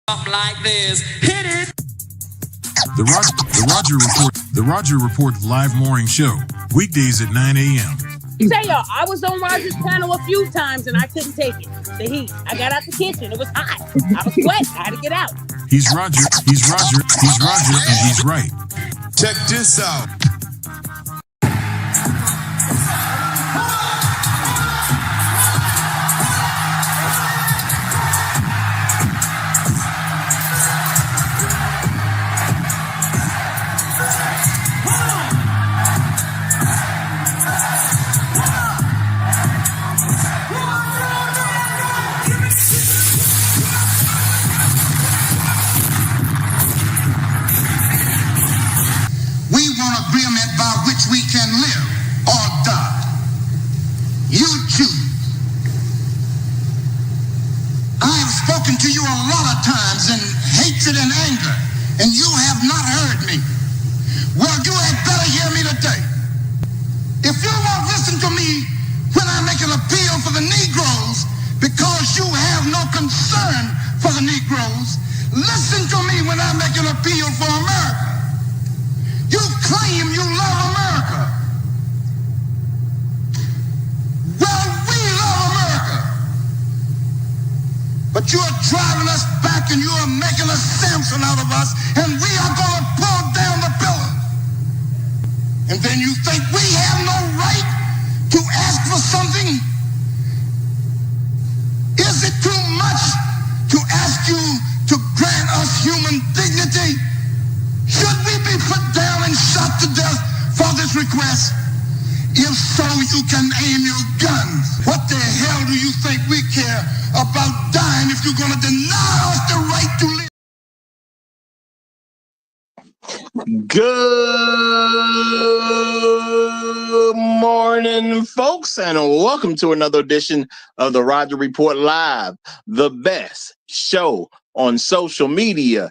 Like this. Hit it. The Roger Report live morning show. Weekdays at 9 a.m. Say y'all, I was on Roger's panel a few times and I couldn't take it. The heat. I got out the kitchen. It was hot. I was sweating. I had to get out. He's Roger, and he's right. Check this out. We can live or die. You choose. I have spoken to you a lot of times in hatred and anger, and you have not heard me. Well, you had better hear me today. If you won't listen to me when I make an appeal for the Negroes because you have no concern for the Negroes, listen to me when I make an appeal for America. You claim you love America. Well, we love America. But you are driving us back and you are making a Samson out of us, and we are going to pull down the pillars. And then you think we have no right to ask for something? Is it too much to ask you to grant us human dignity? Should we be put down and shot to death for this request? If so, you can aim your guns. What the hell do you think we care about dying if you're going to deny us the right to live? Good morning, folks, and welcome to another edition of the Roger Report Live, the best show on social media.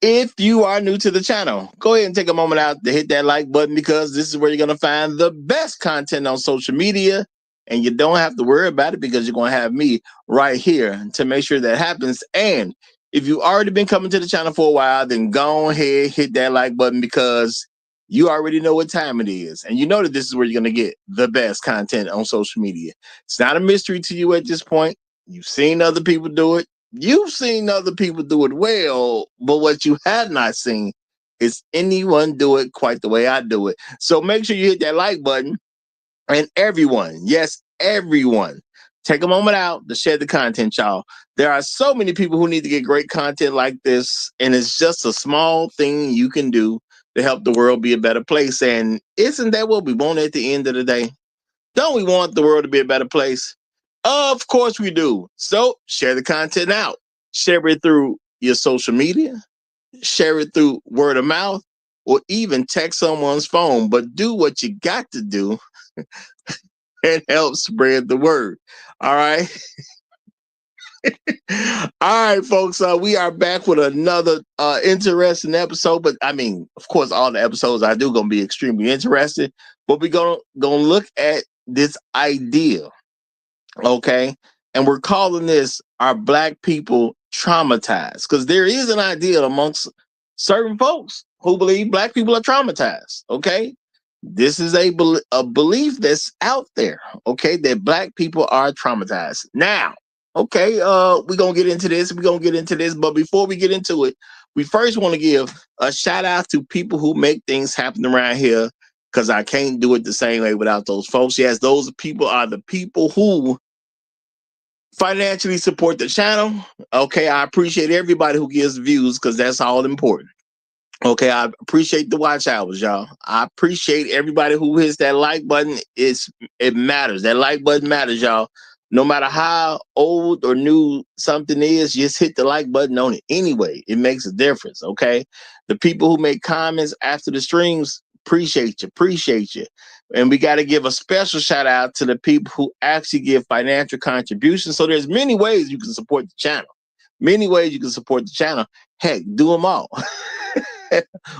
If you are new to the channel, go ahead and take a moment out to hit that like button, because this is where you're going to find the best content on social media, and you don't have to worry about it because you're going to have me right here to make sure that happens. And if you've already been coming to the channel for a while, then go ahead, hit that like button, because you already know what time it is. And you know that this is where you're going to get the best content on social media. It's not a mystery to you at this point. You've seen other people do it. You've seen other people do it well, but what you have not seen is anyone do it quite the way I do it. So make sure you hit that like button, and everyone, yes, everyone, take a moment out to share the content, y'all. There are so many people who need to get great content like this, and it's just a small thing you can do to help the world be a better place. And isn't that what we want at the end of the day? Don't we want the world to be a better place? Of course we do. So share the content out. Share it through your social media. Share it through word of mouth, or even text someone's phone. But do what you got to do and help spread the word. All right. All right, folks. We are back with another interesting episode. But I mean, of course, all the episodes I do gonna be extremely interesting. But we're gonna look at this idea. Okay, and we're calling this "Are Black People Traumatized?" Because there is an idea amongst certain folks who believe Black people are traumatized. Okay, this is a belief that's out there. Okay, that Black people are traumatized. Now, okay, we're gonna get into this. But before we get into it, we first want to give a shout out to people who make things happen around here, because I can't do it the same way without those folks. Yes, those people are the people who financially support the channel. Okay, I appreciate everybody who gives views, because that's all important. Okay, I appreciate the watch hours, y'all. I appreciate everybody who hits that like button. It matters. That like button matters, y'all. No matter how old or new something is, just hit the like button on it anyway. It makes a difference, okay? The people who make comments after the streams, appreciate you. And we got to give a special shout out to the people who actually give financial contributions. So there's many ways you can support the channel. Heck, do them all.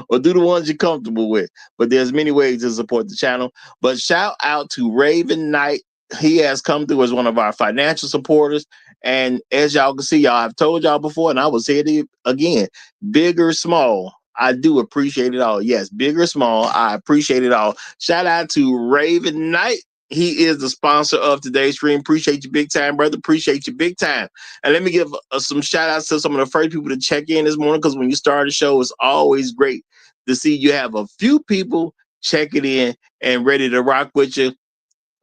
Or do the ones you're comfortable with. But there's many ways to support the channel. But shout out to Raven Knight he has come through as one of our financial supporters. And as y'all can see, y'all, I've told y'all before, and I will say it again, big or small, I do appreciate it all. Yes, big or small, I appreciate it all. Shout out to Raven Knight. He is the sponsor of today's stream. Appreciate you big time, brother. Appreciate you big time. And let me give some shout outs to some of the first people to check in this morning, because when you start a show, it's always great to see you have a few people checking in and ready to rock with you.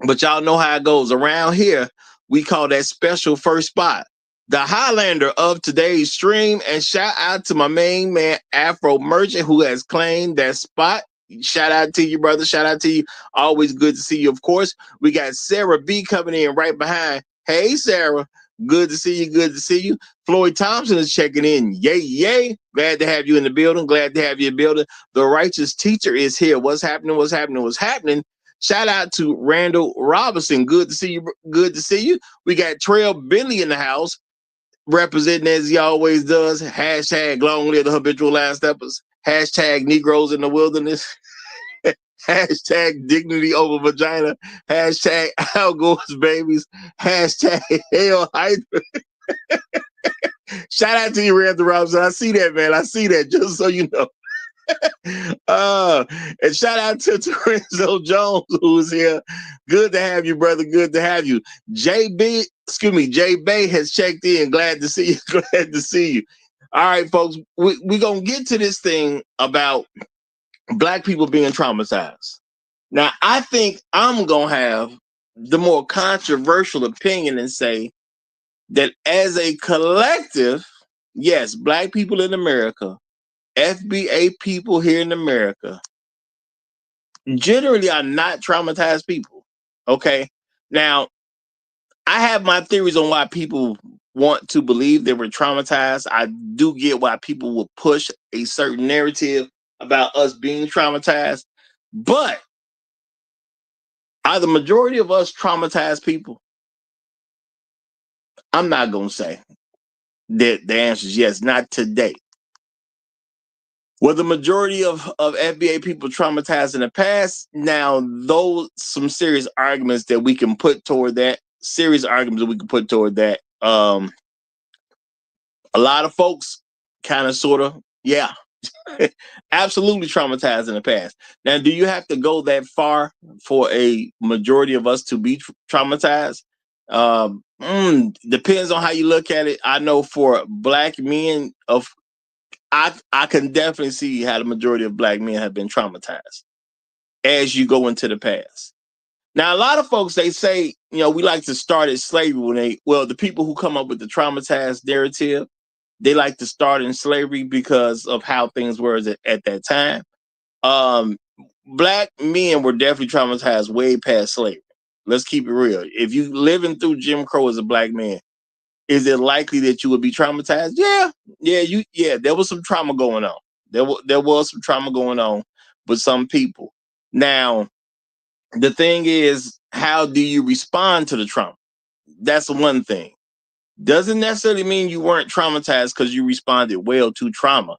But y'all know how it goes. Around here, we call that special first spot the Highlander of today's stream. And shout out to my main man, Afro Merchant, who has claimed that spot. Shout out to you, brother. Shout out to you. Always good to see you. Of course, we got Sarah B coming in right behind. Hey, Sarah. Good to see you. Good to see you. Floyd Thompson is checking in. Yay, yay. Glad to have you in the building. Glad to have you in the building. The righteous teacher is here. What's happening? What's happening? What's happening? Shout out to Randall Robinson. Good to see you. Good to see you. We got Trail Bentley in the house, representing as he always does. Hashtag long live the habitual last steppers. Hashtag Negroes in the wilderness. Hashtag dignity over vagina. Hashtag Algo's babies. Hashtag Hail Hydra. Shout out to you, Randall Robinson. I see that, man. I see that, just so you know. And shout out to Terenzo Jones, who's here. Good to have you, brother. Good to have you. Jay Bay has checked in. Glad to see you. Glad to see you. All right, folks. We're gonna get to this thing about Black people being traumatized. Now, I think I'm gonna have the more controversial opinion and say that as a collective, yes, Black people in America, FBA people here in America, generally are not traumatized people. Okay. Now, I have my theories on why people want to believe they were traumatized. I do get why people will push a certain narrative about us being traumatized. But are the majority of us traumatized people? I'm not going to say that the answer is yes, not today. Were the majority of FBA people traumatized in the past? Now, those some serious arguments that we can put toward that. A lot of folks kind of, sort of, yeah, absolutely traumatized in the past. Now, do you have to go that far for a majority of us to be traumatized? Depends on how you look at it. I know for Black men, I can definitely see how the majority of Black men have been traumatized as you go into the past. Now, a lot of folks, they say, we like to start at slavery the people who come up with the traumatized narrative, they like to start in slavery because of how things were at that time. Black men were definitely traumatized way past slavery. Let's keep it real. If you living through Jim Crow as a Black man, is it likely that you would be traumatized? Yeah. There was some trauma going on. There was some trauma going on with some people. Now, the thing is, how do you respond to the trauma? That's one thing. Doesn't necessarily mean you weren't traumatized because you responded well to trauma.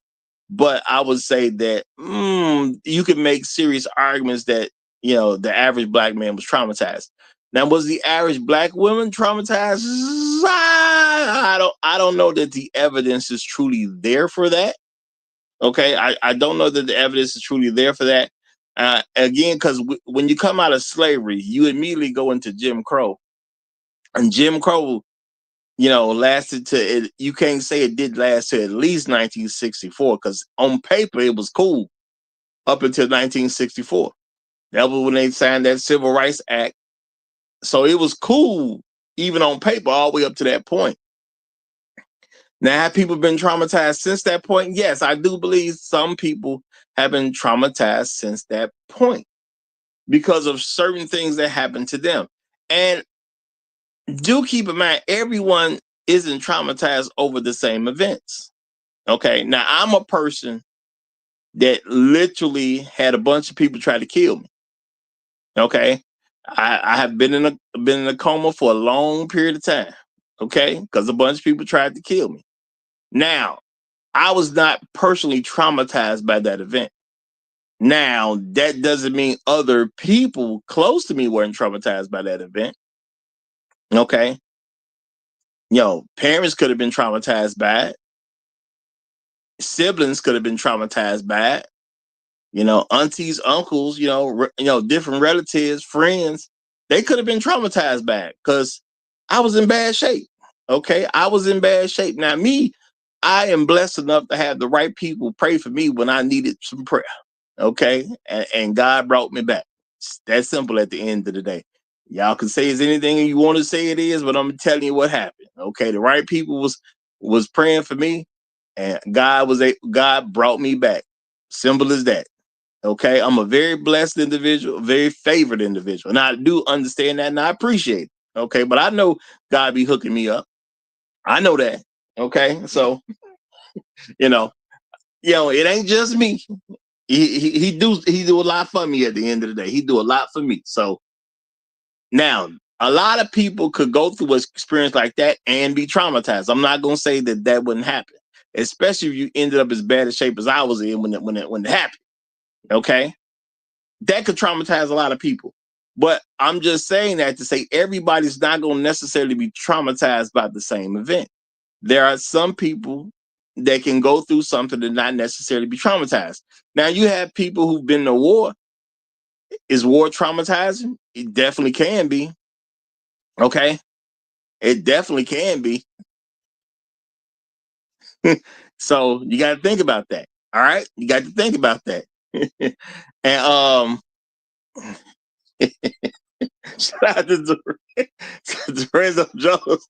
But I would say that you could make serious arguments that, the average Black man was traumatized. Now, was the average Black woman traumatized? I don't know that the evidence is truly there for that. Okay, I don't know that the evidence is truly there for that. Again, because when you come out of slavery, you immediately go into Jim Crow, and Jim Crow, lasted to it. You can't say it did last to at least 1964, because on paper it was cool up until 1964. That was when they signed that Civil Rights Act. So it was cool even on paper all the way up to that point. Now, have people been traumatized since that point? Yes, I do believe some people have been traumatized since that point because of certain things that happened to them. And do keep in mind, everyone isn't traumatized over the same events. Okay, now I'm a person that literally had a bunch of people try to kill me. Okay, I have been in a coma for a long period of time. Okay, because a bunch of people tried to kill me. Now, I was not personally traumatized by that event. Now, that doesn't mean other people close to me weren't traumatized by that event. Okay. Parents could have been traumatized by it. Siblings could have been traumatized by it. Aunties, uncles, different relatives, friends, they could have been traumatized by it because I was in bad shape. Okay. I was in bad shape. Now, I am blessed enough to have the right people pray for me when I needed some prayer. Okay. And God brought me back. It's that simple at the end of the day. Y'all can say it's anything you want to say it is, but I'm telling you what happened. Okay. The right people was praying for me, and God brought me back. Simple as that. Okay. I'm a very blessed individual, very favored individual. And I do understand that and I appreciate it. Okay. But I know God be hooking me up. I know that. Okay. So, you know, it ain't just me. He do a lot for me at the end of the day. He do a lot for me. So now a lot of people could go through an experience like that and be traumatized. I'm not gonna say that wouldn't happen, especially if you ended up as bad a shape as I was in when it happened. Okay, that could traumatize a lot of people. But I'm just saying that to say everybody's not gonna necessarily be traumatized by the same event. There are some people that can go through something and not necessarily be traumatized. Now you have people who've been to war. Is war traumatizing? It definitely can be. Okay. It definitely can be. So you got to think about that. All right. You got to think about that. And shout out to Lorenzo Jones.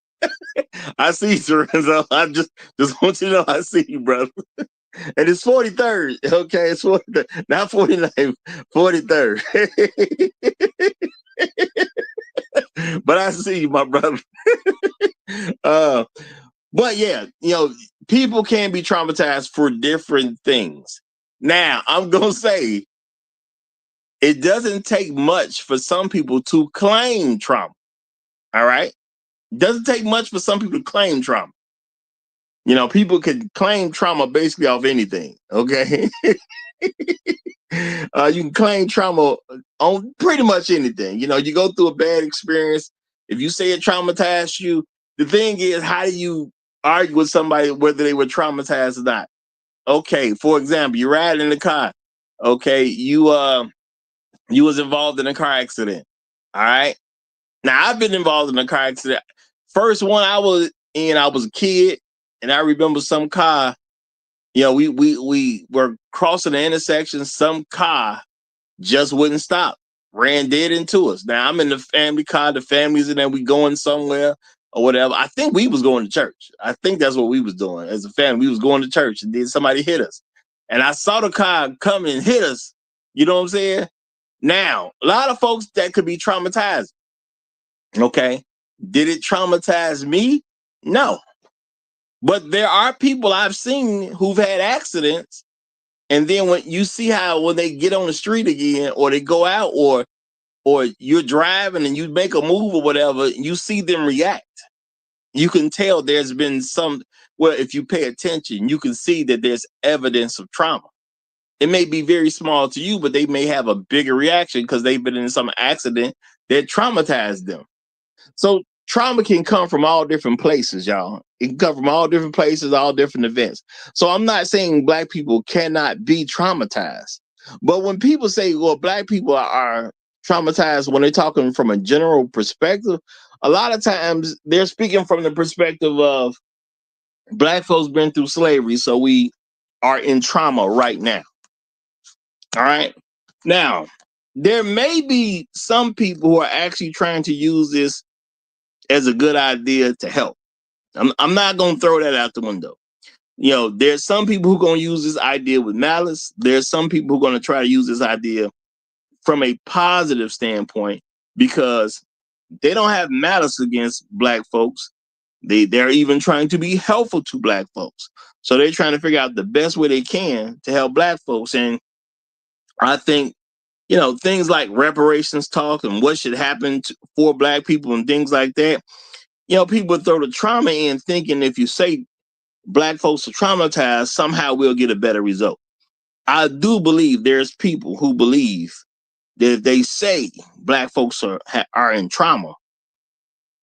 I see you, Lorenzo. I just want you to know I see you, brother. And it's 43rd. Okay, it's 43rd. Not 49th, 43rd. But I see you, my brother. uh, but yeah, people can be traumatized for different things. Now, I'm gonna say it doesn't take much for some people to claim trauma. All right. It doesn't take much for some people to claim trauma. People can claim trauma basically off anything. Okay. You can claim trauma on pretty much anything. You go through a bad experience. If you say it traumatized you, the thing is, how do you argue with somebody whether they were traumatized or not? Okay, for example, you're riding in the car. Okay, you was involved in a car accident. All right. Now I've been involved in a car accident. First one I was in, I was a kid, and I remember some car. We were crossing the intersection. Some car just wouldn't stop, ran dead into us. Now I'm in the family car, the family's in there, we going somewhere or whatever. I think we was going to church. I think that's what we was doing as a family. We was going to church and then somebody hit us. And I saw the car come and hit us. You know what I'm saying? Now, a lot of folks that could be traumatized. Okay. Did it traumatize me? No. But there are people I've seen who've had accidents. And then when you see how when they get on the street again or they go out or you're driving and you make a move or whatever, you see them react. You can tell there's been if you pay attention, you can see that there's evidence of trauma. It may be very small to you, but they may have a bigger reaction because they've been in some accident that traumatized them. So trauma can come from all different places, y'all. It can come from all different places, all different events. So I'm not saying Black people cannot be traumatized. But when people say, well, Black people are traumatized, when they're talking from a general perspective, a lot of times they're speaking from the perspective of Black folks been through slavery, so we are in trauma right now. All right. Now, there may be some people who are actually trying to use this as a good idea to help. I'm not going to throw that out the window. There's some people who are going to use this idea with malice. There's some people who are going to try to use this idea from a positive standpoint because they don't have malice against Black folks. They're even trying to be helpful to Black folks. So they're trying to figure out the best way they can to help Black folks. And I think, things like reparations talk and what should happen for Black people and things like that. People throw the trauma in thinking if you say Black folks are traumatized, somehow we'll get a better result. I do believe there's people who believe that if they say Black folks are in trauma,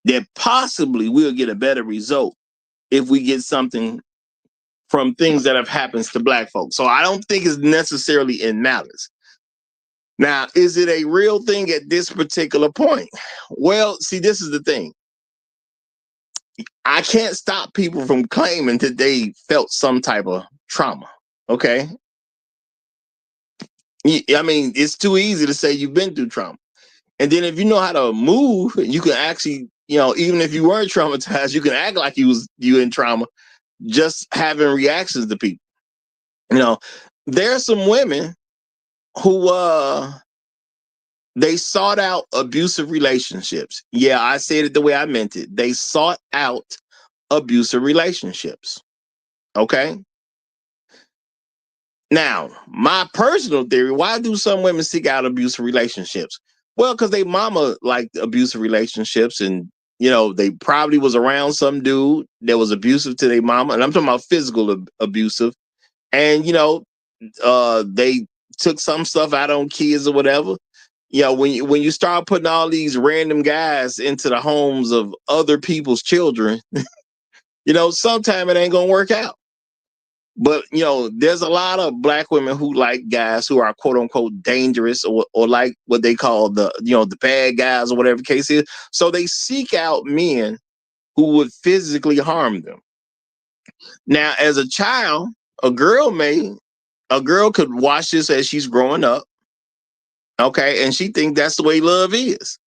that possibly we'll get a better result if we get something from things that have happened to black folks. So I don't think it's necessarily in malice. Now, is it a real thing at this particular point? Well, see, this is the thing. I can't stop people from claiming that they felt some type of trauma. Okay. I mean, it's too easy to say you've been through trauma. And then if you know how to move, you can actually, even if you weren't traumatized, you can act like you in trauma, just having reactions to people. There are some women who they sought out abusive relationships. Yeah, I said it the way I meant it. They sought out abusive relationships. Okay. Now, my personal theory, why do some women seek out abusive relationships? Well, because they mama liked abusive relationships, and they probably was around some dude that was abusive to their mama. And I'm talking about physical abusive. And they took some stuff out on kids or whatever. When you start putting all these random guys into the homes of other people's children, sometime it ain't gonna work out. But there's a lot of black women who like guys who are quote unquote dangerous, or like what they call the bad guys, or whatever the case is. So they seek out men who would physically harm them. Now, as a child, a girl could watch this as she's growing up. Okay, and she think that's the way love is.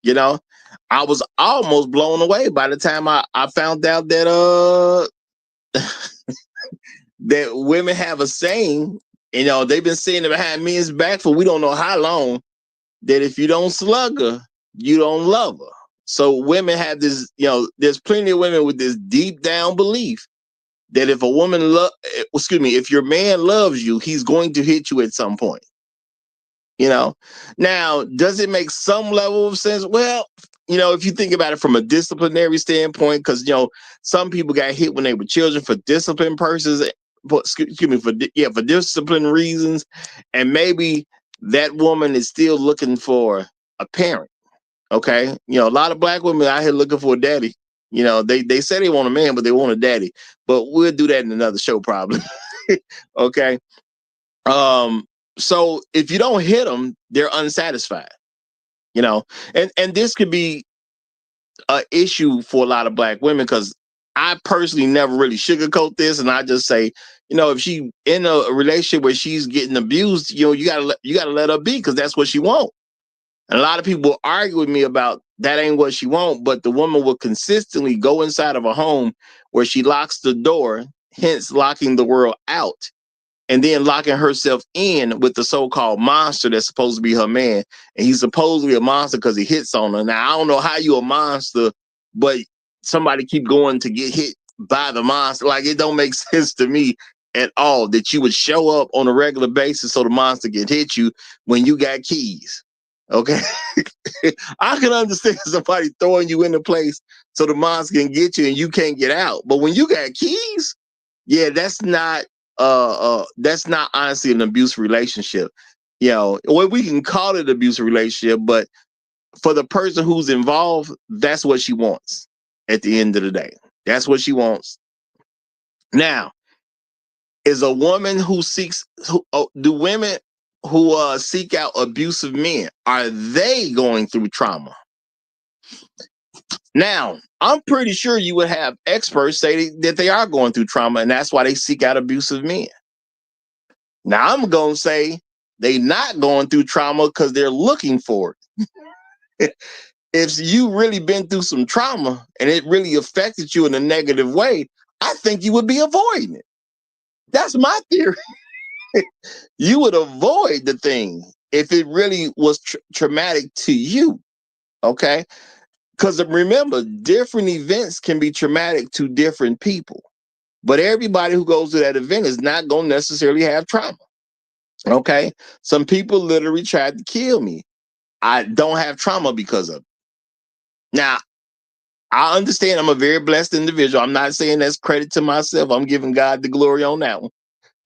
I was almost blown away by the time I found out that that women have a saying, they've been saying it behind men's back for we don't know how long, that if you don't slug her, you don't love her. So women have this, there's plenty of women with this deep down belief that if a woman if your man loves you, he's going to hit you at some point. Now, does it make some level of sense? Well, if you think about it from a disciplinary standpoint, because some people got hit when they were children for discipline purposes, for discipline reasons, and maybe that woman is still looking for a parent. Okay, a lot of black women out here looking for a daddy. They say they want a man, but they want a daddy. But we'll do that in another show, probably. Okay. So if you don't hit them, they're unsatisfied. And this could be an issue for a lot of black women, because I personally never really sugarcoat this, and I just say, if she in a relationship where she's getting abused, you gotta let her be, because that's what she wants. And a lot of people argue with me about that ain't what she wants, but the woman will consistently go inside of a home where she locks the door, hence locking the world out, and then locking herself in with the so-called monster that's supposed to be her man. And he's supposedly a monster because he hits on her. Now, I don't know how you a monster, but somebody keep going to get hit by the monster. Like, it don't make sense to me at all that you would show up on a regular basis so the monster can hit you when you got keys. Okay. I can understand somebody throwing you in the place so the monster can get you and you can't get out. But when you got keys, yeah, that's not honestly an abusive relationship. Well, we can call it abusive relationship, but for the person who's involved, that's what she wants at the end of the day. That's what she wants. Now, is a woman who do women who seek out abusive men, are they going through trauma? Now, I'm pretty sure you would have experts say that they are going through trauma, and that's why they seek out abusive men. Now, I'm going to say they're not going through trauma because they're looking for it. If you really been through some trauma and it really affected you in a negative way, I think you would be avoiding it. That's my theory. You would avoid the thing if it really was traumatic to you. Okay. Because remember, different events can be traumatic to different people, but everybody who goes to that event is not going to necessarily have trauma. Okay. Some people literally tried to kill me. I don't have trauma because of it. Now, I understand I'm a very blessed individual. I'm not saying that's credit to myself. I'm giving God the glory on that one.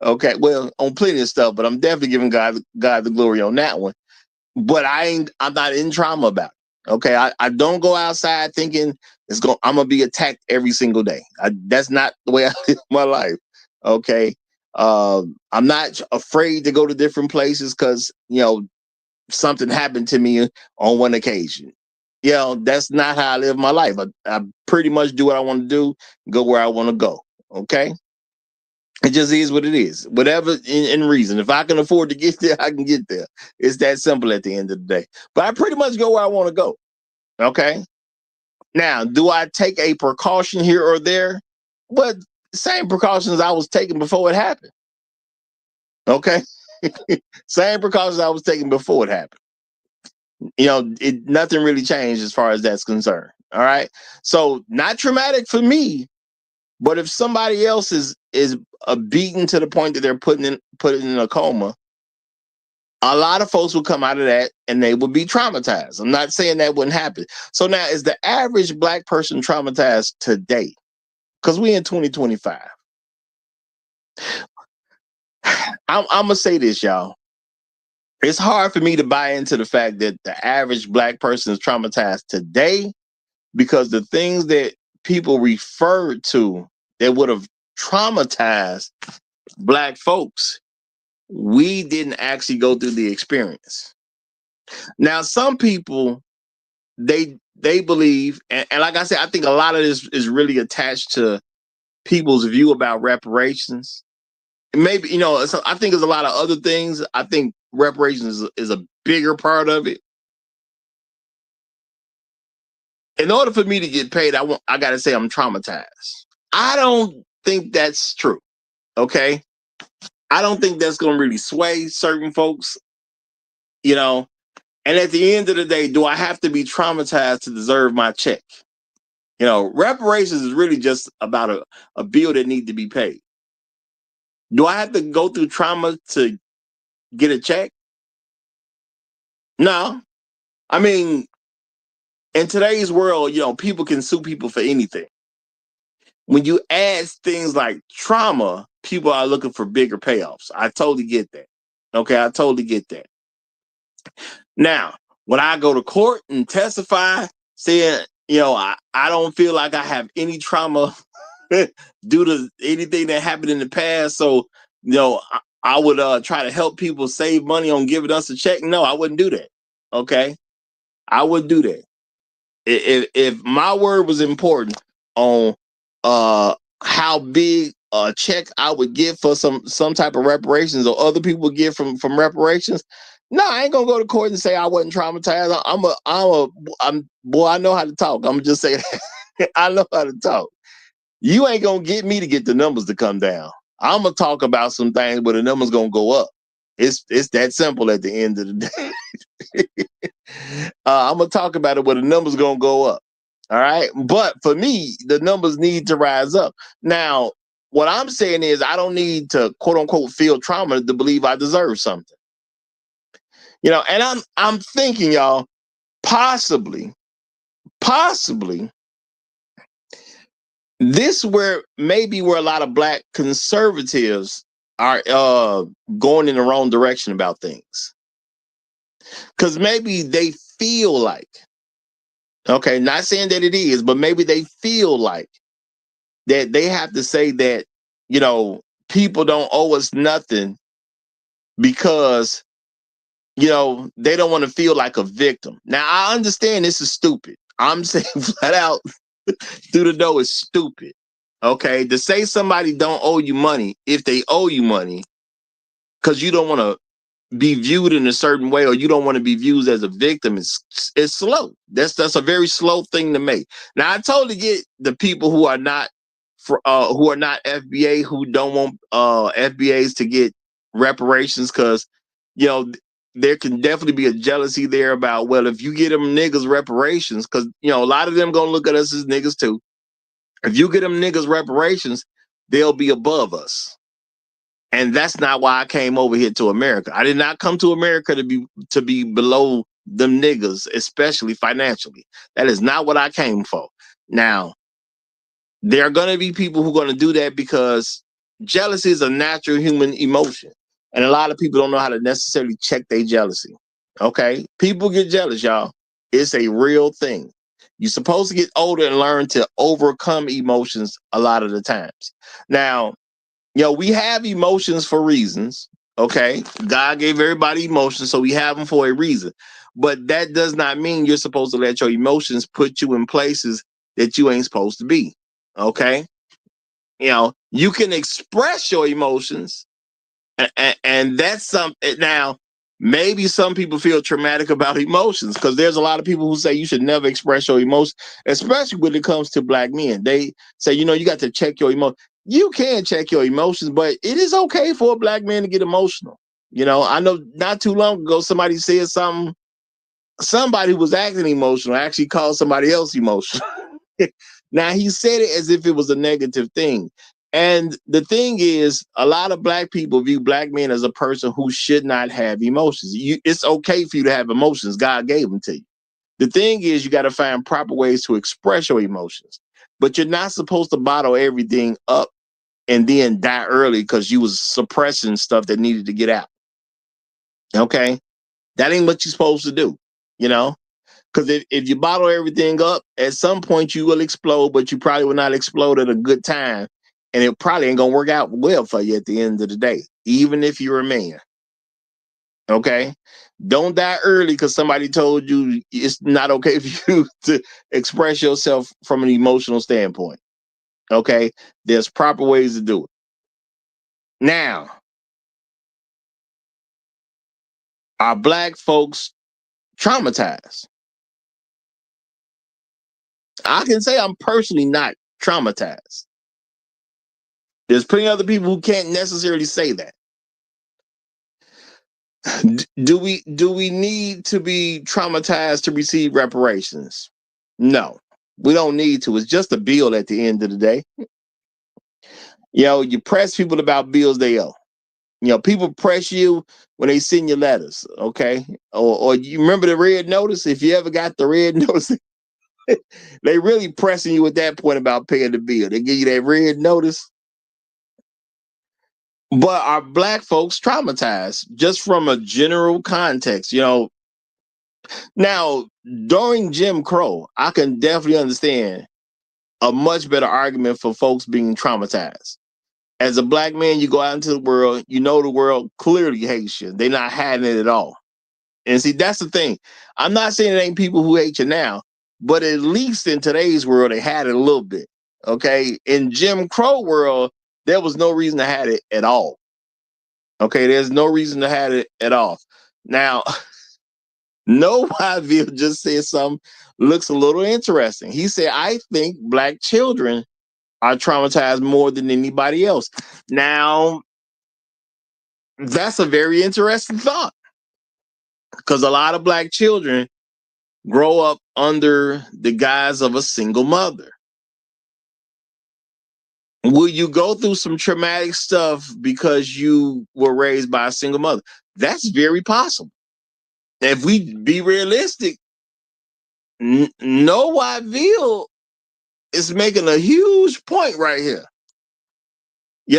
Okay. Well, on plenty of stuff, but I'm definitely giving God the glory on that one. But I'm not in trauma about it. Okay, I don't go outside thinking I'm gonna be attacked every single day. That's not the way I live my life. Okay, I'm not afraid to go to different places because something happened to me on one occasion. That's not how I live my life. I pretty much do what I want to do, go where I want to go. Okay, it just is what it is. Whatever in reason. If I can afford to get there, I can get there. It's that simple at the end of the day. But I pretty much go where I want to go. Okay. Now, do I take a precaution here or there? But same precautions I was taking before it happened. Okay. Same precautions I was taking before it happened. Nothing really changed as far as that's concerned. All right. So not traumatic for me, but if somebody else is beaten to the point that they're putting in a coma, a lot of folks will come out of that and they will be traumatized. I'm not saying that wouldn't happen. So now, is the average Black person traumatized today? Because we in 2025. I'm gonna say this, y'all. It's hard for me to buy into the fact that the average Black person is traumatized today, because the things that people referred to that would have traumatized Black folks, we didn't actually go through the experience. Now, some people, they believe, and like I said, I think a lot of this is really attached to people's view about reparations. Maybe, I think there's a lot of other things. I think reparations is a bigger part of it. In order for me to get paid, I gotta say I'm traumatized. I don't think that's true. Okay. I don't think that's gonna really sway certain folks, you know. And at the end of the day, do I have to be traumatized to deserve my check? Reparations is really just about a bill that needs to be paid. Do I have to go through trauma to get a check? No. I mean, in today's world, people can sue people for anything. When you add things like trauma, people are looking for bigger payoffs. I totally get that. Okay, I totally get that. Now, when I go to court and testify, saying, I don't feel like I have any trauma due to anything that happened in the past. So, I would try to help people save money on giving us a check. No, I wouldn't do that. Okay. I would do that. If my word was important on how big a check I would get for some type of reparations, or other people would get from reparations, no, I ain't gonna go to court and say I wasn't traumatized. I'm boy, I know how to talk. I'm just saying I know how to talk. You ain't gonna get me to get the numbers to come down. I'm gonna talk about some things, but the numbers gonna go up. It's that simple at the end of the day. I'm gonna talk about it, but the numbers gonna go up. All right. But for me, the numbers need to rise up. Now, what I'm saying is I don't need to quote unquote feel trauma to believe I deserve something. And I'm thinking, y'all, possibly, this maybe where a lot of Black conservatives are going in the wrong direction about things. Because maybe they feel like, okay, not saying that it is, but maybe they feel like that they have to say that, people don't owe us nothing because, they don't want to feel like a victim. Now, I understand this is stupid. I'm saying flat out through the door is stupid. Okay. To say somebody don't owe you money if they owe you money because you don't want to be viewed in a certain way, or you don't want to be viewed as a victim, it's slow. That's a very slow thing to make. Now, I totally get the people who are not FBA, who don't want FBAs to get reparations, because there can definitely be a jealousy there about, well, if you get them niggas reparations, because a lot of them gonna look at us as niggas too. If you get them niggas reparations, they'll be above us. And that's not why I came over here to America. I did not come to America to be below them niggas, especially financially. That is not what I came for. Now, there are going to be people who are going to do that because jealousy is a natural human emotion. And a lot of people don't know how to necessarily check their jealousy. Okay? People get jealous, y'all. It's a real thing. You're supposed to get older and learn to overcome emotions a lot of the times. Now, we have emotions for reasons. Okay. God gave everybody emotions, so we have them for a reason. But that does not mean you're supposed to let your emotions put you in places that you ain't supposed to be. Okay. You can express your emotions, and that's something. Now, maybe some people feel traumatic about emotions because there's a lot of people who say you should never express your emotions, especially when it comes to black men. They say, you got to check your emotions. You can check your emotions, but it is okay for a black man to get emotional. I know not too long ago somebody said something. Somebody who was acting emotional actually called somebody else emotional. Now, he said it as if it was a negative thing. And the thing is, a lot of black people view black men as a person who should not have emotions. It's okay for you to have emotions. God gave them to you. The thing is, you got to find proper ways to express your emotions. But you're not supposed to bottle everything up and then die early because you was suppressing stuff that needed to get out. Okay? That ain't what you're supposed to do, you know? Because if you bottle everything up, at some point you will explode, but you probably will not explode at a good time. And it probably ain't going to work out well for you at the end of the day, even if you're a man. Okay? Don't die early because somebody told you it's not okay for you to express yourself from an emotional standpoint. Okay? There's proper ways to do it. Now, are black folks traumatized? I can say I'm personally not traumatized. There's plenty of other people who can't necessarily say that. Do we need to be traumatized to receive reparations? No, we don't need to. It's just a bill at the end of the day. You press people about bills they owe. People press you when they send you letters, okay? Or you remember the red notice? If you ever got the red notice, they really pressing you at that point about paying the bill. They give you that red notice. But are black folks traumatized just from a general context? Now, during Jim Crow, I can definitely understand a much better argument for folks being traumatized. As a black man, you go out into the world, the world clearly hates you. They're not hiding it at all. And see, that's the thing. I'm not saying it ain't people who hate you now, but at least in today's world, they had it a little bit. Okay. In Jim Crow world, there was no reason to have it at all. Okay. There's no reason to have it at all. Now, No Whiteville just said something looks a little interesting. He said, I think black children are traumatized more than anybody else. Now, that's a very interesting thought because a lot of black children grow up under the guise of a single mother. Will you go through some traumatic stuff because you were raised by a single mother? That's very possible. If we be realistic, No Whiteville is making a huge point right here.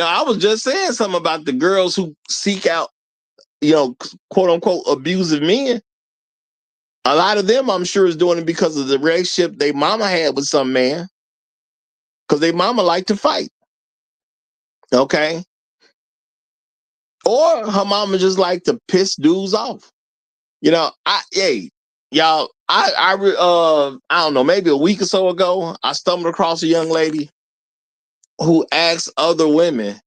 I was just saying something about the girls who seek out, quote unquote, abusive men. A lot of them, I'm sure, is doing it because of the relationship they mama had with some man. Because they mama liked to fight. Okay. Or her mama just like to piss dudes off. Y'all, I don't know, maybe a week or so ago, I stumbled across a young lady who asked other women,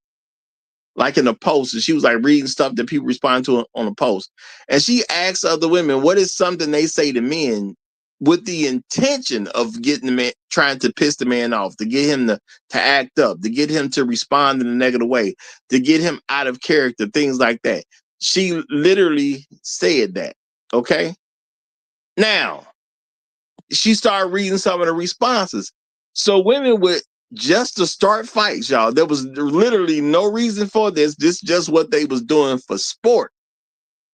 like in a post, and she was like reading stuff that people respond to on a post. And she asked other women, what is something they say to men with the intention of getting the man, trying to piss the man off, to get him to act up, to get him to respond in a negative way, to get him out of character, things like that. She literally said that. Okay. Now, she started reading some of the responses. So women would just to start fights, y'all. There was literally no reason for this. This is just what they was doing for sport.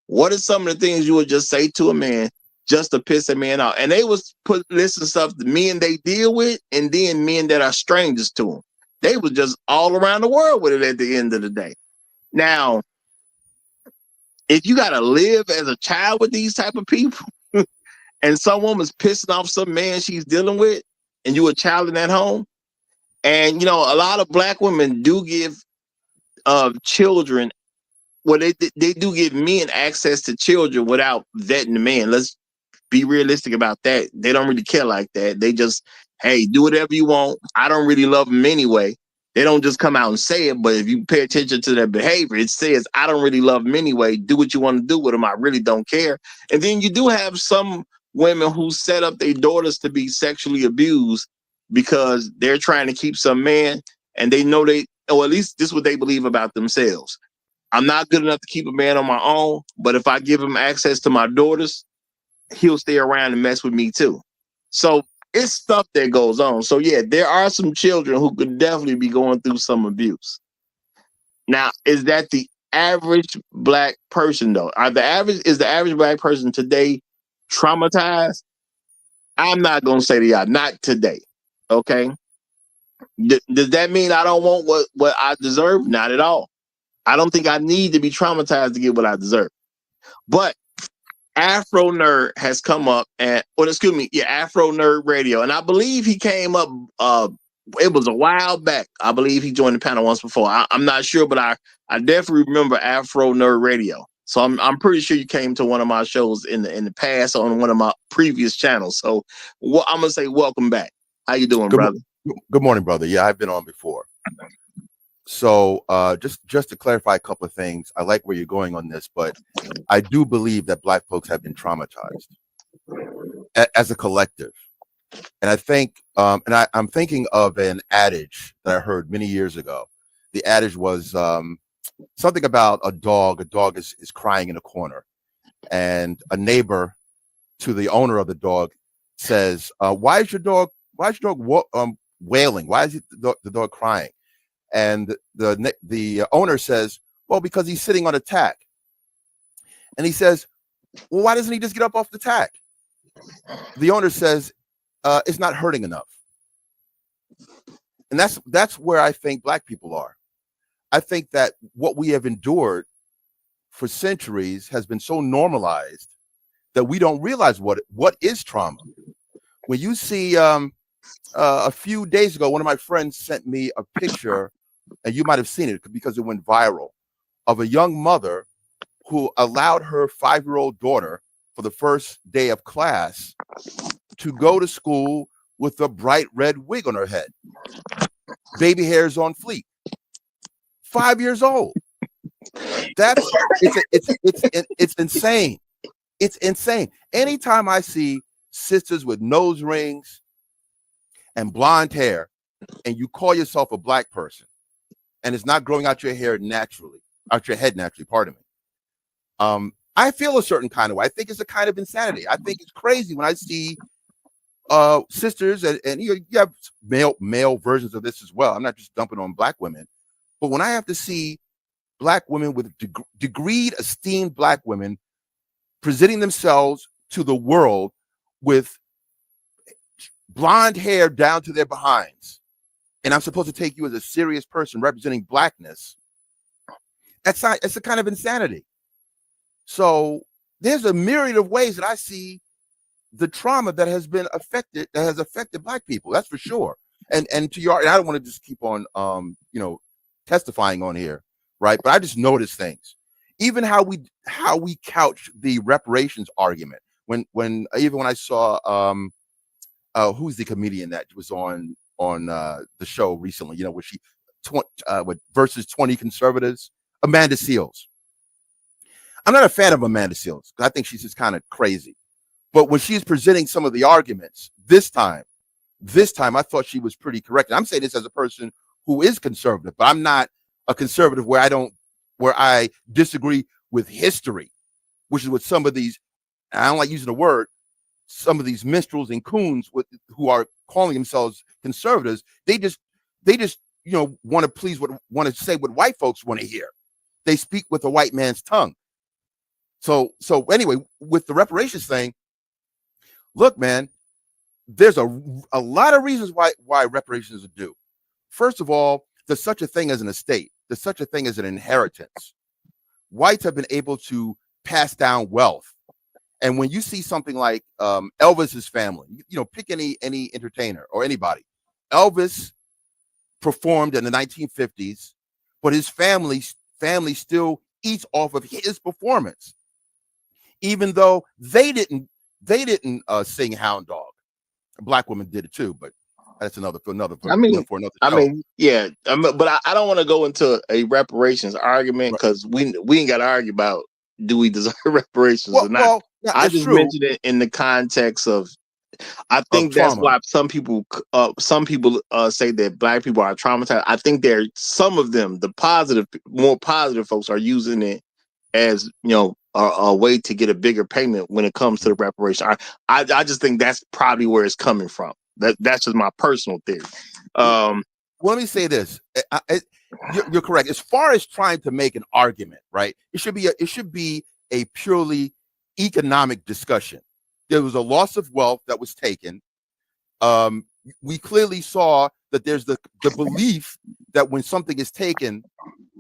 What are some of the things you would just say to a man just to piss a man off? And they was listing stuff the men they deal with, and then men that are strangers to them. They was just all around the world with it at the end of the day. Now, if you got to live as a child with these type of people, and some woman's pissing off some man she's dealing with, and you a child in that home, and you know a lot of black women do give children, well, they do give men access to children without vetting the man. Let's be realistic about that. They don't really care like that. They just, hey, do whatever you want. I don't really love them anyway. They don't just come out and say it, but if you pay attention to their behavior, it says, I don't really love them anyway. Do what you want to do with them. I really don't care. And then you do have some women who set up their daughters to be sexually abused because they're trying to keep some man, and they know they, or at least this is what they believe about themselves. I'm not good enough to keep a man on my own, but if I give him access to my daughters, he'll stay around and mess with me too. So it's stuff that goes on. So yeah, there are some children who could definitely be going through some abuse. Now, is that the average black person though? Is the average black person today traumatized? I'm not gonna say they are. Not today. Okay. Does that mean I don't want what I deserve? Not at all. I don't think I need to be traumatized to get what I deserve. But Afro Nerd has come up Afro Nerd Radio. And I believe he came up, it was a while back. I believe he joined the panel once before. I'm not sure, but I definitely remember Afro Nerd Radio. So I'm pretty sure you came to one of my shows in the past on one of my previous channels. So I'm gonna say welcome back. How you doing, brother? Good morning, brother. Yeah, I've been on before. So just to clarify a couple of things, I like where you're going on this, but I do believe that black folks have been traumatized as a collective. And I think, I'm thinking of an adage that I heard many years ago. The adage was something about a dog. A dog is crying in a corner, and a neighbor to the owner of the dog says, why is your dog wailing? Why is the dog crying? And the owner says, well, because he's sitting on a tack. And he says, well, why doesn't he just get up off the tack? The owner says, it's not hurting enough. And that's where I think black people are. I think that what we have endured for centuries has been so normalized that we don't realize what is trauma. When you see a few days ago, one of my friends sent me a picture, and you might have seen it because it went viral, of a young mother who allowed her 5-year-old daughter for the first day of class to go to school with a bright red wig on her head, baby hairs on fleek. 5 years old. It's insane. It's insane. Anytime I see sisters with nose rings and blonde hair, and you call yourself a black person, and it's not growing out your head naturally, pardon me. I feel a certain kind of way. I think it's a kind of insanity. I think it's crazy when I see sisters, and you have male versions of this as well. I'm not just dumping on black women, but when I have to see black women with degreed, esteemed black women presenting themselves to the world with blonde hair down to their behinds, and I'm supposed to take you as a serious person representing blackness, it's a kind of insanity. So there's a myriad of ways that I see the trauma that has affected black people. That's for sure. And and I don't want to just keep on testifying on here, right? But I just notice things. Even how we couch the reparations argument. When I saw who's the comedian that was on the show recently, where she versus 20 conservatives, Amanda Seales. I'm not a fan of Amanda Seales because I think she's just kind of crazy. But when she's presenting some of the arguments this time I thought she was pretty correct. And I'm saying this as a person who is conservative, but I'm not a conservative where I disagree with history, which is what some of these, I don't like using the word, some of these minstrels and coons who are calling themselves conservatives, they just want to say what white folks want to hear. They speak with a white man's tongue. So anyway, with the reparations thing, look, man, there's a lot of reasons why reparations are due. First of all, there's such a thing as an estate. There's such a thing as an inheritance. Whites have been able to pass down wealth And when you see something like Elvis's family, pick any entertainer or anybody. Elvis performed in the 1950s, but his family still eats off of his performance, even though they didn't sing Hound Dog. Black women did it too, but that's another for another I mean, show. yeah, but I don't want to go into a reparations argument because we ain't got to argue about do we deserve reparations or not. Well, yeah, I it's just true. mentioned it in the context of I think that's trauma. why some people say that Black people are traumatized. I think some of them, the more positive folks, are using it as a way to get a bigger payment when it comes to the reparation. I just think that's probably where it's coming from. That's just my personal theory. Let me say this: you're correct. As far as trying to make an argument, right? It should be a purely economic discussion. There was a loss of wealth that was taken. We clearly saw that there's the belief that when something is taken,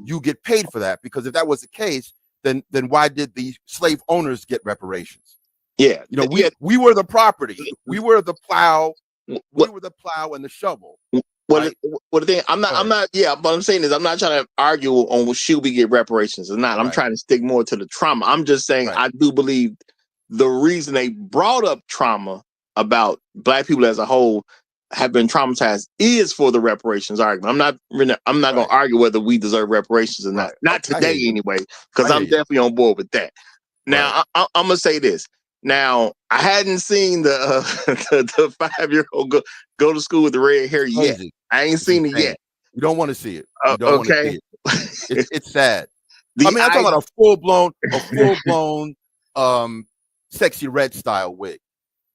you get paid for that. Because if that was the case, then why did the slave owners get reparations? Yeah, we were the property. We were the plow. We were the plow and the shovel. What the thing? I'm not. Yeah, but I'm saying is I'm not trying to argue on should we get reparations or not. I'm trying to stick more to the trauma. I'm just saying I do believe the reason they brought up trauma about Black people as a whole have been traumatized is for the reparations argument. I'm not going to argue whether we deserve reparations or not. Not today anyway, because I'm definitely on board with that. Now I'm gonna say this. Now I hadn't seen the 5-year-old go to school with the red hair yet. I ain't seen it yet. You don't want to see it. You don't want to see it. It's sad. I'm talking about a full blown sexy red style wig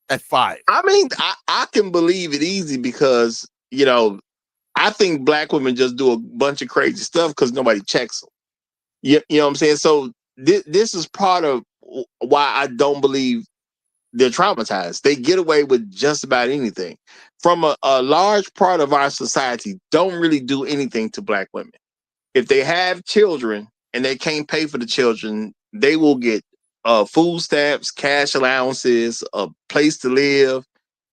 at 5. I mean, I can believe it easy because I think Black women just do a bunch of crazy stuff because nobody checks them. You know what I'm saying? So this is part of why I don't believe they're traumatized. They get away with just about anything. From a large part of our society don't really do anything to Black women. If they have children and they can't pay for the children, they will get food stamps, cash allowances, a place to live,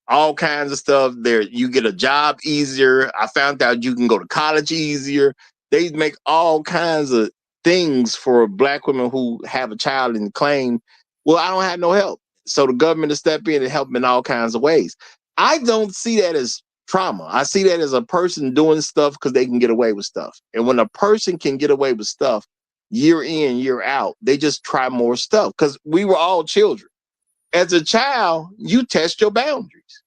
all kinds of stuff. There, you get a job easier. I found out you can go to college easier. They make all kinds of things for Black women who have a child and claim, well, I don't have no help. So the government will step in and help them in all kinds of ways. I don't see that as trauma. I see that as a person doing stuff because they can get away with stuff. And when a person can get away with stuff year in, year out, they just try more stuff because we were all children. As a child, you test your boundaries.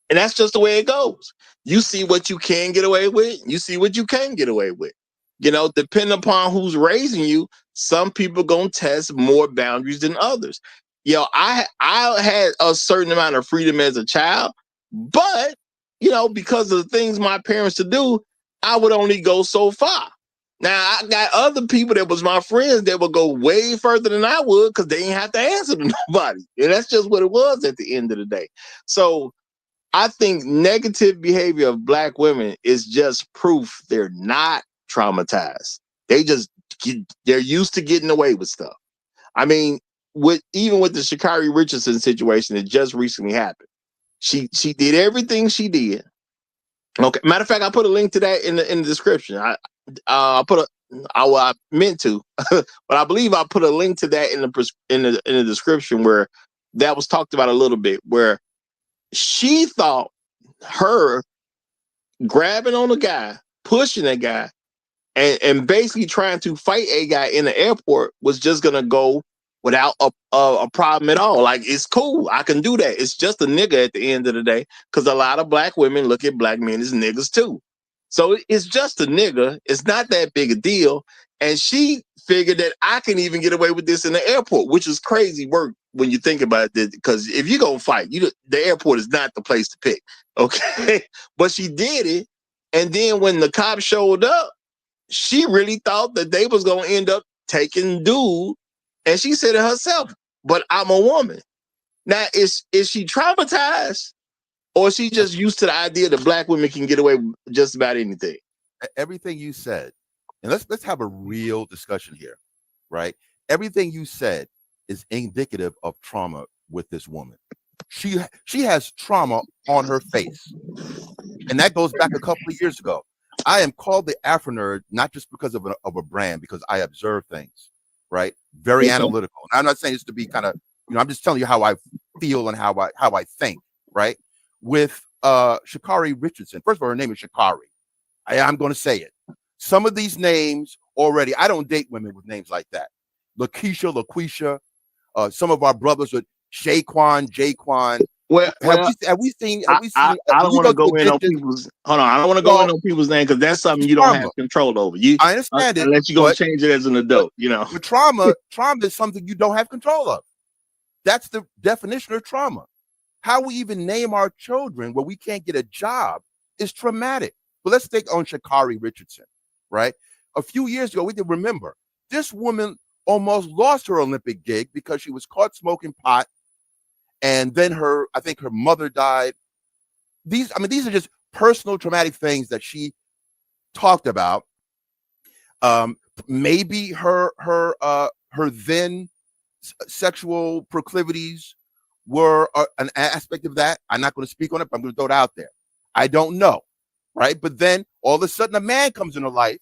And that's just the way it goes. You see what you can get away with. You see what you can't get away with. Depending upon who's raising you, some people gonna test more boundaries than others. I had a certain amount of freedom as a child, but because of the things my parents to do, I would only go so far. Now I got other people that was my friends that would go way further than I would because they didn't have to answer to nobody. And that's just what it was at the end of the day. So I think negative behavior of Black women is just proof they're not traumatized. They're used to getting away with stuff. I mean, even with the Sha'Carri Richardson situation that just recently happened, she did everything she did. Okay, matter of fact, I put a link to that in the description. I meant to, but I believe I put a link to that in the description where that was talked about a little bit, where she thought her grabbing on a guy, pushing a guy, and basically trying to fight a guy in the airport was just gonna go without a problem at all. Like, it's cool, I can do that. It's just a nigga at the end of the day, because a lot of Black women look at Black men as niggas too. So it's just a nigga. It's not that big a deal. And she figured that I can even get away with this in the airport, which is crazy work when you think about it. Because if you're gonna fight, the airport is not the place to pick. Okay, but she did it, and then when the cops showed up, she really thought that they was gonna end up taking dude, and she said it herself. But I'm a woman. Now, is she traumatized, or is she just used to the idea that Black women can get away with just about anything? Everything you said, and let's have a real discussion here, right? Everything you said is indicative of trauma with this woman. She has trauma on her face, and that goes back a couple of years ago. I am called the Afro nerd not just because of a brand, because I observe things, right? Very Okay. analytical. And I'm not saying this to be kind of, I'm just telling you how I feel and how I think, right? With Sha'Carri Richardson. First of all, her name is Sha'Carri. I'm going to say it. Some of these names already, I don't date women with names like that. LaQuisha. Some of our brothers with Jaquan. Well, Have we seen? I When don't you want go to to go a in on dentist, people's. Hold on, I don't want to go in well, on people's name because that's something it's you don't have trauma. control over. You, I understand it, unless you're gonna change it as an but adult. You know. but trauma is something you don't have control of. That's the definition of trauma. How we even name our children where we can't get a job is traumatic. But let's take on Sha'Carri Richardson, right? A few years ago, we did remember this woman almost lost her Olympic gig because she was caught smoking pot, and then I think her mother died. These are just personal traumatic things that she talked about. Maybe her then sexual proclivities were an aspect of that. I'm not going to speak on it, but I'm going to throw it out there. I don't know, right? But then all of a sudden, a man comes into life,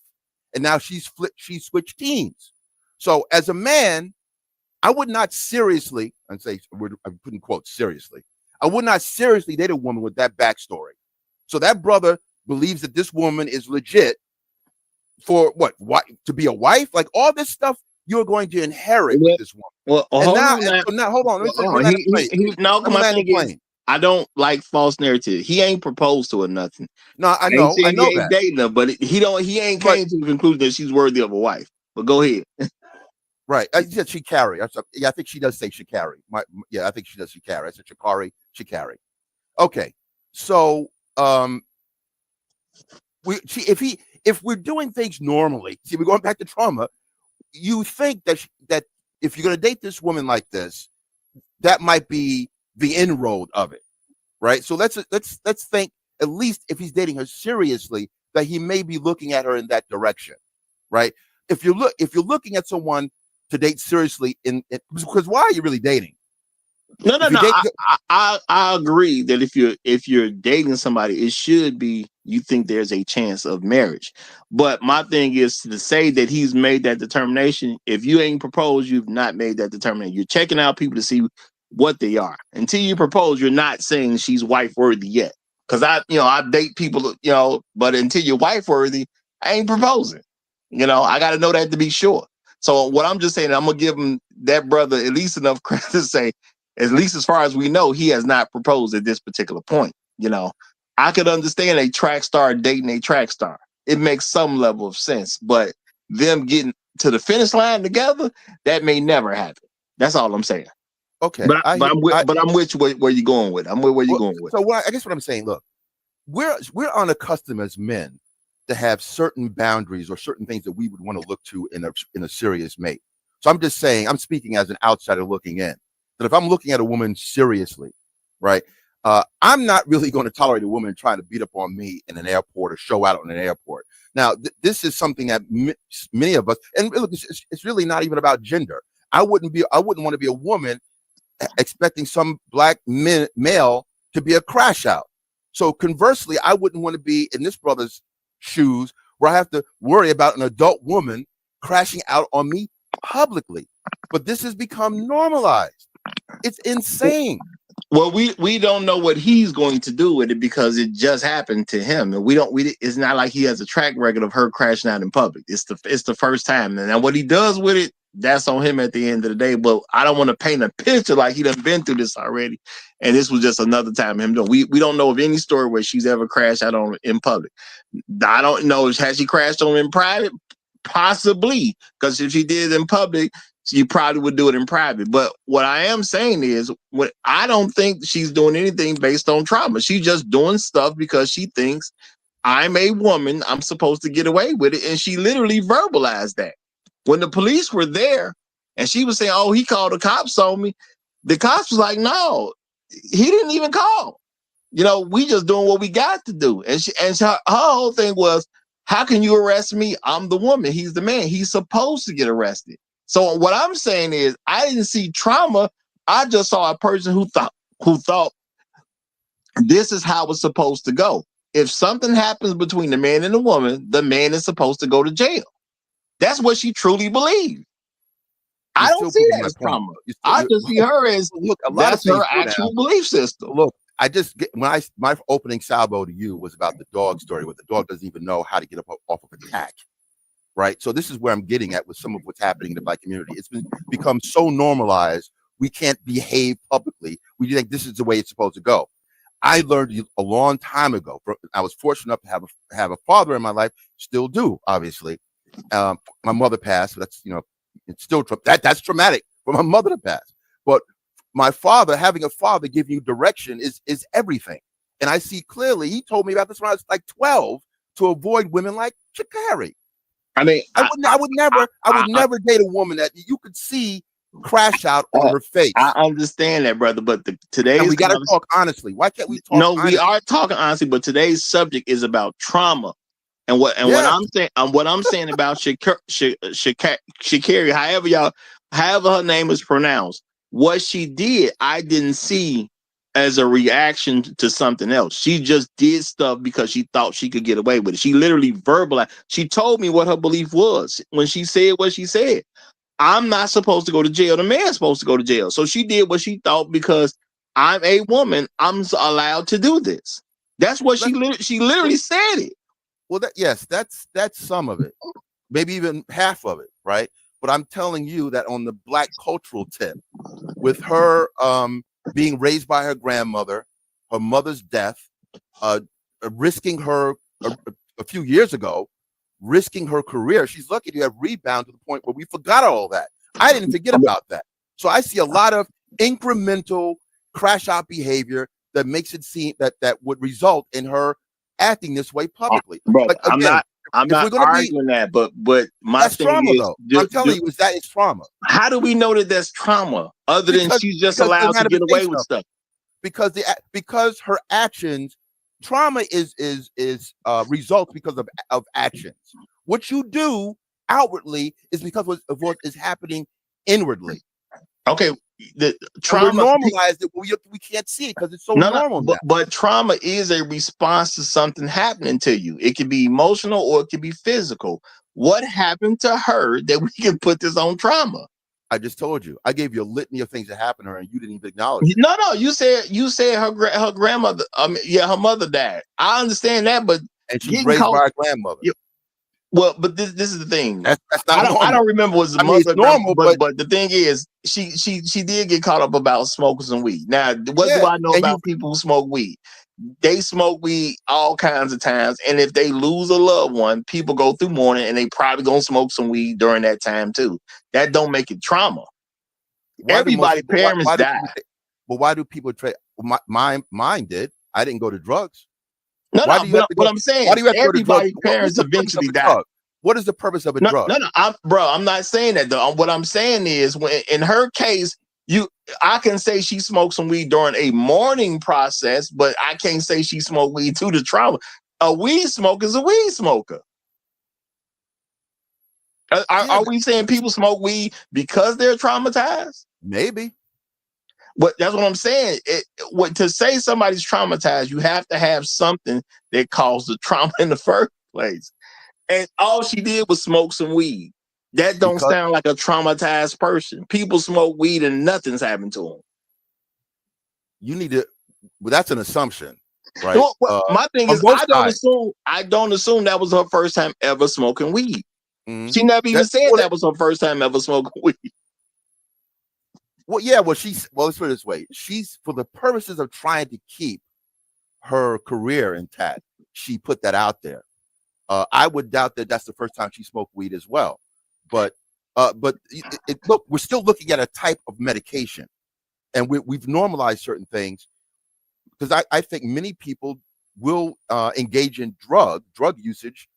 and now she switched teams. So as a man, I would not seriously, and say I'm putting quotes seriously, I would not seriously date a woman with that backstory. So that brother believes that this woman is legit for what to be a wife, like all this stuff you're going to inherit with this woman. Well, And hold now, on. Now. so now, hold on. Let me He, land the plane. no, Let me my land the thing is, plane. I don't like false narrative. He ain't proposed to her nothing. No, I Ain't know saying he ain't that. dating her, but he ain't But came to the conclusion that she's worthy of a wife. But go ahead. right, I said Sha'Carri. I think she does say Sha'Carri. I think she does Sha'Carri. I said Sha'Carri. Okay, so if we're doing things normally, see, we're going back to trauma. You think that if you're going to date this woman like this, that might be the inroad of it, right? So let's think, at least if he's dating her seriously, that he may be looking at her in that direction, right? If you're looking at someone to date seriously, because why are you really dating? No. If you date, I agree that if you're dating somebody, it should be you think there's a chance of marriage. But my thing is to say that he's made that determination. If you ain't proposed, you've not made that determination. You're checking out people to see what they are. Until you propose, you're not saying she's wife worthy yet. Because I date people, but until you're wife worthy, I ain't proposing. I got to know that to be sure. So what I'm just saying, I'm gonna give him that brother at least enough credit to say, at least as far as we know, he has not proposed at this particular point. I could understand a track star dating a track star. It makes some level of sense, but them getting to the finish line together, that may never happen. That's all I'm saying. okay, I'm with where you're going with. I'm with where you're going with. So I guess what I'm saying, look, we're unaccustomed as men to have certain boundaries or certain things that we would want to look to in a serious mate. So I'm just saying, I'm speaking as an outsider looking in. That if I'm looking at a woman seriously, right, I'm not really going to tolerate a woman trying to beat up on me in an airport or show out on an airport. Now, this is something that many of us, and look, it's really not even about gender. I wouldn't want to be a woman expecting some black male to be a crash out. So conversely, I wouldn't want to be in this brother's shoes where I have to worry about an adult woman crashing out on me publicly. But this has become normalized. It's insane. Well, we don't know what he's going to do with it because it just happened to him, and it's not like he has a track record of her crashing out in public. It's the first time, and now what he does with it, that's on him at the end of the day. But I don't want to paint a picture like he done been through this already, and this was just another time him doing. We don't know of any story where she's ever crashed out on in public. I don't know, has she crashed on in private? Possibly, because if she did it in public, you probably would do it in private. But what I am saying is, I don't think she's doing anything based on trauma. She's just doing stuff because she thinks I'm a woman, I'm supposed to get away with it. And she literally verbalized that. When the police were there and she was saying, oh, he called the cops on me, the cops was like, no, he didn't even call. We just doing what we got to do. And her whole thing was, how can you arrest me? I'm the woman. He's the man. He's supposed to get arrested. So what I'm saying is, I didn't see trauma. I just saw a person who thought this is how it's supposed to go. If something happens between the man and the woman, the man is supposed to go to jail. That's what she truly believed. I You're don't still see proving that my as point. trauma. I just see her as Look, a lot of that's things her go down. actual belief system. Look, my opening salvo to you was about the dog story, where the dog doesn't even know how to get up off of attack. Right. So this is where I'm getting at with some of what's happening in the Black community. It's become so normalized, we can't behave publicly. We think this is the way it's supposed to go. I learned a long time ago. I was fortunate enough to have a father in my life. Still do, obviously. My mother passed. So that's, it's still that's traumatic for my mother to pass. But my father, having a father give you direction is everything. And I see clearly. He told me about this when I was like 12 to avoid women like Sha'Carri. I mean, I would never date a woman that you could see crash out on her face. I understand that, brother, but and we got to talk honestly. Why can't we talk? No, honestly? we are talking honestly, but today's subject is about trauma, and what I'm saying about Sha'Carri, however her name is pronounced, what she did, I didn't see as a reaction to something else. She just did stuff because she thought she could get away with it. She literally verbalized. She told me what her belief was when she said what she said. I'm not supposed to go to jail. The man's supposed to go to jail. So she did what she thought because I'm a woman. I'm allowed to do this. That's what she literally said it. Well, that's some of it, maybe even half of it, right? But I'm telling you that on the Black cultural tip, with her being raised by her grandmother, her mother's death, risking her a few years ago, risking her career. She's lucky to have rebounded to the point where we forgot all that. I didn't forget about that. So I see a lot of incremental crash out behavior that makes it seem that would result in her acting this way publicly. Bro, Like, again, I'm not arguing that, but my that's thing trauma, is, though. I'm telling you, that is trauma. How do we know that that's trauma, other than she's just allowed to get away with stuff? Because her actions, trauma is results because of actions. What you do outwardly is because of what is happening inwardly. Okay, the trauma normalized it. We can't see it because it's so normal. But trauma is a response to something happening to you. It can be emotional or it can be physical. What happened to her that we can put this on trauma? I just told you. I gave you a litany of things that happened to her, and you didn't even acknowledge it. No, you said her grandmother. Her mother died. I understand that, but and she's raised by her grandmother. Well, but this is the thing. That's not normal. I don't remember what the mother. It's normal, but the thing is, she did get caught up about smoking some weed. Now, what do I know about people who smoke weed? They smoke weed all kinds of times, and if they lose a loved one, people go through mourning, and they probably gonna smoke some weed during that time too. That don't make it trauma. Everybody's parents die. But why do people trade? Mine did. I didn't go to drugs. No, what I'm saying, why do you have to go to drugs? Parents eventually die. What is the purpose of a drug? No, I'm not saying that though. What I'm saying is, when in her case, I can say she smoked some weed during a mourning process, but I can't say she smoked weed to the trauma. A weed smoker is a weed smoker. Are we saying people smoke weed because they're traumatized? Maybe. But that's what I'm saying. To say somebody's traumatized, you have to have something that caused the trauma in the first place. And all she did was smoke some weed. That don't sound like a traumatized person. People smoke weed and nothing's happened to them. You need to. Well, that's an assumption, right? My thing is, I don't assume that was her first time ever smoking weed. Mm-hmm. She never even said that was her first time ever smoking weed. Well, yeah. Let's put it this way. She's, for the purposes of trying to keep her career intact, she put that out there. I would doubt that that's the first time she smoked weed as well. But look, we're still looking at a type of medication, and we've normalized certain things, because I think many people will engage in drug usage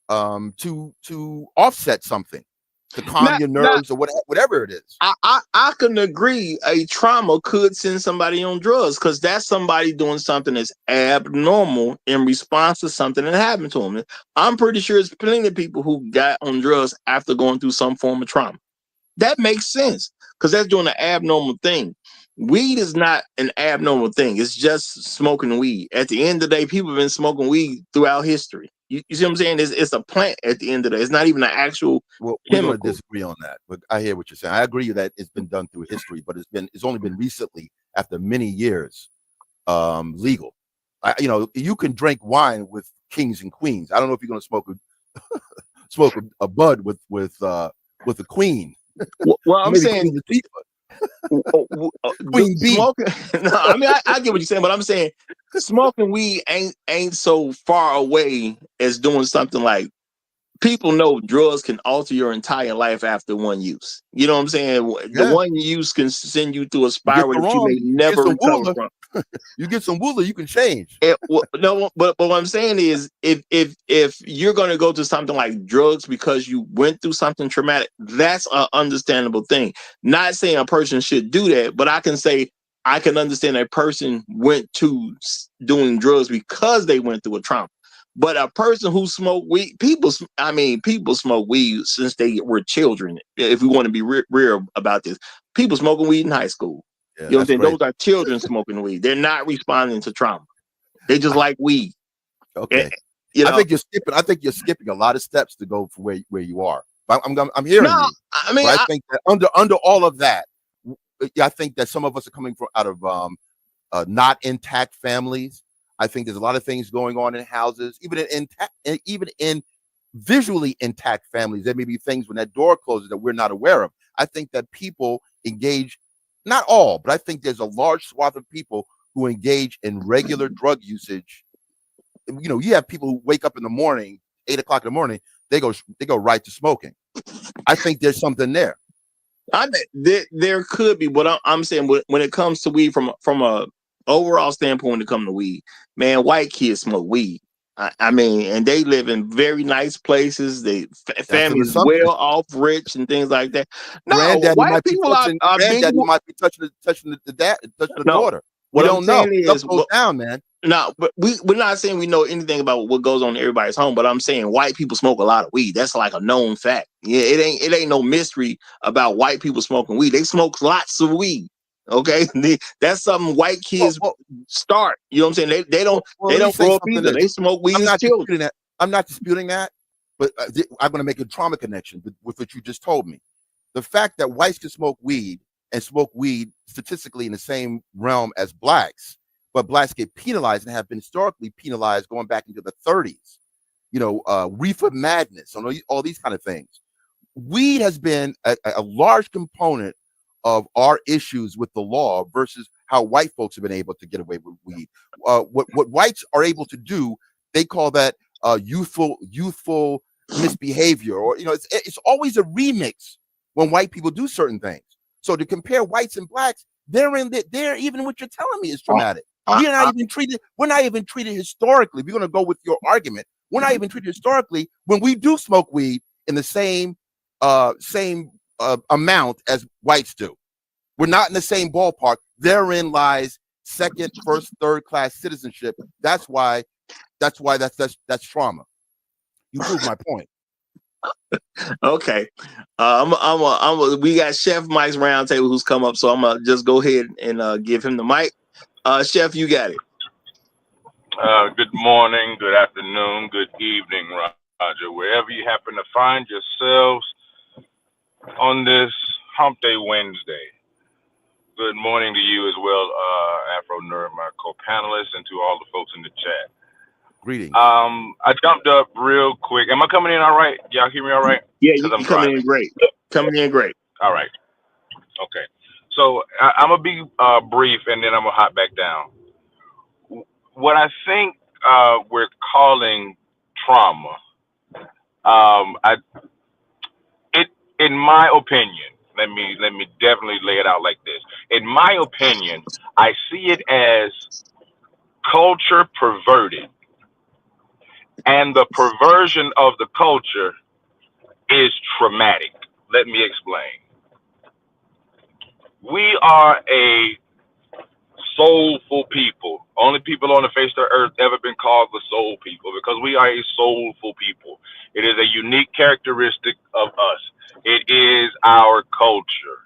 to offset something, to calm your nerves or whatever it is. I can agree a trauma could send somebody on drugs, because that's somebody doing something that's abnormal in response to something that happened to them. I'm pretty sure there's plenty of people who got on drugs after going through some form of trauma. That makes sense because that's doing an abnormal thing. Weed is not an abnormal thing. It's just smoking weed. At the end of the day, people have been smoking weed throughout history. You see what I'm saying? It's a plant at the end of the day. It's not even an actual Well, we're going to chemical. disagree on that, but I hear what you're saying. I agree that it's been done through history, but it's only been recently, after many years, legal. You can drink wine with kings and queens. I don't know if you're going to smoke a bud with a queen. Well, I'm Maybe saying Queen Queen Bee. smoking. No, I mean I get what you're saying, but I'm saying smoking weed ain't so far away as doing something like people know drugs can alter your entire life after one use. You know what I'm saying? The Yeah, one use can send you through a you get spiral the that you wrong, may you get never some recover wooler, from. you can change. No, but what I'm saying is, if you're going to go to something like drugs because you went through something traumatic, that's an understandable thing. Not saying a person should do that, but I can say I can understand a person went to doing drugs because they went through a trauma. But a person who smoked weed, people smoke weed since they were children. If we want to be real about this, people smoking weed in high school. Yeah, You know what I'm that's saying? crazy. Those are children smoking weed. They're not responding to trauma. They just like weed. Okay, You I know? think you're skipping. I think you're skipping a lot of steps to go for where you are. I'm hearing No, you, I mean, but I think that under all of that, I think that some of us are coming from out of not intact families. I think there's a lot of things going on in houses, even in visually intact families. There may be things when that door closes that we're not aware of. I think that people engage, not all, but I think there's a large swath of people who engage in regular drug usage. You have people who wake up in the morning, 8 o'clock in the morning, they go right to smoking. I think there's something there. there could be, but I'm saying when it comes to weed from a overall standpoint, when it comes to weed, man, white kids smoke weed. I mean, and they live in very nice places. They That's an families assumption. well off, rich, and things like that. No, Granddaddy white might be people touching. are big. Granddaddy might be touching the dad, touching the No, daughter. We what I'm don't know. saying Stuff is, goes down, man. no, but we're not saying we know anything about what goes on in everybody's home. But I'm saying white people smoke a lot of weed. That's like a known fact. Yeah, it ain't no mystery about white people smoking weed. They smoke lots of weed. Okay, that's something white Well, kids well, start. You know what I'm saying? They don't well, they let me don't say grow up something. either. They smoke weed I'm as not children. disputing that. I'm not disputing that, but I'm going to make a trauma connection with what you just told me. The fact that whites can smoke weed and smoke weed statistically in the same realm as blacks, but blacks get penalized and have been historically penalized going back into the 30s. Reefer madness, all these kind of things. Weed has been a large component of our issues with the law versus how white folks have been able to get away with weed. What whites are able to do, they call that youthful misbehavior, or it's always a remix when white people do certain things. So to compare whites and blacks, they're even what you're telling me is traumatic. We're not even treated historically. We're going to go with your argument. We're not even treated historically when we do smoke weed in the same amount as whites do. We're not in the same ballpark. Therein lies second, first, third class citizenship. That's why that's trauma. You prove my point. Okay, we got Chef Mike's roundtable who's come up, so I'm gonna just go ahead and give him the mic. Chef, you got it. Good morning, good afternoon, good evening, Roger. Wherever you happen to find yourselves on this Hump Day Wednesday. Good morning to you as well, Afro Nerd, my co-panelist, and to all the folks in the chat. Greetings. I jumped up real quick. Am I coming in all right? Y'all hear me all right? Yeah, Because I'm you coming in driving. great. Coming in great. All right. Okay. So I'm going to be brief, and then I'm going to hop back down. What I think we're calling trauma, I in my opinion, let me definitely lay it out like this. In my opinion, I see it as culture perverted, and the perversion of the culture is traumatic. Let me explain. We are a soulful people. Only people on the face of the earth ever been called the soul people, because we are a soulful people. It is a unique characteristic of us. It is our culture. culture.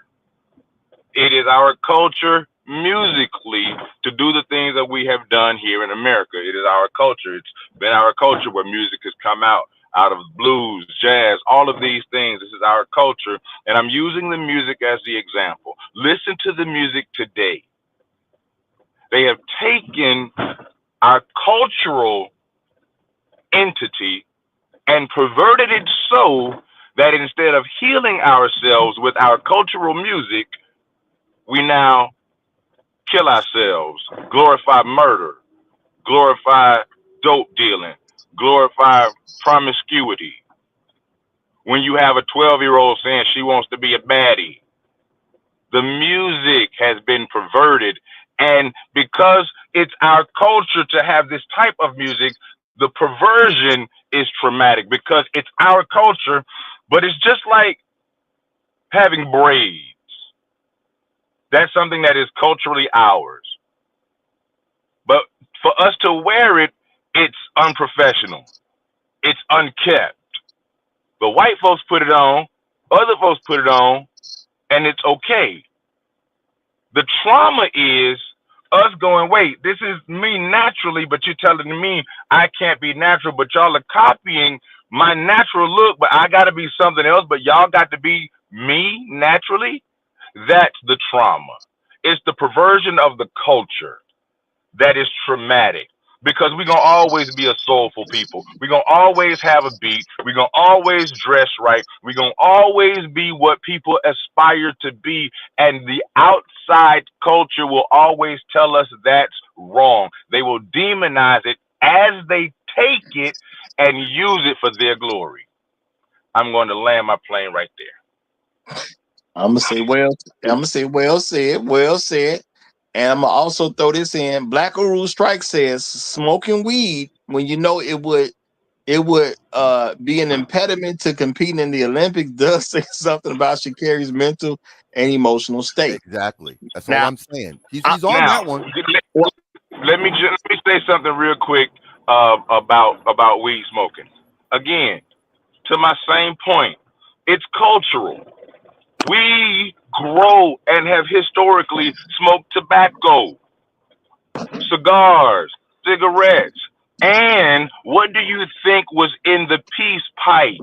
It is our culture musically to do the things that we have done here in America. It is our culture. It's been our culture where music has come out of blues, jazz, all of these things. This is our culture. And I'm using the music as the example. Listen to the music today. They have taken our cultural entity and perverted it so that instead of healing ourselves with our cultural music, we now kill ourselves, glorify murder, glorify dope dealing, glorify promiscuity. When you have a 12-year-old saying she wants to be a baddie, the music has been perverted. And because it's our culture to have this type of music, the perversion is traumatic because it's our culture, but it's just like having braids. That's something that is culturally ours. But for us to wear it, it's unprofessional. It's unkept. The white folks put it on, other folks put it on, and it's okay. The trauma is us going, wait, this is me naturally, but you're telling me I can't be natural, but y'all are copying my natural look, but I got to be something else, but y'all got to be me naturally. That's the trauma. It's the perversion of the culture that is traumatic because we're going to always be a soulful people. We're going to always have a beat. We're going to always dress right. We're going to always be what people aspire to be. And the outside culture will always tell us that's wrong. They will demonize it as they take it and use it for their glory. I'm going to land my plane right there. I'm gonna say, well said, well said. And I'm gonna also throw this in. Black Uru Strike says smoking weed when you know it would be an impediment to competing in the Olympics does say something about Sha'Carri's mental and emotional state. Exactly. That's all Now, I'm saying. He's on Now, that one. let me say something real quick about weed smoking. Again, to my same point, it's cultural. We grow and have historically smoked tobacco, cigars, cigarettes. And what do you think was in the peace pipe?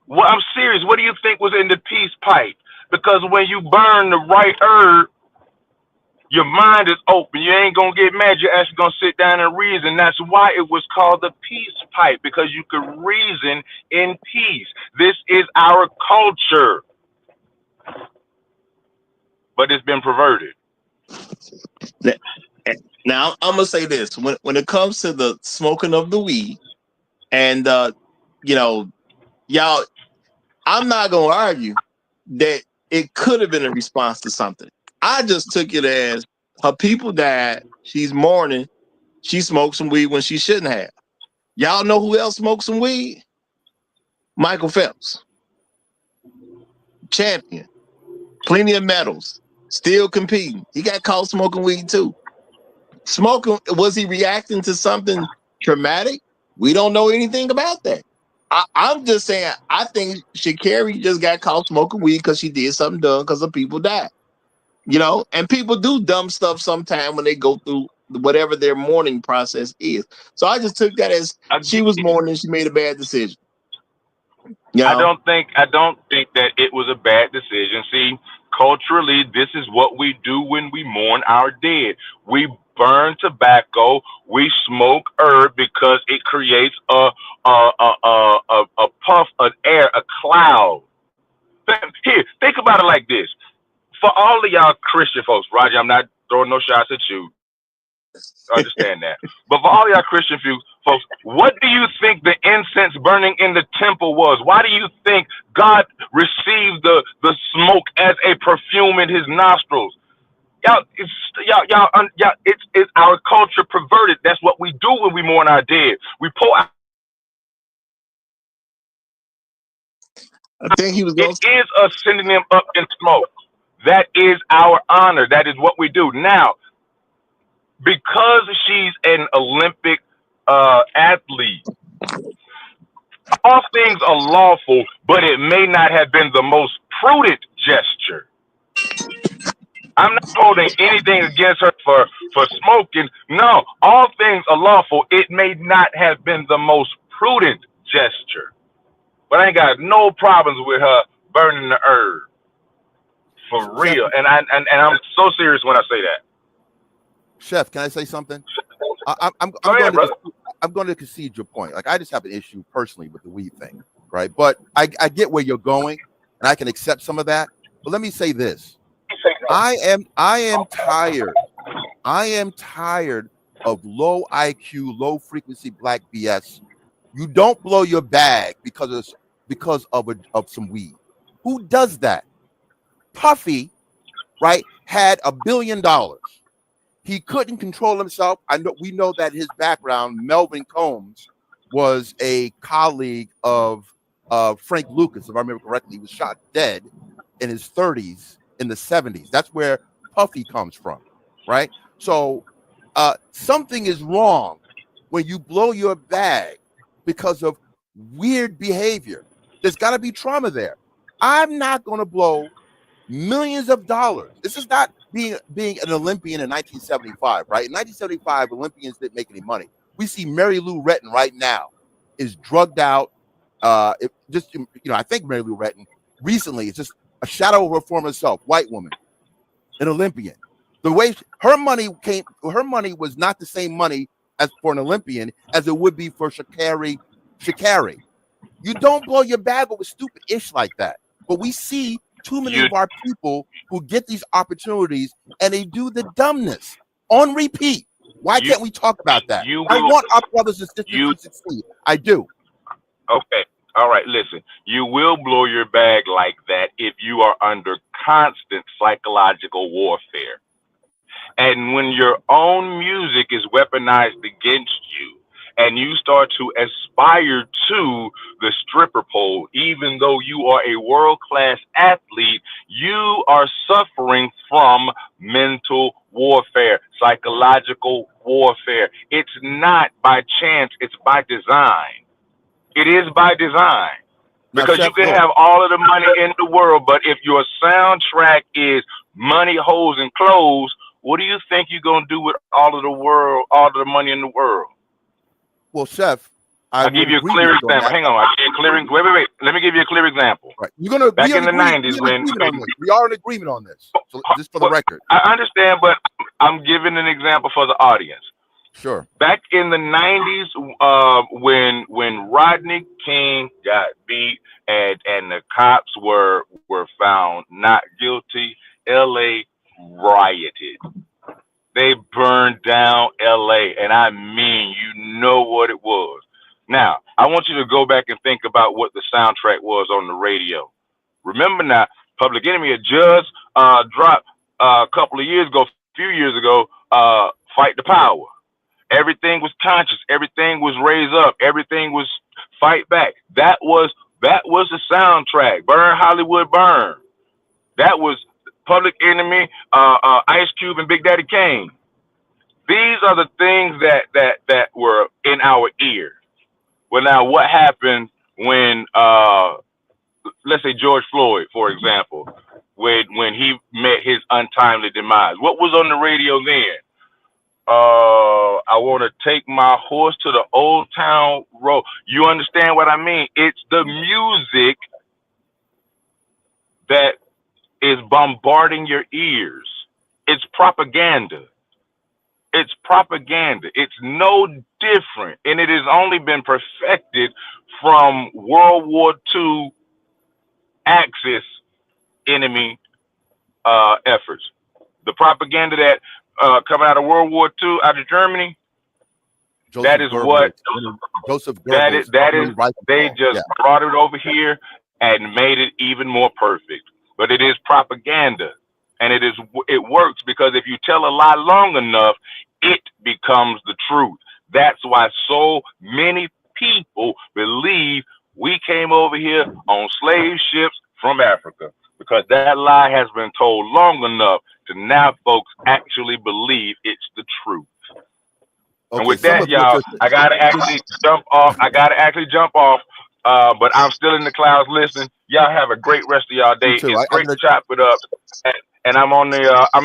Well, I'm serious. What do you think was in the peace pipe? Because when you burn the right herb, your mind is open. You ain't gonna get mad. You're actually gonna sit down and reason. That's why it was called the peace pipe, because you could reason in peace. This is our culture, but it's been perverted. now I'm gonna say this: when it comes to the smoking of the weed, and you know, y'all, I'm not gonna argue that it could have been a response to something. I just took it as her people died. She's mourning. She smoked some weed when she shouldn't have. Y'all know who else smoked some weed? Michael Phelps, champion, plenty of medals, still competing. He got caught smoking weed too. Smoking, was he reacting to something traumatic? We don't know anything about that. I'm just saying, I think Sha'Carri just got caught smoking weed because she did something dumb because the people died. And people do dumb stuff sometime when they go through whatever their mourning process is. So I just took that as she was mourning, she made a bad decision. I don't think that it was a bad decision. See, culturally, this is what we do when we mourn our dead. We burn tobacco. We smoke herb because it creates a puff of air, a cloud. Here, think about it like this. For all of y'all Christian folks, Roger, I'm not throwing no shots at you. Understand that. But for all y'all Christian folks, what do you think the incense burning in the temple was? Why do you think God received the smoke as a perfume in his nostrils? It's our culture perverted. That's what we do when we mourn our dead. We pour out. I think he was going. It is us sending them up in smoke. That is our honor. That is what we do. Now, because she's an Olympic athlete, all things are lawful, but it may not have been the most prudent gesture. I'm not holding anything against her for smoking. No, all things are lawful. It may not have been the most prudent gesture, but I ain't got no problems with her burning the herb for Chef, real. And I'm so serious when I say that. Chef, can I say something? I'm Go ahead, going to brother. I'm going to concede your point. Like, I just have an issue personally with the weed thing, right? But I get where you're going, and I can accept some of that. But let me say this: I am tired. I am tired of low IQ, low frequency black BS. You don't blow your bag because of some weed. Who does that? Puffy, right, had $1 billion. He couldn't control himself. We know that his background, Melvin Combs, was a colleague of Frank Lucas, if I remember correctly. He was shot dead in his 30s, in the 70s. That's where Puffy comes from, right? So something is wrong when you blow your bag because of weird behavior. There's got to be trauma there. I'm not going to blow millions of dollars. This is not being an Olympian in 1975, right? In 1975, Olympians didn't make any money. We see Mary Lou Retton right now is drugged out. I think Mary Lou Retton recently is just a shadow of her former self, white woman, an Olympian. The way her money was not the same money as for an Olympian as it would be for Sha'Carri. You don't blow your bag over stupid ish like that. But we see too many of our people who get these opportunities and they do the dumbness on repeat. Why can't we talk about that? I want our brothers and sisters to succeed. I do. Okay. All right. Listen, you will blow your bag like that if you are under constant psychological warfare. And when your own music is weaponized against you and you start to aspire to the stripper pole, even though you are a world-class athlete, you are suffering from mental warfare, psychological warfare. It's not by chance, it's by design. It is by design. Now, Because you Chef, can look, have all of the money in the world, but if your soundtrack is money, hoes, and clothes, what do you think you're gonna do with all of the money in the world? well, Chef, I I'll would give you a agree with clear you on example. that. Hang on, wait. Let me give you a clear example. Right. We Back are in the in agreement. 90s, We are in agreement on this. We are in agreement on this. So just for the record. I understand, but I'm giving an example for the audience. Sure. Back in the 90s, when Rodney King got beat and the cops were found not guilty, LA rioted. They burned down LA, and I mean, you know what it was. Now, I want you to go back and think about what the soundtrack was on the radio. Remember now, Public Enemy had just dropped a couple of years ago, a few years ago, Fight the Power. Everything was conscious. Everything was raised up. Everything was fight back. That was the soundtrack. Burn Hollywood Burn. That was Public Enemy, Ice Cube, and Big Daddy Kane. These are the things that were in our ear. Well, now what happened when, let's say George Floyd, for example, when he met his untimely demise? What was on the radio then? I want to take my horse to the Old Town Road. You understand what I mean? It's the music that is bombarding your ears. It's propaganda. It's propaganda. It's no different. And it has only been perfected from World War II Axis enemy efforts. The propaganda that coming out of World War II, out of Germany, that is what Joseph that Goebbels. is they just brought it over here and made it even more perfect. But it is propaganda, and it works because if you tell a lie long enough, it becomes the truth. That's why so many people believe we came over here on slave ships from Africa, because that lie has been told long enough to now folks actually believe it's the truth. Okay, and with that, y'all, I gotta actually jump off. But I'm still in the clouds listening. Y'all have a great rest of y'all You day. too. It's I'm great gonna to chop it up, and I'm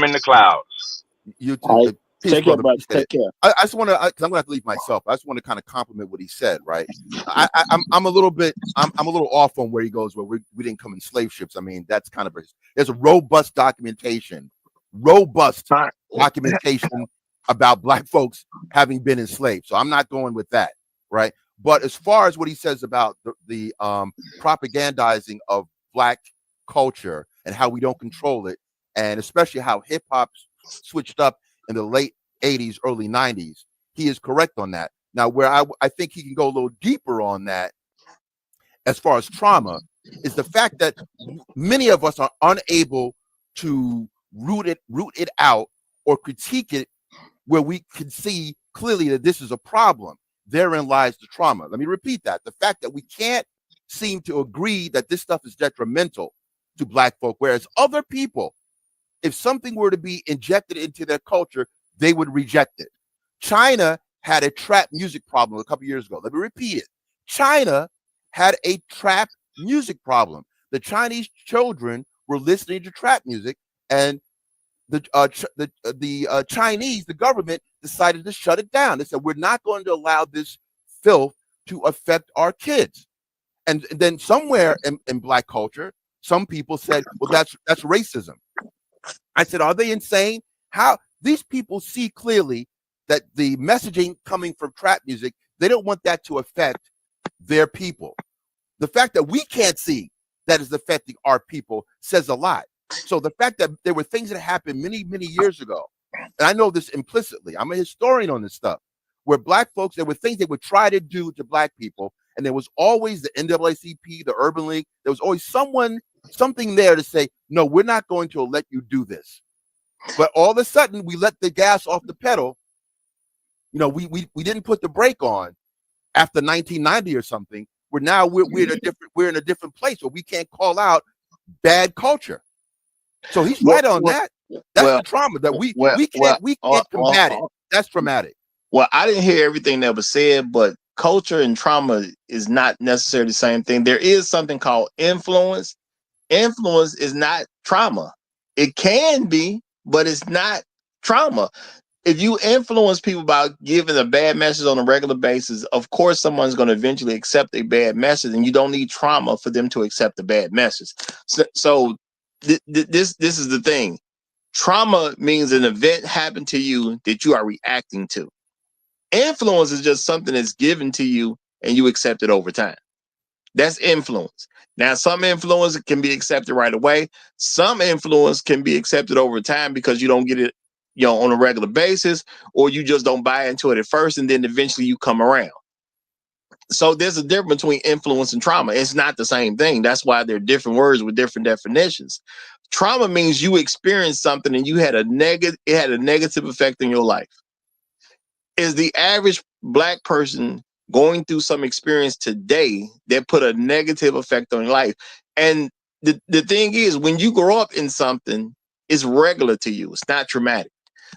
in the clouds. you All too. right. Peace, Take care, brother. bud. Appreciate it. Take care. I just want to, because I'm gonna have to leave myself. I just want to kind of compliment what he said. Right. I'm a little bit. I'm a little off on where he goes. Where we didn't come in slave ships. I mean, that's kind of there's a robust documentation about black folks having been enslaved. So I'm not going with that. Right. But as far as what he says about the propagandizing of black culture and how we don't control it, and especially how hip hop switched up in the late 80s, early 90s, he is correct on that. Now, where I think he can go a little deeper on that as far as trauma is the fact that many of us are unable to root it out or critique it where we can see clearly that this is a problem. Therein lies the trauma. Let me repeat that. The fact that we can't seem to agree that this stuff is detrimental to black folk, whereas other people, if something were to be injected into their culture, they would reject it. China had a trap music problem a couple years ago. Let me repeat it. China had a trap music problem. The Chinese children were listening to trap music, and the Chinese, the government, decided to shut it down. They said, we're not going to allow this filth to affect our kids. And then somewhere in black culture, some people said, well, that's racism. I said, are they insane? How these people see clearly that the messaging coming from trap music, they don't want that to affect their people. The fact that we can't see that is affecting our people says a lot. So the fact that there were things that happened many, many years ago, and I know this implicitly, I'm a historian on this stuff, where black folks, there were things they would try to do to black people, and there was always the NAACP, the Urban League, there was always something there to say, no, we're not going to let you do this. But all of a sudden, we let the gas off the pedal. You know, we didn't put the brake on after 1990 or something. We're in a different place where we can't call out bad culture. So he's right on that. That's the trauma that we can't combat it. That's traumatic. Well, I didn't hear everything that was said, but culture and trauma is not necessarily the same thing. There is something called influence. Influence is not trauma. It can be, but it's not trauma. If you influence people by giving a bad message on a regular basis, of course someone's going to eventually accept a bad message, and you don't need trauma for them to accept a bad message. So this is the thing. Trauma means an event happened to you that you are reacting to. Influence is just something that's given to you and you accept it over time. That's influence. Now, some influence can be accepted right away. Some influence can be accepted over time because you don't get it, on a regular basis, or you just don't buy into it at first, and then eventually you come around. So there's a difference between influence and trauma. It's not the same thing. That's why they're different words with different definitions. Trauma means you experienced something and it had a negative effect in your life. Is the average black person going through some experience today that put a negative effect on your life? And the thing is, when you grow up in something, it's regular to you. It's not traumatic.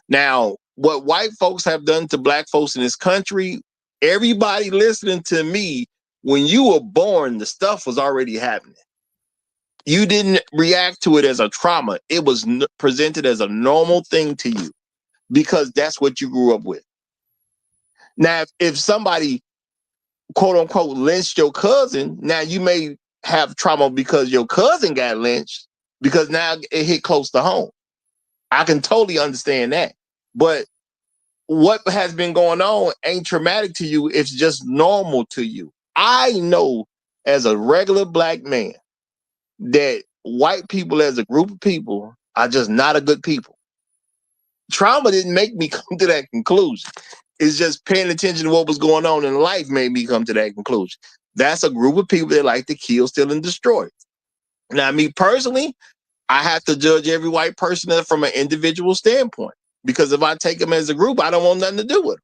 Now, what white folks have done to black folks in this country, everybody listening to me, when you were born, the stuff was already happening. You didn't react to it as a trauma. It was presented as a normal thing to you because that's what you grew up with. Now, if somebody, quote unquote, lynched your cousin, now you may have trauma because your cousin got lynched because now it hit close to home. I can totally understand that. But what has been going on ain't traumatic to you. It's just normal to you. I know as a regular black man that white people as a group of people are just not a good people. Trauma didn't make me come to that conclusion. It's just paying attention to what was going on in life made me come to that conclusion. That's a group of people that like to kill, steal, and destroy. Now, me personally, I have to judge every white person from an individual standpoint, because if I take them as a group, I don't want nothing to do with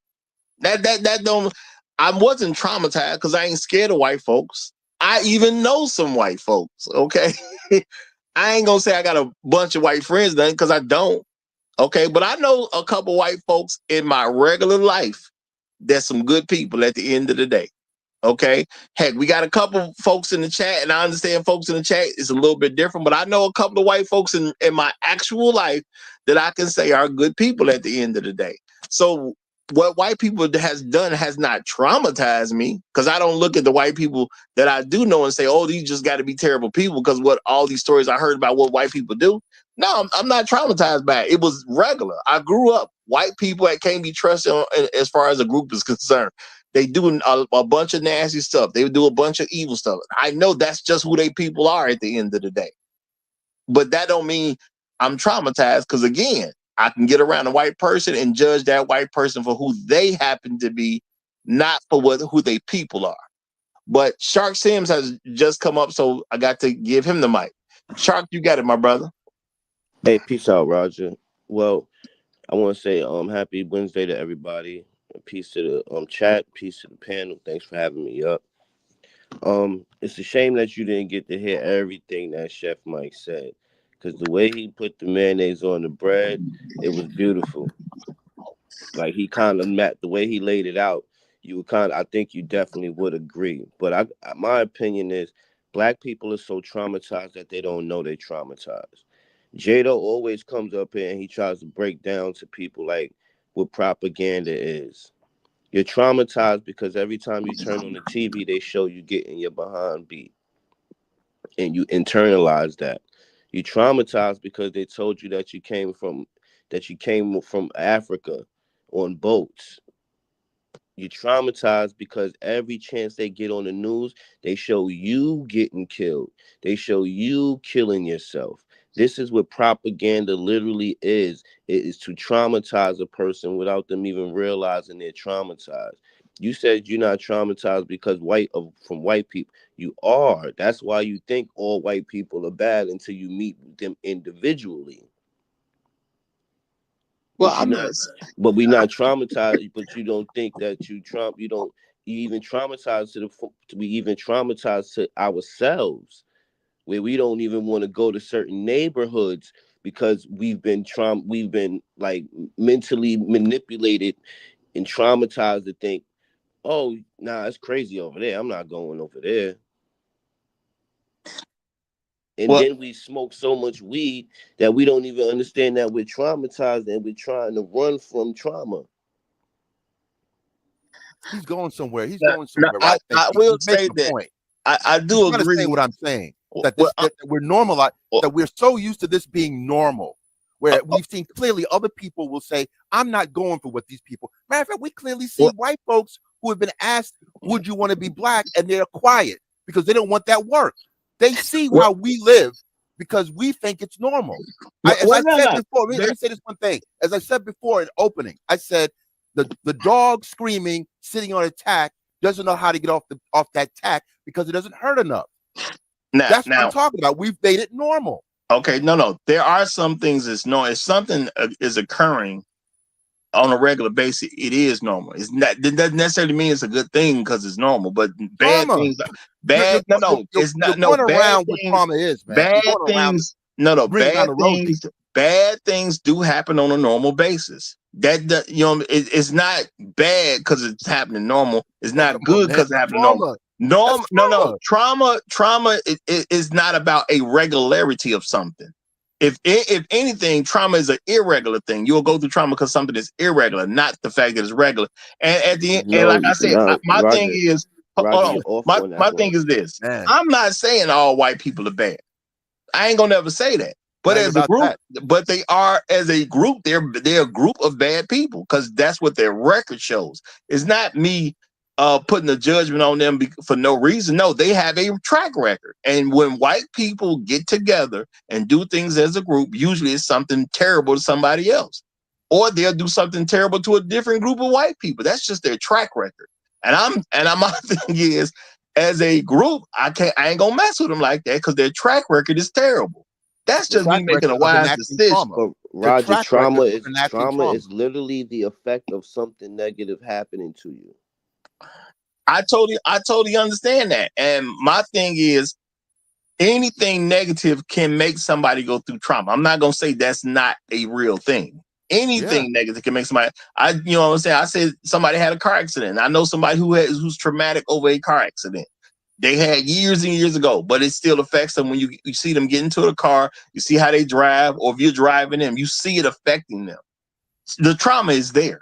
them. That don't. I wasn't traumatized because I ain't scared of white folks. I even know some white folks. Okay, I ain't gonna say I got a bunch of white friends then, because I don't. Okay, but I know a couple white folks in my regular life. There's some good people at the end of the day. Okay. Heck, we got a couple folks in the chat, and I understand folks in the chat is a little bit different, but I know a couple of white folks in my actual life that I can say are good people at the end of the day. So what white people has done has not traumatized me, because I don't look at the white people that I do know and say, oh, these just got to be terrible people because what all these stories I heard about what white people do. No, I'm not traumatized by it. It was regular. I grew up. White people that can't be trusted as far as a group is concerned. They do a bunch of nasty stuff. They do a bunch of evil stuff. I know that's just who they people are at the end of the day. But that don't mean I'm traumatized, because again, I can get around a white person and judge that white person for who they happen to be, not for who they people are. But Shark Sims has just come up, so I got to give him the mic. Shark, you got it, my brother. Hey, peace out, Roger. Well, I want to say happy Wednesday to everybody. Peace to the chat, peace to the panel. Thanks for having me up. It's a shame that you didn't get to hear everything that Chef Mike said, because the way he put the mayonnaise on the bread, it was beautiful. Like he kind of met the way he laid it out. You would I think you definitely would agree. But my opinion is, black people are so traumatized that they don't know they're traumatized. Jado always comes up here and he tries to break down to people like what propaganda is. You're traumatized because every time you turn on the TV, they show you getting your behind beat, and you internalize that. You traumatized because they told you that you came from Africa on boats. You're traumatized because every chance they get on the news, they show you getting killed. They show you killing yourself. This is what propaganda literally is. It is to traumatize a person without them even realizing they're traumatized. You said you're not traumatized because from white people. You are. That's why you think all white people are bad until you meet them individually. Well, But you're I'm not. not. But we're not traumatized. But you don't think that You don't. You even traumatized we even traumatized to ourselves, where we don't even want to go to certain neighborhoods because We've been like mentally manipulated and traumatized to think, oh, nah, it's crazy over there. I'm not going over there. And Well, then we smoke so much weed that we don't even understand that we're traumatized and we're trying to run from trauma. He's going somewhere. He's now, going somewhere. I, I think I will he's say making a that point. I He's do trying to say agree. what I'm saying, that Well, that we're normalized, well, that we're so used to this being normal, where we've seen clearly other people will say, I'm not going for what these people. Matter of fact, we clearly see well, white folks who have been asked, would you want to be black? And they're quiet because they don't want that work. They see well, how we live because we think it's normal. As I no, said no. before, let me say this one thing. As I said before in opening, I said the dog screaming, sitting on a tack, doesn't know how to get off that tack because it doesn't hurt enough. That's what I'm Now, talking about. We've made it normal. okay, no. There are some things that's no. If something is occurring on a regular basis, it is normal. It's not. That doesn't necessarily mean it's a good thing because it's normal. But bad Trauma. things, bad. No. It's You're not. No going bad around what things. trauma is, man. You're Bad going around things. No. bring around Bad the rosy. things. Bad things do happen on a normal basis. It's not bad because it's happening normal. It's Oh, not come on, good man. because it's happening normal. Trauma. That's No, no. trauma. Trauma is not about a regularity of something. If anything, trauma is an irregular thing. You'll go through trauma because something is irregular, not the fact that it's regular. And at the end, and like No, I said, no, my thing is, hold Roger, on, you're off my on my that thing one. is this. Man, I'm not saying all white people are bad. I ain't gonna never say that. But not even as a about group, that. but they are as a group, they're a group of bad people because that's what their record shows. It's not me putting a judgment on them for no reason. No, they have a track record. And when white people get together and do things as a group, usually it's something terrible to somebody else. Or they'll do something terrible to a different group of white people. That's just their track record. My thing is, as a group, I ain't gonna mess with them like that because their track record is terrible. That's The just me track making a record of wise enacting decision. trauma. But Their Roger, track record of enacting trauma. literally the effect of something negative happening to you. I totally understand that. And my thing is, anything negative can make somebody go through trauma. I'm not gonna say that's not a real thing. Anything negative can make somebody. You know what I'm saying? I said somebody had a car accident. I know somebody who's traumatic over a car accident. They had years and years ago, but it still affects them when you see them get into the car, you see how they drive, or if you're driving them, you see it affecting them. The trauma is there.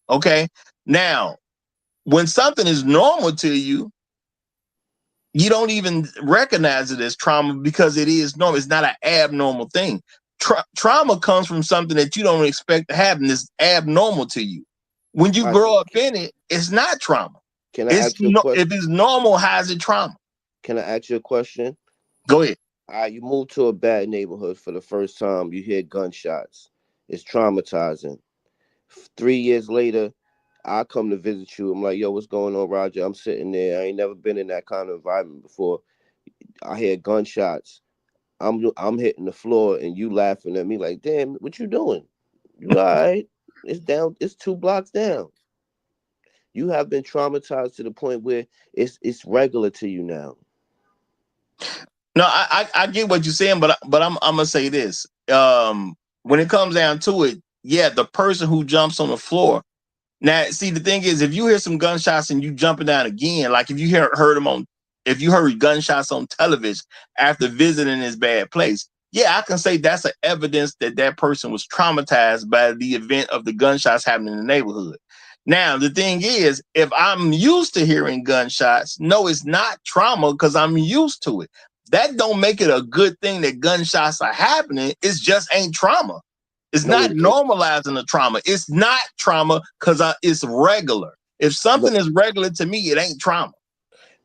Okay. Now, when something is normal to you, you don't even recognize it as trauma because it is normal. It's not an abnormal thing. Trauma comes from something that you don't expect to happen. It's abnormal to you. When you grow up in it, it's not trauma. Can I ask you a question? If it's normal, how is it trauma? Can I ask you a question? Go ahead. You move to a bad neighborhood for the first time. You hear gunshots. It's traumatizing. 3 years later, I come to visit you. I'm like, yo, what's going on, Roger? I'm sitting there. I ain't never been in that kind of environment before. I hear gunshots. I'm hitting the floor, and you laughing at me like, damn, what you doing? You all right? It's down. It's 2 blocks down. You have been traumatized to the point where it's regular to you now. No, I get what you're saying, but I'm gonna say this. When it comes down to it, yeah, the person who jumps on the floor. Now, see, the thing is, if you hear some gunshots and you jumping down again, like if you if you heard gunshots on television after visiting this bad place, yeah, I can say that's an evidence that that person was traumatized by the event of the gunshots happening in the neighborhood. Now, the thing is, if I'm used to hearing gunshots, no, it's not trauma because I'm used to it. That don't make it a good thing that gunshots are happening. It just ain't trauma. It's No, not normalizing the trauma. It's not trauma because it's regular. If something is regular to me, it ain't trauma.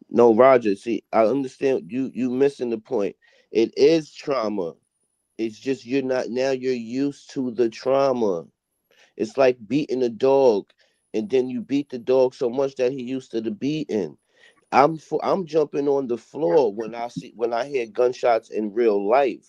No, Roger. See, I understand you missing the point. It is trauma. It's just you're not now. You're used to the trauma. It's like beating a dog, and then you beat the dog so much that he used to the beating. I'm jumping on the floor when I hear gunshots in real life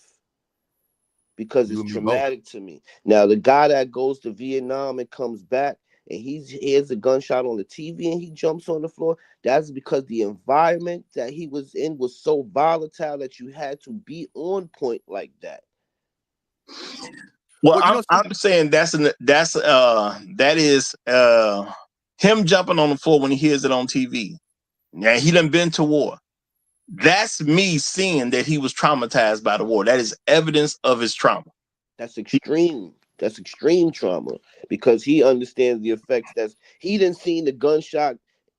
because You it's and me both. traumatic to me. Now the guy that goes to Vietnam and comes back and he hears a gunshot on the TV and he jumps on the floor, that's because the environment that he was in was so volatile that you had to be on point like that. Well, Well, you know, I'm saying that is him jumping on the floor when he hears it on TV. Now he done been to war. That's me seeing that he was traumatized by the war. That is evidence of his trauma. That's extreme. That's extreme trauma because he understands the effects. He didn't see the gunshot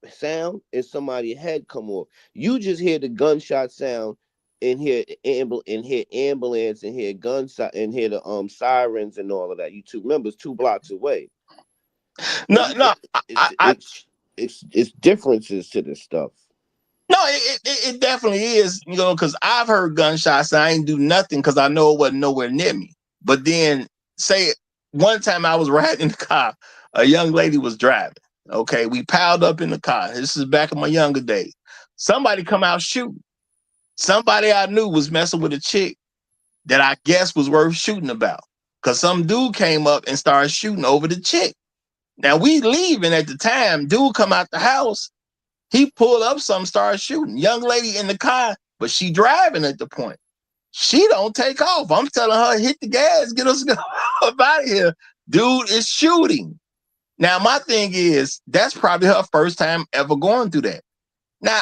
sound and somebody's head come off. You just hear the gunshot sound and hear ambulance and hear gunshot and hear the sirens and all of that. You two remember it's 2 blocks away. So No. it's differences to this stuff. No, it definitely is, because I've heard gunshots and I ain't do nothing because I know it wasn't nowhere near me. But then, say one time I was riding in the car, a young lady was driving. Okay, we piled up in the car. This is back in my younger days. Somebody come out shooting. Somebody I knew was messing with a chick that I guess was worth shooting about. Because some dude came up and started shooting over the chick. Now we leaving at the time. Dude come out the house. He pulled up something, started shooting. Young lady in the car, but she driving at the point. She don't take off. I'm telling her, hit the gas, get us up out of here. Dude is shooting. Now, my thing is, that's probably her first time ever going through that. Now,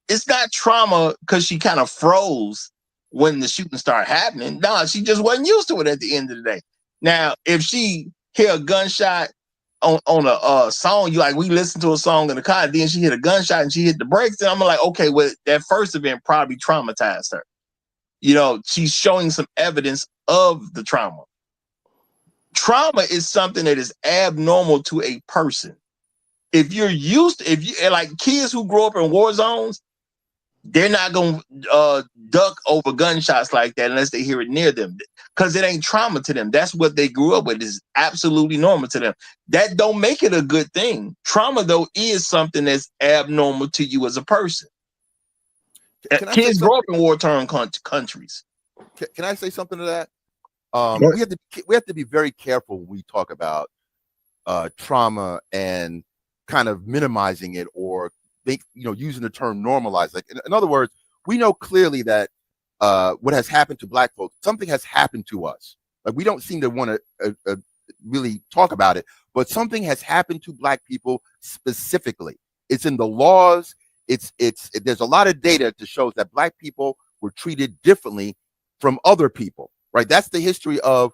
it's not trauma because she kind of froze when the shooting started happening. No, she just wasn't used to it at the end of the day. Now, if she hear a gunshot on a song, we listen to a song in the car, then she hit a gunshot and she hit the brakes, then I'm like, okay, well, that first event probably traumatized her. She's showing some evidence of the trauma. Trauma is something that is abnormal to a person. If you like kids who grow up in war zones, they're not going to duck over gunshots like that unless they hear it near them because it ain't trauma to them. That's what they grew up with. It's absolutely normal to them. That don't make it a good thing. Trauma, though, is something that's abnormal to you as a person. Kids grow up in war-torn countries. Can I say something to that? We have to be very careful when we talk about trauma and kind of minimizing it or using the term normalize. Like in other words, we know clearly that what has happened to Black folks, something has happened to us. Like we don't seem to want to really talk about it, but something has happened to Black people specifically. It's in the laws. There's a lot of data to show that Black people were treated differently from other people, right? That's the history of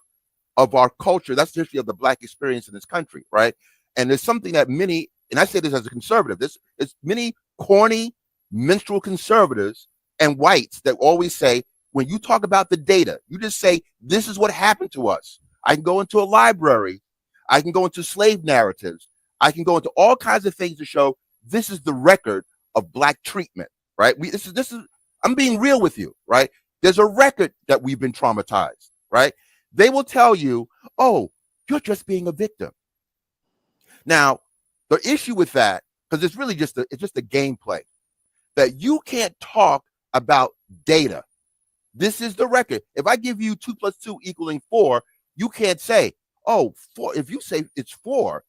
our culture. That's the history of the Black experience in this country, right? And there's something that many, and I say this as a conservative, this is many corny, minstrel conservatives and whites that always say, when you talk about the data, you just say, this is what happened to us. I can go into a library. I can go into slave narratives. I can go into all kinds of things to show this is the record of Black treatment, right? This is, I'm being real with you, right? There's a record that we've been traumatized, right? They will tell you, oh, you're just being a victim. Now, the issue with that, because it's really just it's just a gameplay, that you can't talk about data. This is the record. If I give you 2 + 2 = 4, you can't say, oh, 4. If you say it's 4,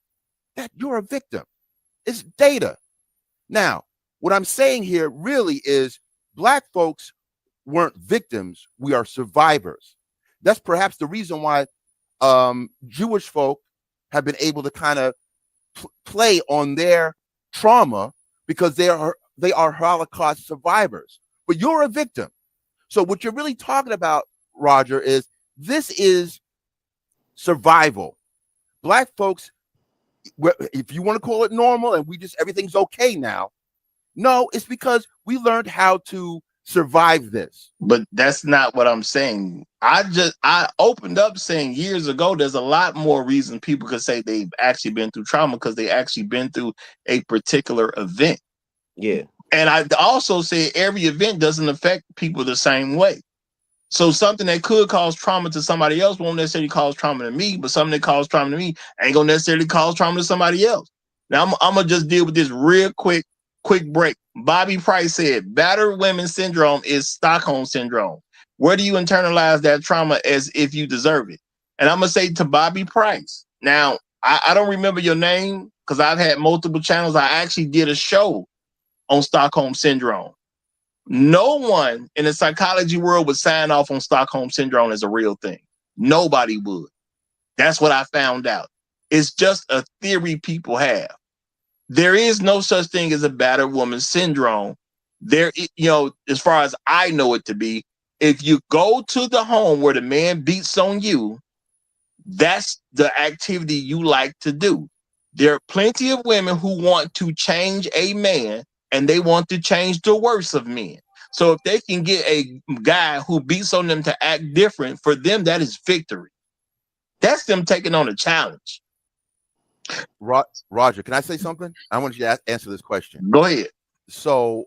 that you're a victim. It's data. Now, what I'm saying here really is Black folks weren't victims. We are survivors. That's perhaps the reason why Jewish folk have been able to kind of play on their trauma, because they are Holocaust survivors. But you're a victim. So what you're really talking about, Roger, is this is survival. Black folks, if you want to call it normal and everything's okay now, no, it's because we learned how to survive this. But that's not what I'm saying. I opened up saying years ago, there's a lot more reasons people could say they've actually been through trauma, because they actually been through a particular event. Yeah. And I also said every event doesn't affect people the same way. So something that could cause trauma to somebody else won't necessarily cause trauma to me, but something that causes trauma to me ain't gonna necessarily cause trauma to somebody else. Now I'm gonna just deal with this real quick break. Bobby Price said, battered women syndrome is Stockholm syndrome. Where do you internalize that trauma as if you deserve it? And I'm gonna say to Bobby Price, now I don't remember your name because I've had multiple channels. I actually did a show on Stockholm syndrome. No one in the psychology world would sign off on Stockholm syndrome as a real thing. Nobody would. That's what I found out. It's just a theory people have. There is no such thing as a battered woman syndrome. There, as far as I know it to be, if you go to the home where the man beats on you, that's the activity you like to do. There are plenty of women who want to change a man, and they want to change the worst of men. So if they can get a guy who beats on them to act different, for them, that is victory. That's them taking on a challenge. Roger, can I say something? I want you to answer this question. Go ahead. So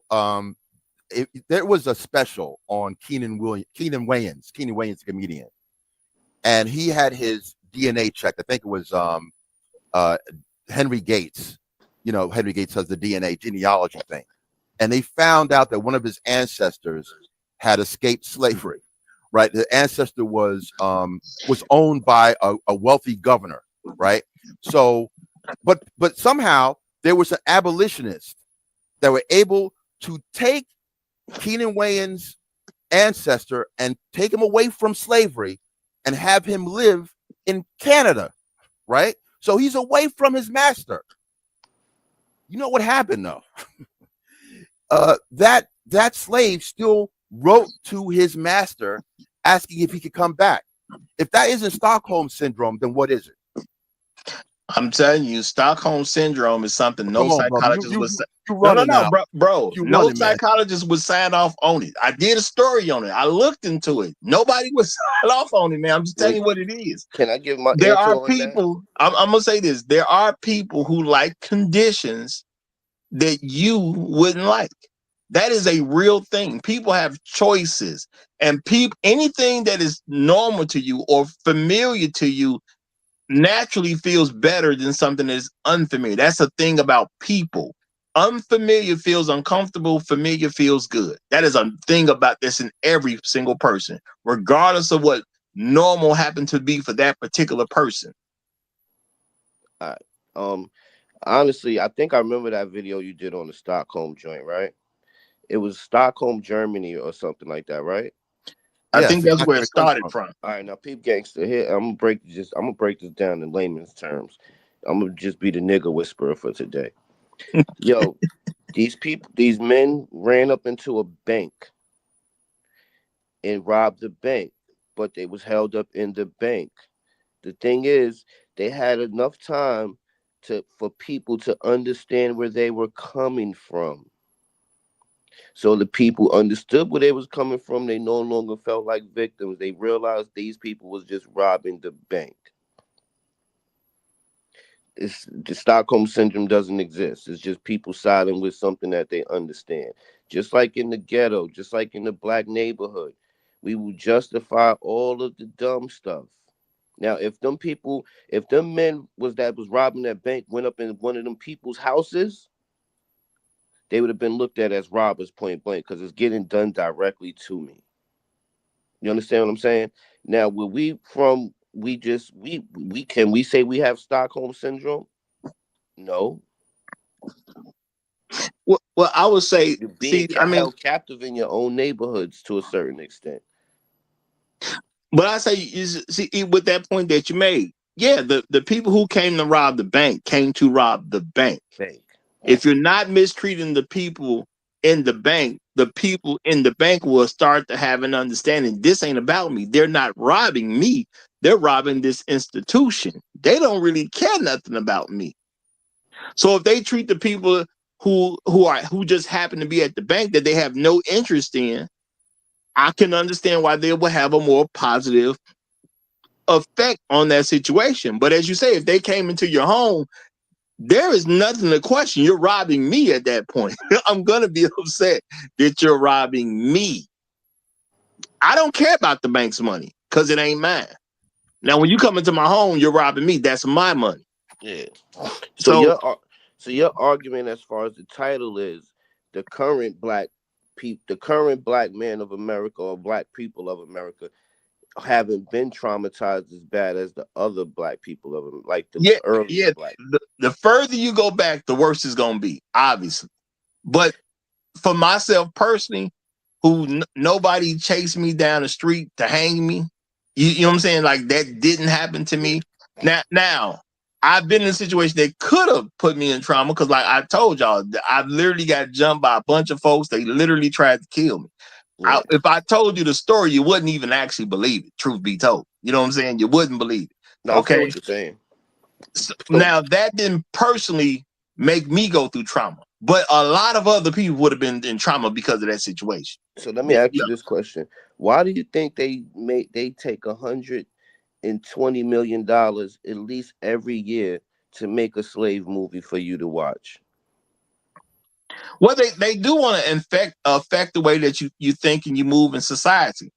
there was a special on Keenan Wayans, the comedian, and he had his DNA checked. I think it was Henry Gates. Henry Gates has the DNA genealogy thing. And they found out that one of his ancestors had escaped slavery, right? The ancestor was owned by a wealthy governor, right? So, but somehow there was an abolitionist that were able to take Keenan Wayans' ancestor and take him away from slavery and have him live in Canada, right? So he's away from his master. You know what happened though? That slave still wrote to his master asking if he could come back. If that isn't Stockholm syndrome, then what is it? I'm telling you, Stockholm syndrome is something no psychologist would say. Bro. No psychologist would sign off on it. I did a story on it. I looked into it. Nobody would sign off on it, man. I'm just telling you what it is. Can I give my There answer are on people, I'm gonna say this. There are people who like conditions that you wouldn't like. That is a real thing. People have choices, and anything that is normal to you or familiar to you naturally feels better than something that is unfamiliar. That's a thing about people. Unfamiliar feels uncomfortable, familiar feels good. That is a thing about this in every single person, regardless of what normal happened to be for that particular person. All right. Honestly, I think I remember that video you did on the Stockholm joint, right? It was Stockholm, Germany or something like that, right? I Yes, think that's exactly where where it it comes started from. from. All right, now peep gangster. Here, I'm gonna break this down in layman's terms. I'm gonna just be the nigga whisperer for today. Yo, these men ran up into a bank and robbed the bank, but they was held up in the bank. The thing is, they had enough time for people to understand where they were coming from. So the people understood where they was coming from. They no longer felt like victims. They realized these people was just robbing the bank. The Stockholm syndrome doesn't exist. It's just people siding with something that they understand. Just like in the ghetto, just like in the black neighborhood, we will justify all of the dumb stuff. Now, if them men was robbing that bank went up in one of them people's houses, they would have been looked at as robbers point blank because it's getting done directly to me. You understand what I'm saying? Now, where we from, we can we say we have Stockholm syndrome? No. Well, I would say, You're being see, I mean, held captive in your own neighborhoods to a certain extent. but I say, see, with that point that you made, yeah, the people who came to rob the bank came to rob the bank. Bank. If you're not mistreating the people in the bank, the people in the bank will start to have an understanding. This ain't about me. They're not robbing me. They're robbing this institution. They don't really care nothing about me. So if they treat the people who just happen to be at the bank that they have no interest in, I can understand why they will have a more positive effect on that situation. But as you say, if they came into your home, there is nothing to question. You're robbing me at that point. I'm going to be upset that you're robbing me. I don't care about the bank's money because it ain't mine. Now, when you come into my home, you're robbing me. That's my money. Yeah. So So, your argument as far as the title is the current the current black man of America or black people of America haven't been traumatized as bad as the other black people of them, like the yeah, earlier yeah. black. The further you go back, the worse it's going to be, obviously. But for myself personally, who nobody chased me down the street to hang me. You know what I'm saying? Like that didn't happen to me. Now I've been in a situation that could have put me in trauma because, like I told y'all, I literally got jumped by a bunch of folks. They literally tried to kill me. Yeah. If I told you the story, you wouldn't even actually believe it. Truth be told, you know what I'm saying? You wouldn't believe it. No, I feel Okay. what you're saying. So, So now that didn't personally make me go through trauma, but a lot of other people would have been in trauma because of that situation. so let me ask Yeah. you this question: why do you think they take $120 million at least every year to make a slave movie for you to watch? Well, they do want to affect the way that you think and you move in society.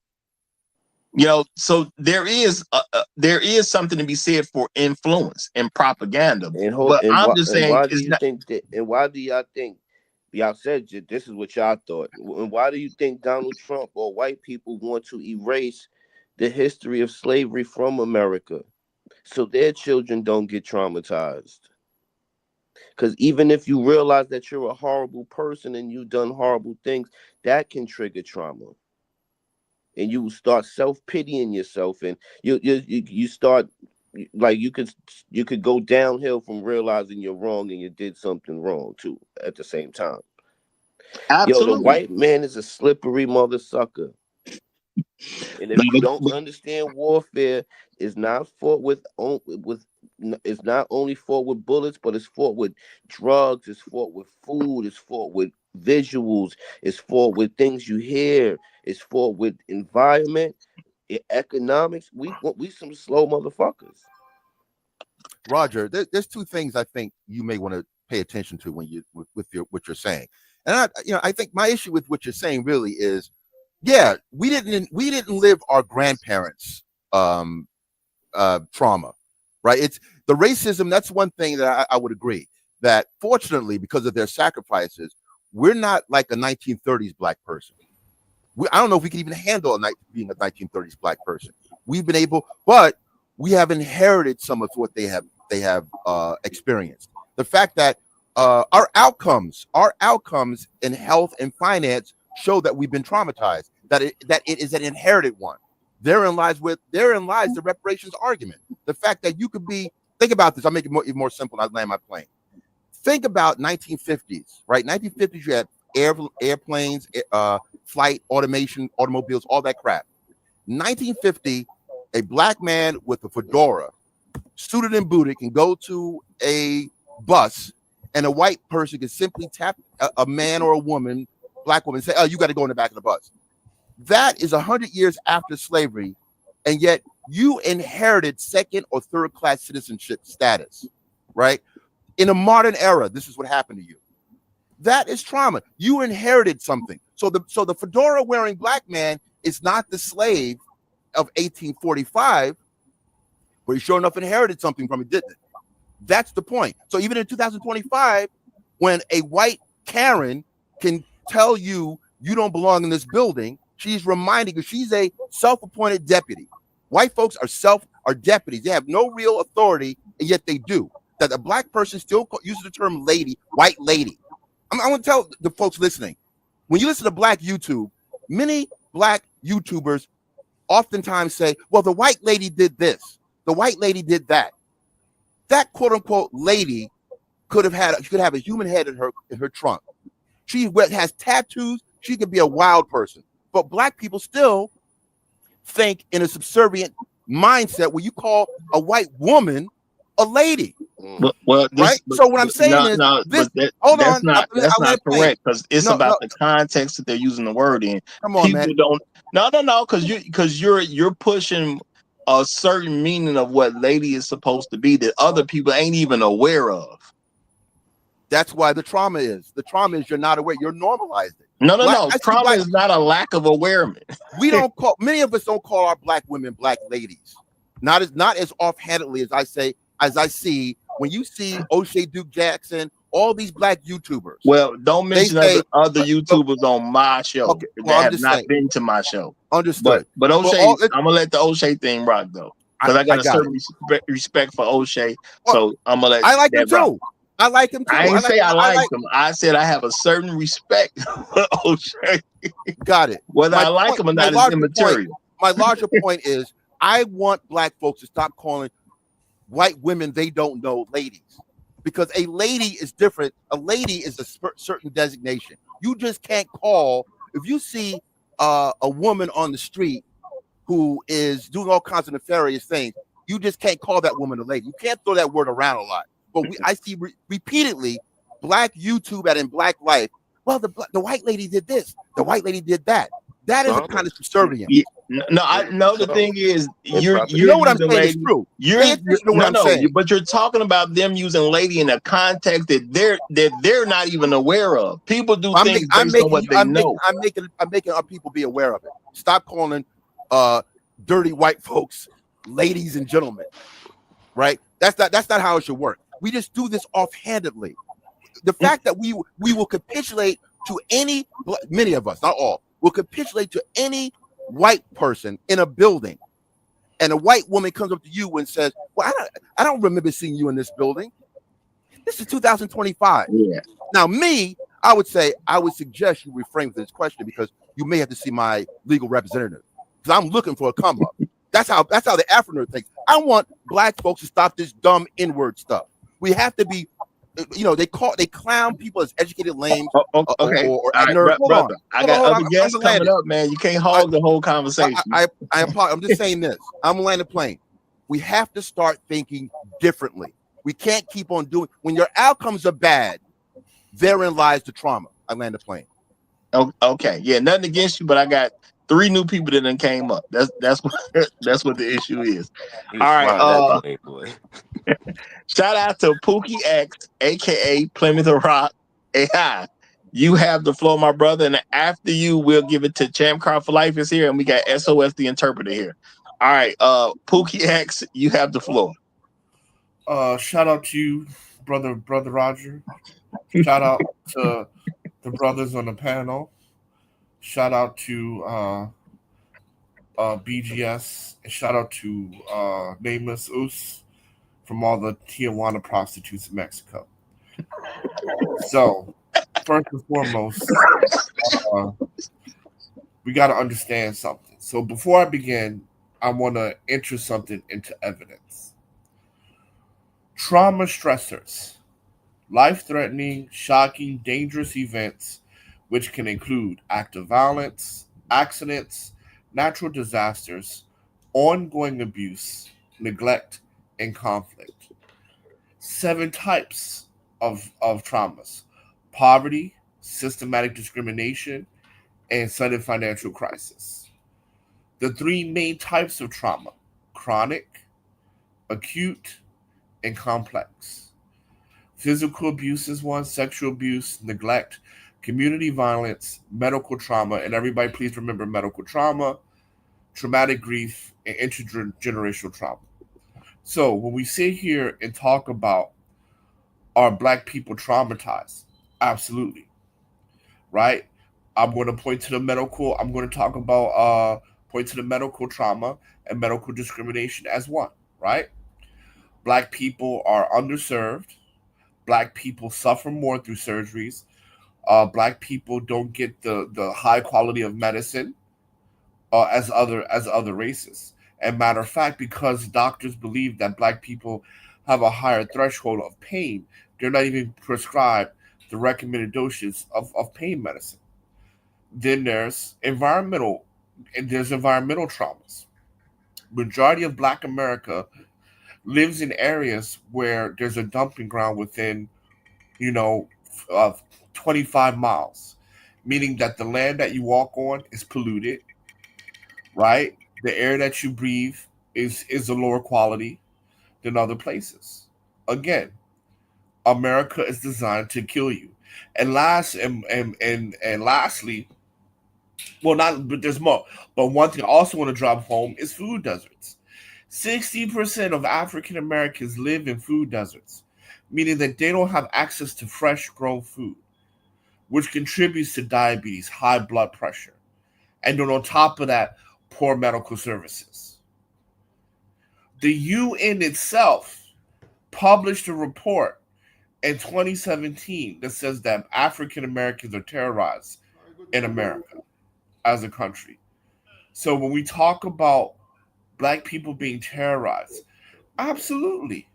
You know, so there is something to be said for influence and propaganda. But I'm just And saying why do it's you not. think that? And why do y'all think? Y'all said this is what y'all thought. And why do you think Donald Trump or white people want to erase the history of slavery from America so their children don't get traumatized? Because even if you realize that you're a horrible person and you've done horrible things, that can trigger trauma. And you start self-pitying yourself, and you start like you could go downhill from realizing you're wrong and you did something wrong too at the same time. Yo, the Absolutely. white man is a slippery mother sucker. And if No, you don't understand warfare, it's not fought it's not only fought with bullets, but it's fought with drugs, it's fought with food, it's fought with visuals, it's fought with things you hear, it's fought with environment, economics. We some slow motherfuckers. Roger, there's two things I think you may want to pay attention to when you with your what you're saying. And I think my issue with what you're saying really is, yeah, we didn't live our grandparents' um, trauma, right? It's the racism. That's one thing that I would agree that fortunately, because of their sacrifices, we're not like a 1930s black person. I don't know if we can even handle being a 1930s black person. We've been able, but we have inherited some of what they have experienced. The fact that our outcomes in health and finance show that we've been traumatized. that it is an inherited one. Therein lies the reparations argument. The fact that you could think about this. I'll make it even more simple. And I land my plane. Think about 1950s, right? 1950s, you had airplanes, flight automation, automobiles, all that crap. 1950, a black man with a fedora, suited and booted, can go to a bus, and a white person can simply tap a man or a woman, black woman, and say, "Oh, you got to go in the back of the bus." That is 100 years after slavery, and yet you inherited second or third class citizenship status, right? In a modern era, this is what happened to you. That is trauma. You inherited something. So the fedora wearing black man is not the slave of 1845, but he sure enough inherited something from it, didn't it? That's the point. So even in 2025, when a white Karen can tell you you don't belong in this building, she's reminding you she's a self-appointed deputy. White folks are deputies. They have no real authority, and yet they do. That a black person still uses the term lady, white lady. I want to tell the folks listening, when you listen to black YouTube, many black YouTubers oftentimes say, well, the white lady did this. The white lady did that. That quote unquote lady could have a human head in her trunk. She has tattoos. She could be a wild person. But black people still think in a subservient mindset where you call a white woman a lady. Well, right. So what I'm saying is, that's not correct, because it's about the context that they're using the word in. Come on, man. No, because you're pushing a certain meaning of what lady is supposed to be that other people ain't even aware of. That's why the trauma is. The trauma is you're not aware. You're normalized it. No. Trauma is not a lack of awareness. Many of us don't call our black women black ladies. Not as offhandedly as I see when you see O'Shea Duke Jackson, all these black YouTubers. Well, don't mention other YouTubers on my show that have not been to my show. Understood. But O'Shea, I'm gonna let the O'Shea thing rock though, because I got a certain respect for O'Shea. So I'm gonna let. I like him too. I like him too. I didn't say I like him. I said I have a certain respect for O'Shea. Got it. Whether I like him or not is immaterial. My larger point is I want black folks to stop calling white women they don't know ladies, because a lady is different. A lady is a certain designation. You just can't call, if you see a woman on the street who is doing all kinds of nefarious things, you just can't call that woman a lady. You can't throw that word around a lot. But I see repeatedly black YouTube and in black life, well, the white lady did this, the white lady did that. That is a kind of subservience. Yeah. No, I know. The thing is, you know what I'm saying is true. But you're talking about them using lady in a context that they're not even aware of. People do things based on what they know. I'm making our people be aware of it. Stop calling dirty white folks ladies and gentlemen. Right? That's not how it should work. We just do this offhandedly. The fact that we will capitulate to many of us, not all, will capitulate to any white person in a building, and a white woman comes up to you and says, well, I don't remember seeing you in this building. This is 2025. Yeah. Now, I would suggest you refrain with this question, because you may have to see my legal representative, because I'm looking for a come up. That's how the Afro-nerd thinks. I want black folks to stop this dumb N-word stuff. We have to be, they clown people as educated lames. Okay. Or nerds. Brother, I got other guests coming up, man. You can't hog the whole conversation. I'm just saying this. I'm gonna land the plane. We have to start thinking differently. We can't keep on doing, when your outcomes are bad, therein lies the trauma. I land the plane. Okay. Yeah, nothing against you, but I got 3 new people that done came up. That's what the issue is. All right. Shout out to Pookie X, aka Plymouth Rock AI. You have the floor, my brother, and after you, we'll give it to Champ Car for Life is here, and we got SOS the interpreter here. All right, Pookie X, you have the floor. Shout out to you, brother Roger. Shout out to the brothers on the panel. Shout out to BGS, and shout out to Nameless Us from all the Tijuana prostitutes in Mexico. So, first and foremost, we got to understand something. So before I begin, I want to enter something into evidence. Trauma stressors, life threatening, shocking, dangerous events, which can include active violence, accidents, natural disasters, ongoing abuse, neglect, and conflict. 7 types of traumas: poverty, systematic discrimination, and sudden financial crisis. The 3 main types of trauma: chronic, acute, and complex. Physical abuse is one, sexual abuse, neglect, community violence, medical trauma, and everybody please remember medical trauma, traumatic grief, and intergenerational trauma. So when we sit here and talk about are black people traumatized? Absolutely, right? I'm going to point to the medical. I'm going to talk about point to the medical trauma and medical discrimination as one, right? Black people are underserved. Black people suffer more through surgeries. Black people don't get the high quality of medicine as other races. And matter of fact, because doctors believe that black people have a higher threshold of pain, they're not even prescribed the recommended doses of pain medicine. Then there's environmental traumas. Majority of Black America lives in areas where there's a dumping ground within, you know, of 25 miles, meaning that the land that you walk on is polluted, right? The air that you breathe is a lower quality than other places. Again, America is designed to kill you. And lastly, well, not but there's more. But one thing I also want to drop home is food deserts. 60% of African Americans live in food deserts, meaning that they don't have access to fresh grown food, which contributes to diabetes, high blood pressure, and then on top of that, poor medical services. The UN itself published a report in 2017 that says that African Americans are terrorized in America as a country. So when we talk about black people being terrorized, absolutely,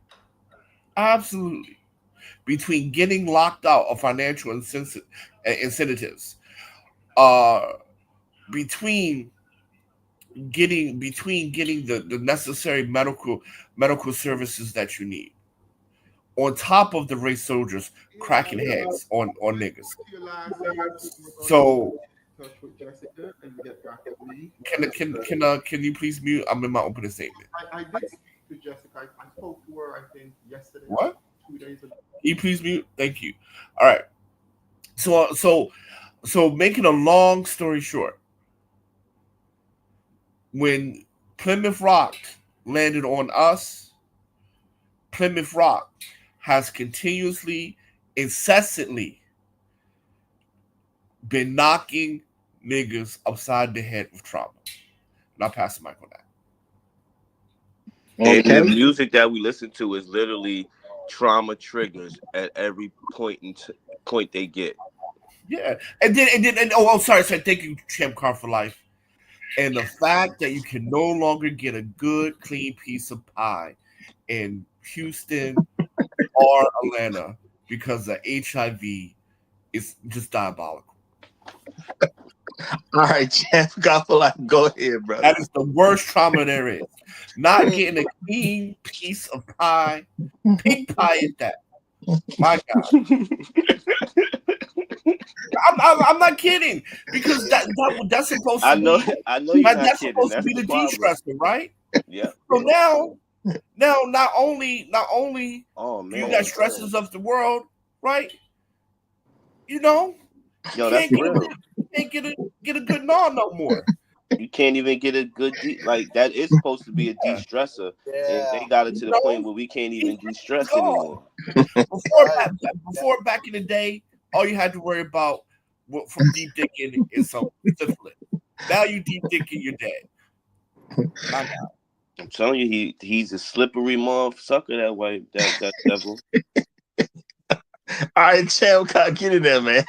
absolutely. Between getting locked out of financial incentives, uh, between getting the necessary medical services that you need, on top of the race soldiers cracking heads on niggas. So can you please mute? I'm in my opening statement. What? Can you please mute? Thank you. All right. So making a long story short, when Plymouth Rock landed on us, Plymouth Rock has continuously, incessantly been knocking niggas upside the head with trauma. And I'll pass the mic on that. And Okay. the music that we listen to is literally trauma triggers at every point they get. Yeah. And oh, sorry. Thank you, Champ Car for life. And the fact that you can no longer get a good, clean piece of pie in Houston or Atlanta because the HIV is just diabolical. All right, Champ. God for life. Go ahead, brother. That is the worst trauma there is. Not getting a clean piece of pie, pig pie at that. My God, I'm not kidding because that's supposed to be I know you're not that's kidding. supposed to That's be the the problem. de-stressor, right? Yeah. So now not only Oh do you got man. stresses of the world, right? You know, you Yo, that's can't get a real. good get a good gnaw no more. You can't even get a good like that is supposed to be a de-stressor, and they got it You to the point know, where we can't it's even de-stress gone. anymore. Before back in the day, all you had to worry about from deep thinking is some syphilis. Now you deep thinking, you're dead. My God. I'm telling you, he's a slippery mother sucker that way. That devil. All right, Champ. God, get in there, man.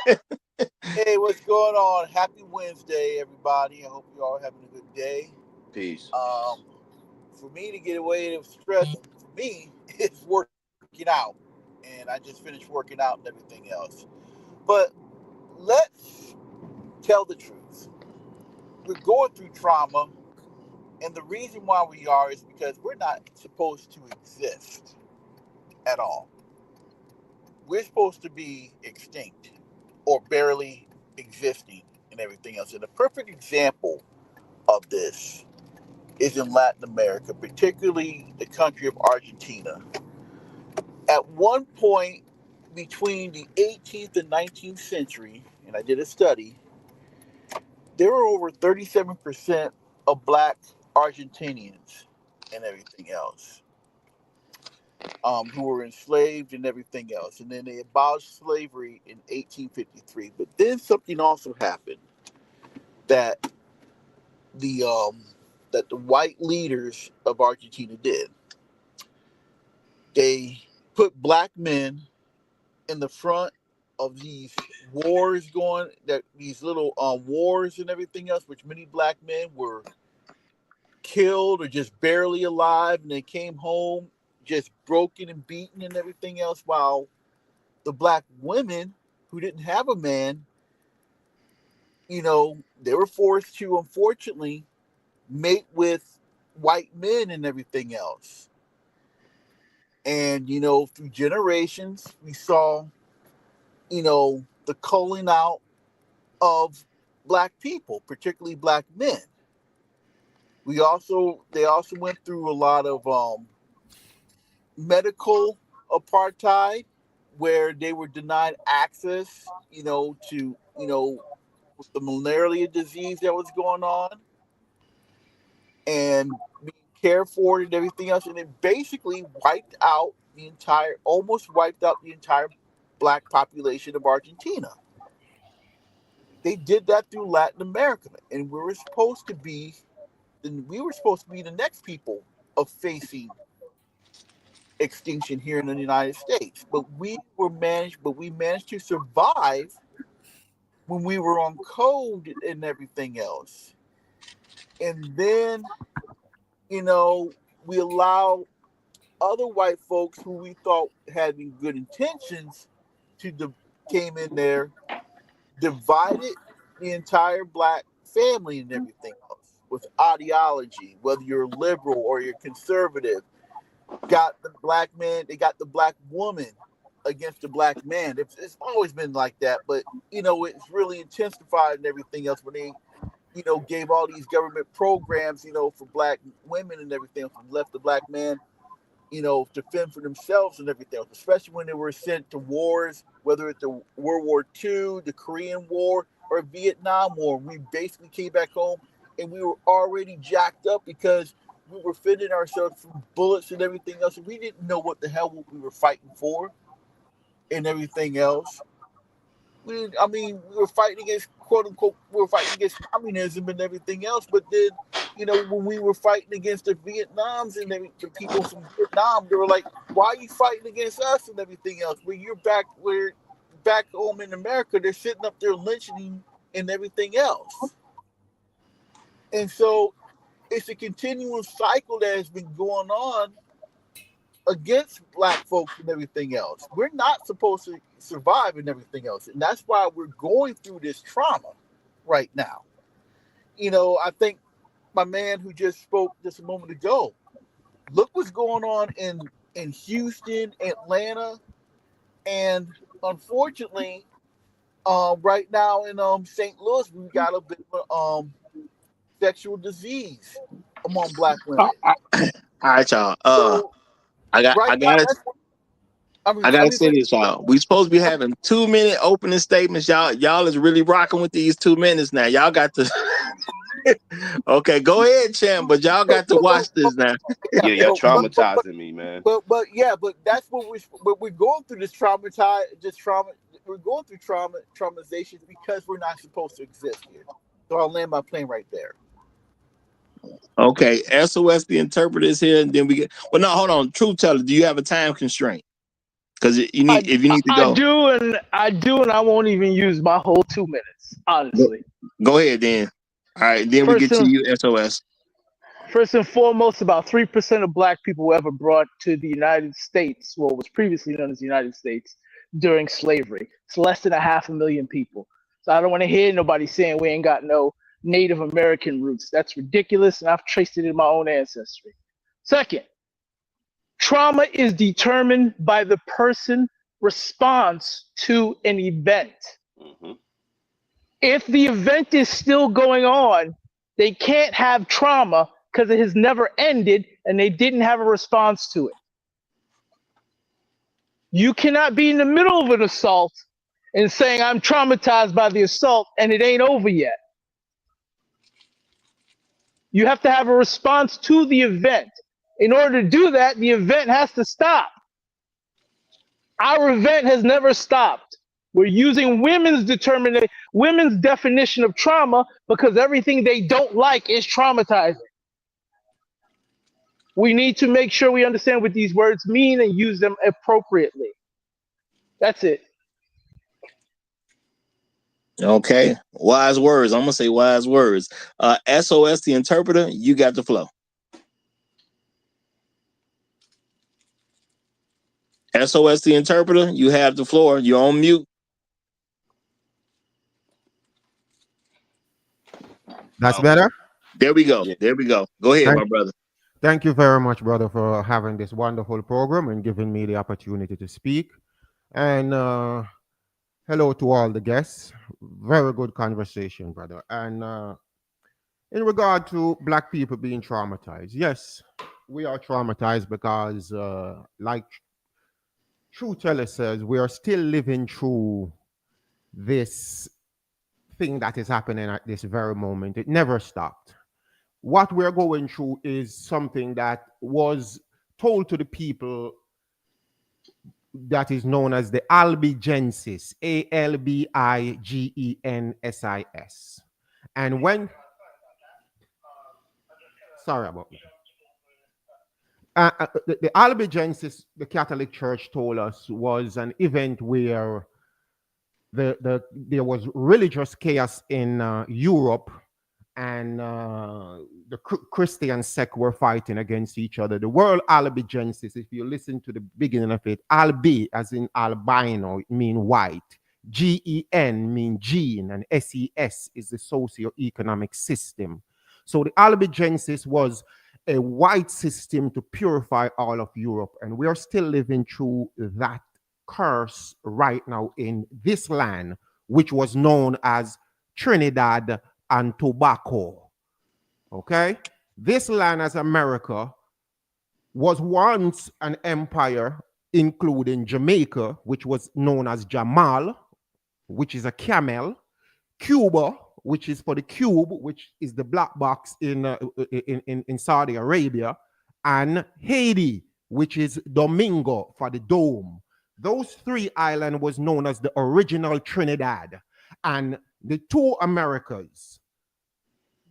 Hey, what's going on? Happy Wednesday, everybody. I hope you all having a good day. Peace. Um, for me to get away with stress, for me, it's working out. And I just finished working out and everything else. But let's tell the truth. We're going through trauma, and the reason why we are is because we're not supposed to exist at all. We're supposed to be extinct or barely existing and everything else. And a perfect example of this is in Latin America, particularly the country of Argentina. At one point between the 18th and 19th century, and I did a study, there were over 37% of black Argentinians and everything else, who were enslaved and everything else. And then they abolished slavery in 1853. But then something also happened that the white leaders of Argentina did. They put black men in the front of these wars going, that these little wars and everything else, which many black men were killed or just barely alive, and they came home just broken and beaten and everything else, while the black women who didn't have a man, they were forced to unfortunately mate with white men and everything else. And through generations we saw the culling out of black people, particularly black men. They also went through a lot of medical apartheid, where they were denied access, to with the malaria disease that was going on, and being cared for and everything else, and it basically almost wiped out the entire black population of Argentina. They did that through Latin America, and we were supposed to be the next people of facing extinction here in the United States. But we managed to survive when we were on code and everything else. And then, you know, we allow other white folks who we thought had good intentions came in there, divided the entire black family and everything else with ideology, whether you're liberal or you're conservative. Got the black man, they got the black woman against the black man. It's always been like that, but it's really intensified and everything else when they, gave all these government programs, for black women and everything else, and left the black man, to fend for themselves and everything else, especially when they were sent to wars, whether it's the World War II, the Korean War, or Vietnam War. We basically came back home and we were already jacked up because we were fending ourselves from bullets and everything else. And we didn't know what the hell we were fighting for and everything else. We were fighting against, quote unquote, we were fighting against communism and everything else. But then, when we were fighting against the Vietnams and the people from Vietnam, they were like, "Why are you fighting against us and everything else? We're back home in America, they're sitting up there lynching and everything else." And so it's a continual cycle that has been going on against black folks and everything else. We're not supposed to survive and everything else. And that's why we're going through this trauma right now. I think my man who just spoke just a moment ago, look what's going on in Houston, Atlanta, and unfortunately, right now in St. Louis, we got a bit of sexual disease among black All women. right, y'all. So right I now, got that's what I I gotta mean, say this, y'all. We supposed to be I having 2 minute opening statements. Y'all is really rocking with these 2 minutes now. Y'all got to okay, go ahead, champ, but y'all got to watch this now. yeah, Yeah, you're but traumatizing me, man. but that's what we're going through this trauma. We're going through traumatizations because we're not supposed to exist here. So I'll land my plane right there. Okay, SOS the interpreter is here, and then we get. Well, no, hold on. Truth teller, do you have a time constraint? Because you need, if you need to I go, do, and I won't even use my whole 2 minutes, go, honestly. go ahead then. All right, then we First get to and you, SOS. First and foremost, about 3% of black people were ever brought to the United States, what was previously known as the United States, during slavery. It's less than a half a million people. So I don't want to hear nobody saying we ain't got no Native American roots. That's ridiculous, and I've traced it in my own ancestry. Second, trauma is determined by the person response to an event. Mm-hmm. If the event is still going on, they can't have trauma because it has never ended and they didn't have a response to it. You cannot be in the middle of an assault and saying, I'm traumatized by the assault and it ain't over yet. You have to have a response to the event. In order to do that, the event has to stop. Our event has never stopped. We're using women's definition of trauma because everything they don't like is traumatizing. We need to make sure we understand what these words mean and use them appropriately. That's it. Okay, wise words. I'm gonna say wise words. SOS, the interpreter. You got the flow. SOS, the interpreter. You have the floor. You're on mute. That's better. There we go. Yeah. There we go. Go ahead, Thank, my brother. thank you very much, brother, for having this wonderful program and giving me the opportunity to speak. And hello to all the guests. Very good conversation, brother. And in regard to black people being traumatized, yes, we are traumatized because, like True Teller says, we are still living through this thing that is happening at this very moment. It never stopped. What we're going through is something that was told to the people that is known as the albigensis, ALBIGENSIS. And when, sorry about that. The albigensis, the Catholic Church told us, was an event where there was religious chaos in Europe, and the Christian sect were fighting against each other. The word albigensis, if you listen to the beginning of it, albi as in albino, it means white. GEN mean gene, and SES is the socio-economic system. So the albigensis was a white system to purify all of Europe, and we are still living through that curse right now in this land, which was known as Trinidad and Tobago. Okay? This land, as America, was once an empire, including Jamaica, which was known as Jamal, which is a camel, Cuba, which is for the cube, which is the black box in Saudi Arabia, and Haiti, which is Domingo for the dome. Those three islands was known as the original Trinidad. And the two Americas,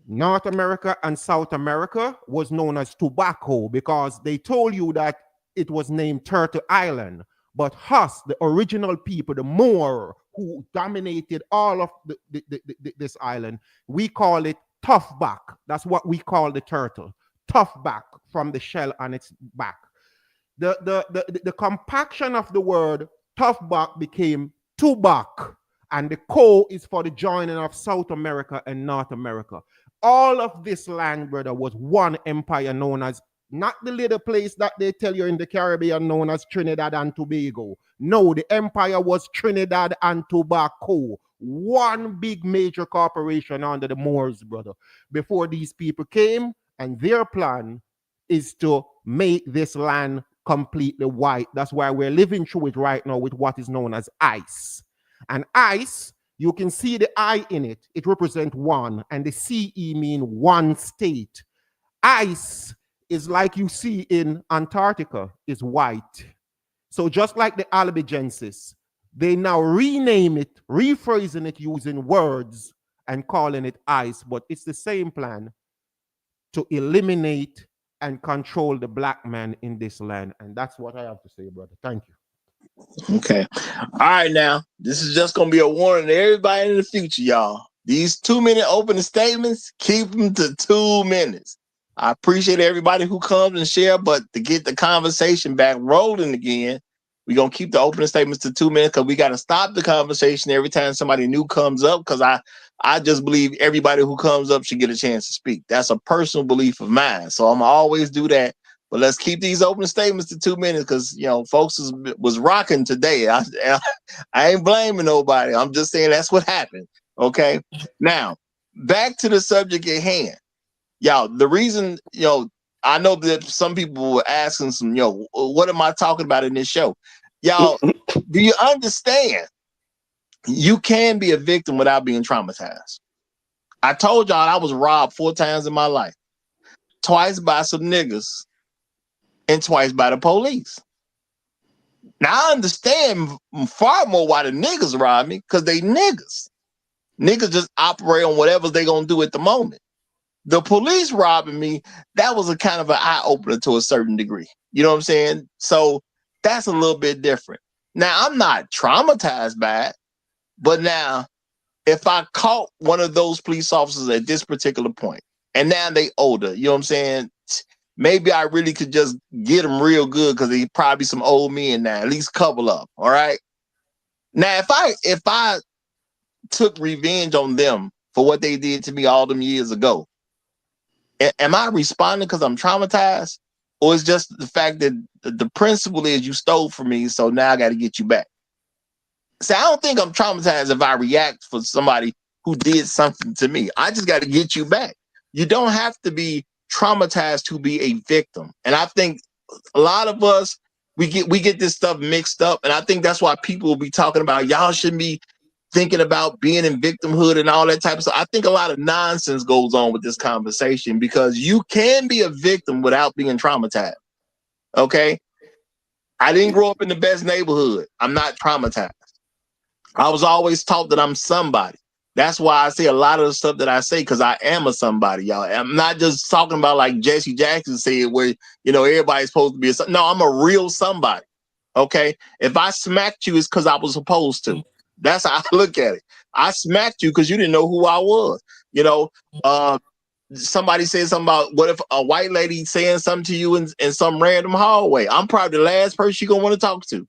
North America and South America, was known as Tobacco because they told you that it was named Turtle Island. But us, the original people, the Moor who dominated all of this island, we call it toughback. That's what we call the turtle. Toughback, from the shell on its back. The compaction of the word toughback became tubac, and the co is for the joining of South America and North America. All of this land, brother, was one empire known as, not the little place that they tell you in the Caribbean known as Trinidad and Tobago. No, the empire was Trinidad and Tobago. One big major corporation under the Moors, brother, before these people came, and their plan is to make this land completely white. That's why we're living through it right now with what is known as ice. And ice, you can see the I in it. It represents one, and the CE mean one state. Ice is like you see in Antarctica, is white. So just like the albigensis, they now rename it, rephrasing it using words and calling it ice, but it's the same plan to eliminate and control the black man in this land. And that's what I have to say, brother. Thank you. Okay. All right, now this is just gonna be a warning to everybody in the future, y'all. These 2-minute opening statements, keep them to 2 minutes. I appreciate everybody who comes and share, but to get the conversation back rolling again, we're gonna keep the opening statements to 2 minutes because we gotta stop the conversation every time somebody new comes up. Because I just believe everybody who comes up should get a chance to speak. That's a personal belief of mine. So I'm gonna always do that. But let's keep these opening statements to 2 minutes because folks was rocking today. I ain't blaming nobody. I'm just saying that's what happened. Okay. Now back to the subject at hand. Y'all, the reason, I know that some people were asking what am I talking about in this show? Y'all, do you understand you can be a victim without being traumatized? I told y'all I was robbed 4 times in my life, twice by some niggas and twice by the police. Now I understand far more why the niggas rob me, because they niggas. Niggas just operate on whatever they gonna do at the moment. The police robbing me, that was a kind of an eye opener to a certain degree. You know what I'm saying? So that's a little bit different. Now I'm not traumatized by it, but now if I caught one of those police officers at this particular point, and now they older, you know what I'm saying? Maybe I really could just get them real good because they probably some old men now, at least a couple of them. All right. Now, if I took revenge on them for what they did to me all them years ago, am I responding because I'm traumatized, or is just the fact that the principle is you stole from me, so now I got to get you back? See, I don't think I'm traumatized if I react for somebody who did something to me. I just got to get you back. You don't have to be traumatized to be a victim. And I think a lot of us, we get this stuff mixed up. And I think that's why people will be talking about y'all shouldn't be thinking about being in victimhood and all that type of stuff. I think a lot of nonsense goes on with this conversation because you can be a victim without being traumatized. Okay. I didn't grow up in the best neighborhood. I'm not traumatized. I was always taught that I'm somebody. That's why I say a lot of the stuff that I say, because I am a somebody, y'all. I'm not just talking about like Jesse Jackson said, where everybody's supposed to be no, I'm a real somebody. Okay. If I smacked you, it's because I was supposed to. That's how I look at it. I smacked you because you didn't know who I was. Somebody said something about what if a white lady saying something to you in some random hallway. I'm probably the last person you're gonna want to talk to.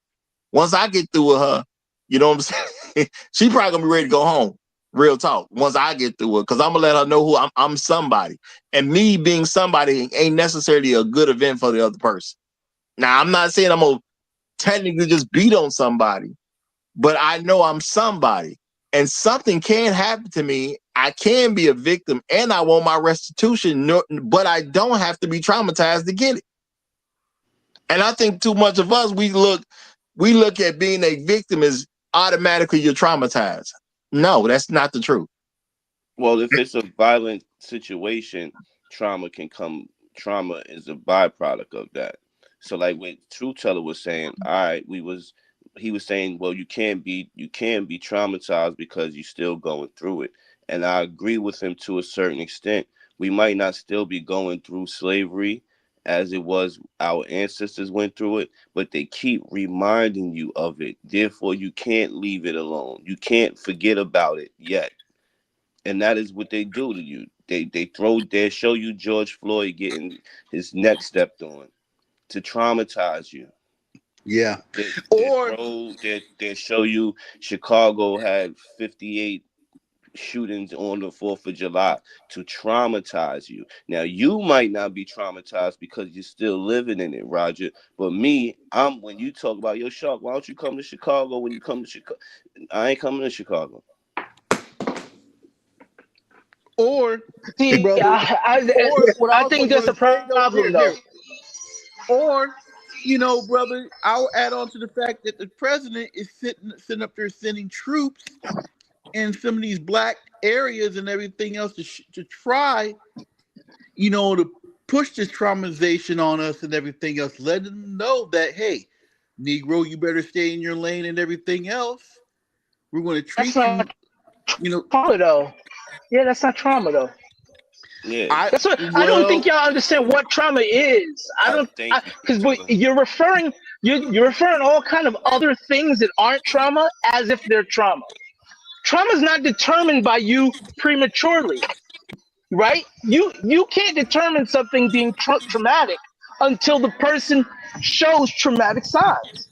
Once I get through with her, you know what I'm saying? She probably gonna be ready to go home. Real talk. Once I get through it, because I'm gonna let her know who I'm somebody. And me being somebody ain't necessarily a good event for the other person. Now, I'm not saying I'm gonna technically just beat on somebody, but I know I'm somebody. And something can happen to me. I can be a victim and I want my restitution, but I don't have to be traumatized to get it. And I think too much of us, we look at being a victim as automatically you're traumatized. No, that's not the truth. Well, if it's a violent situation, trauma can come. Trauma is a byproduct of that. So, like what True Teller was saying, all right, he was saying, well, you can't be traumatized because you're still going through it, and I agree with him to a certain extent. We might not still be going through slavery as it was our ancestors went through it, but they keep reminding you of it. Therefore, you can't leave it alone. You can't forget about it yet. And that is what they do to you. They show you George Floyd getting his neck stepped on to traumatize you. Yeah. They show you Chicago had 58 shootings on the 4th of July to traumatize you. Now you might not be traumatized because you're still living in it, Roger. But me, when you talk about your Shark, why don't you come to Chicago when you come to Chicago? I ain't coming to Chicago. Or, See, brother, or what I I was think going there's to a say though, problem though. or, brother, I'll add on to the fact that the president is sitting up there sending troops in some of these black areas and everything else to try, to push this traumatization on us and everything else, let them know that, hey, Negro, you better stay in your lane and everything else. We're going to That's treat you, not trauma though. Yeah, that's not trauma though. Yeah, That's what I don't think y'all understand what trauma is. I I don't thank you, because True Teller. you're referring You're referring all kind of other things that aren't trauma as if they're trauma. Trauma is not determined by you prematurely, right? You can't determine something being traumatic until the person shows traumatic signs.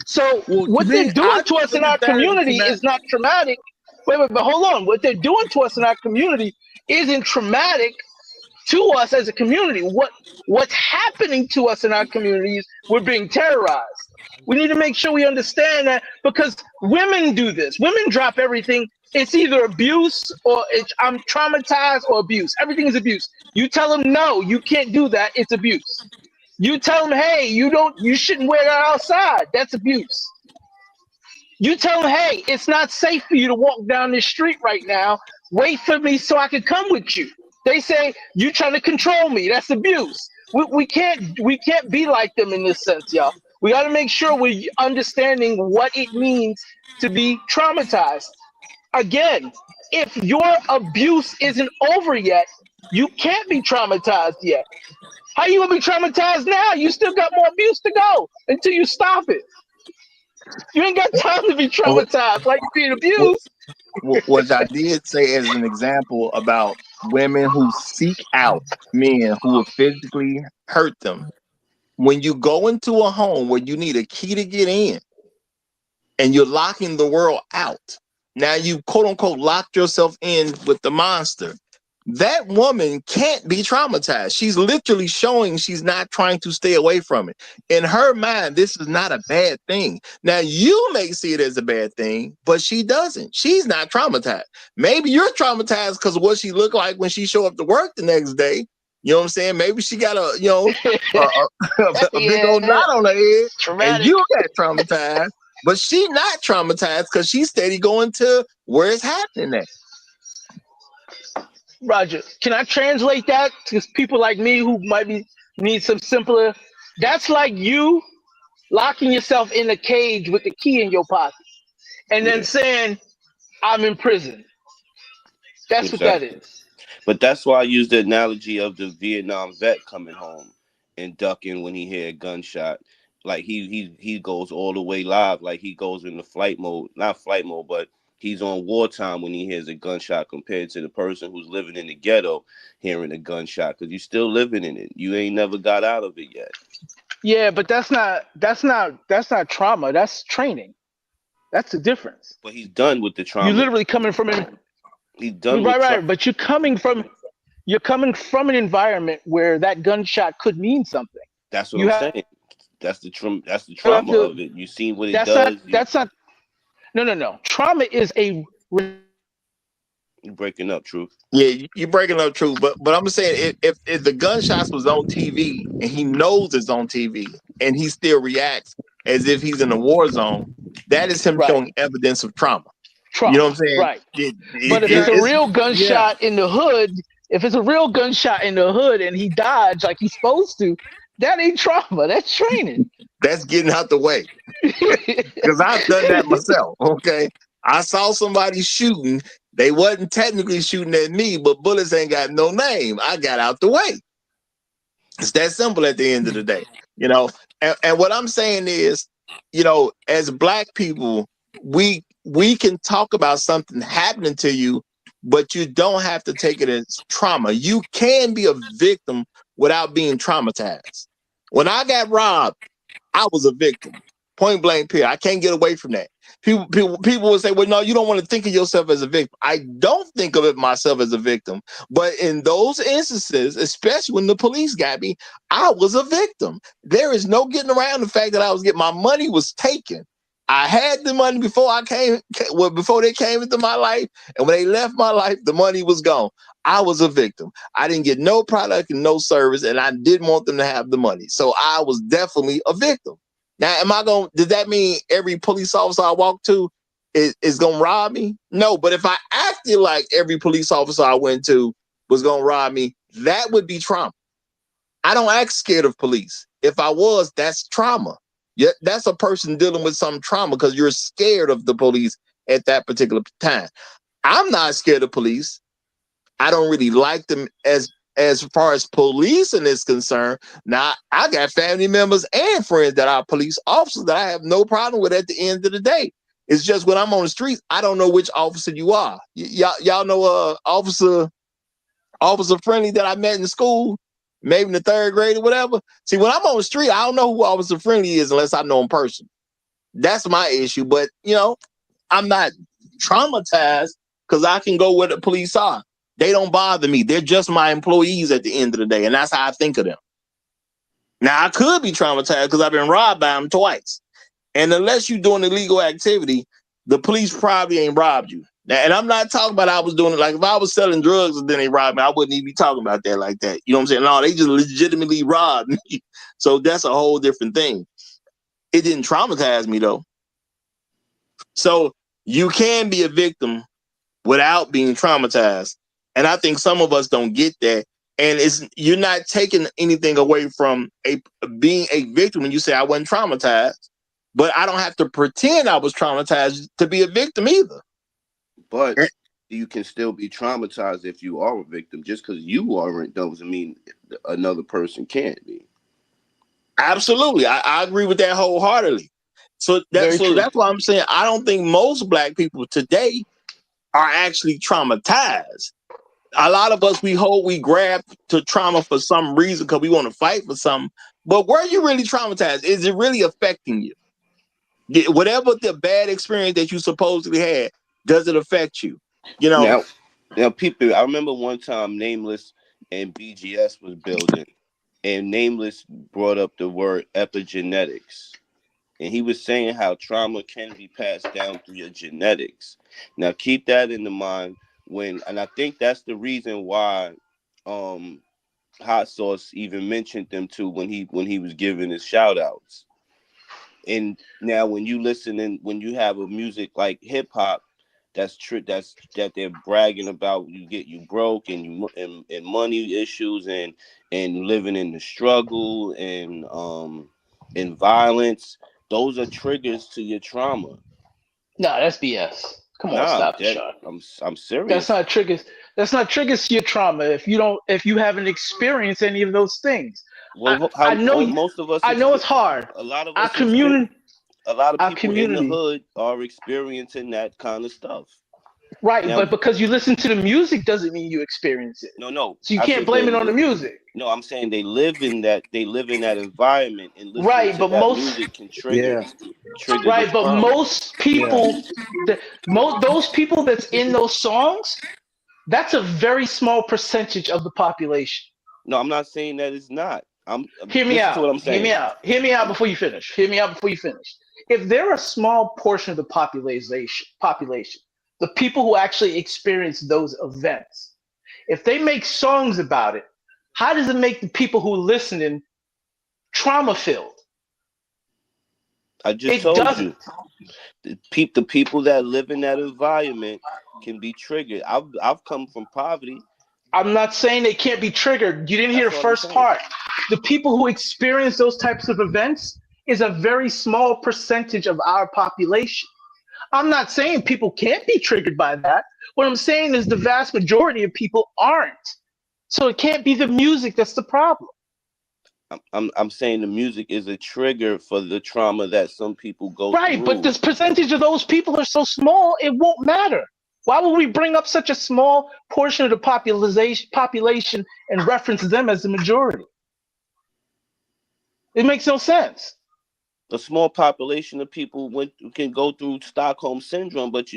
So Well, to what they're me, I doing to don't us in look our at that as a community traumatic. is not traumatic. Wait, but hold on. What they're doing to us in our community isn't traumatic to us as a community. What's happening to us in our communities? We're being terrorized. We need to make sure we understand that because women do this. Women drop everything. It's either abuse or I'm traumatized or abuse. Everything is abuse. You tell them no, you can't do that. It's abuse. You tell them, hey, you shouldn't wear that outside. That's abuse. You tell them, hey, it's not safe for you to walk down this street right now. Wait for me so I can come with you. They say you trying to control me. That's abuse. We can't be like them in this sense, y'all. We got to make sure we're understanding what it means to be traumatized. Again, if your abuse isn't over yet, you can't be traumatized yet. How you gonna be traumatized now? You still got more abuse to go until you stop it. You ain't got time to be What, traumatized like you're being what, abused. what I did say as an example about women who seek out men who will physically hurt them. When you go into a home where you need a key to get in and you're locking the world out, now you quote unquote locked yourself in with the monster. That woman can't be traumatized. She's literally showing she's not trying to stay away from it. In her mind, this is not a bad thing. Now, you may see it as a bad thing, but she doesn't. She's not traumatized. Maybe you're traumatized because of what she looked like when she showed up to work the next day. You know what I'm saying? Maybe she got a big old Yeah, knot on her head and traumatic. you got traumatized, but she not traumatized because she's steady going to where it's happening at. Roger, can I translate that to people like me who might be need some simpler? That's like you locking yourself in a cage with the key in your pocket and then Yeah, saying, I'm in prison. That's what that exactly. is. But that's why I use the analogy of the Vietnam vet coming home and ducking when he hear a gunshot. Like he goes all the way live. Like he goes into flight mode, not flight mode, but he's on wartime when he hears a gunshot compared to the person who's living in the ghetto hearing a gunshot because you're still living in it. You ain't never got out of it yet. Yeah, but that's not trauma. That's training. That's the difference. But he's done with the You trauma. literally coming from an He's done with right, trauma. right. But you're coming from an environment where that gunshot could mean something. That's what You I'm have saying. That's the to have trauma to. of it. You seen what it That's not. does. That's not. No, no, no. Trauma is a You breaking up, truth. Yeah, you're breaking up true, but I'm saying if the gunshots was on TV and he knows it's on TV and he still reacts as if he's in a war zone, that is him right showing evidence of trauma. You know what I'm trauma. saying? Right. It, But it, if it, it's a it's real yeah, gunshot in the hood, if it's a real gunshot in the hood and he dodged like he's supposed to, that ain't trauma. That's training. that's getting out the way because I've done that myself. Okay, I saw somebody shooting. They wasn't technically shooting at me, but bullets ain't got no name. I got out the way. It's that simple at the end of the day, you know. And what I'm saying is, as black people, we can talk about something happening to you, but you don't have to take it as trauma. You can be a victim without being traumatized. When I got robbed, I was a victim. Point blank period. I can't get away from that. People will say, well, no, you don't want to think of yourself as a victim. I don't think of it myself as a victim. But in those instances, especially when the police got me, I was a victim. There is no getting around the fact that my money was taken. I had the money before before they came into my life. And when they left my life, the money was gone. I was a victim. I didn't get no product and no service, and I didn't want them to have the money. So I was definitely a victim. Now, does that mean every police officer I walk to is going to rob me? No, but if I acted like every police officer I went to was going to rob me, that would be trauma. I don't act scared of police. If I was, that's trauma. Yeah, that's a person dealing with some trauma because you're scared of the police at that particular time. I'm not scared of police. I don't really like them as far as policing is concerned, now I got family members and friends that are police officers that I have no problem with at the end of the day. It's just when I'm on the streets, I don't know which officer you are. Y'all know Officer Friendly that I met in school, maybe in the 3rd grade or whatever. See, when I'm on the street, I don't know who Officer Friendly is unless I know him personally. That's my issue. But, I'm not traumatized because I can go where the police are. They don't bother me. They're just my employees at the end of the day. And that's how I think of them. Now, I could be traumatized because I've been robbed by them twice. And unless you're doing illegal activity, the police probably ain't robbed you. Now, and I'm not talking about I was doing it. Like if I was selling drugs and then they robbed me, I wouldn't even be talking about that like that. You know what I'm saying? No, they just legitimately robbed me. So that's a whole different thing. It didn't traumatize me though. So you can be a victim without being traumatized. And I think some of us don't get that. And you're not taking anything away from being a victim when you say I wasn't traumatized. But I don't have to pretend I was traumatized to be a victim either. But you can still be traumatized if you are a victim. Just because you aren't doesn't mean another person can't be. Absolutely. I agree with that wholeheartedly. So that's why I'm saying I don't think most Black people today are actually traumatized. A lot of us, we grab to trauma for some reason because we want to fight for something. But were you really traumatized? Is it really affecting you? Whatever the bad experience that you supposedly had, does it affect you? Now, people, I remember one time Nameless and BGS was building, and Nameless brought up the word epigenetics. And he was saying how trauma can be passed down through your genetics. Now, keep that in the mind and I think that's the reason why Hot Sauce even mentioned them too when he was giving his shout outs. And now when you listen and when you have a music like hip hop, that they're bragging about, you broke and and money issues and living in the struggle and violence. Those are triggers to your trauma. No, that's BS. Come on, stop it, Sean. I'm serious. That's not triggers to your trauma if you haven't experienced any of those things. Well, I know most of us I know it's hard. A lot of Our us community a lot of our people in the community. hood are experiencing that kind of stuff. Right, Now, but because you listen to the music doesn't mean you experience it. no. So you I can't said blame it on the music. no, I'm saying they live in that environment, and listening Right, to but that most music can trigger the right, but trauma. most people those people that's in those songs, that's a very small percentage of the population. No, I'm not saying that it's not. Hear me Listen to out. what I'm Hear me saying. out. Hear me out before you finish. Hear me out before you finish. If they're a small portion of the population, the people who actually experience those events, if they make songs about it, how does it make the people who are listening trauma filled? I just It told doesn't. you. The people that live in that environment can be triggered. I've come from poverty. I'm not saying they can't be triggered. You didn't hear That's the all I'm first saying. part. The people who experience those types of events is a very small percentage of our population. I'm not saying people can't be triggered by that. What I'm saying is the vast majority of people aren't. So it can't be the music that's the problem. I'm saying the music is a trigger for the trauma that some people go Right, but through. this percentage of those people are so small, it won't matter. Why would we bring up such a small portion of the population and reference them as the majority? It makes no sense. A small population of people can go through Stockholm syndrome, but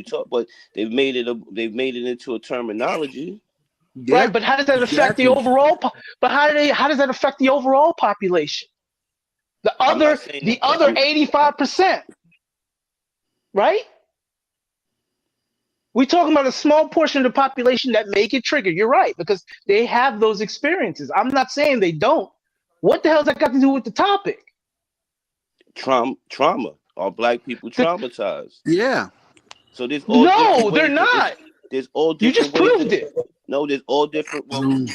they've made it into a terminology. Yeah, Right, but how does that affect the exactly. overall? But how does that affect the overall population? The I'm not other saying the that. other 85%, right? We're talking about a small portion of the population that may get triggered. You're right, because they have those experiences. I'm not saying they don't. What the hell's that got to do with the topic? Trauma. Are Black people The, traumatized? Yeah. So there's all different no, they're ways. not. There's all You different just ways. proved it. No, there's all different. Well,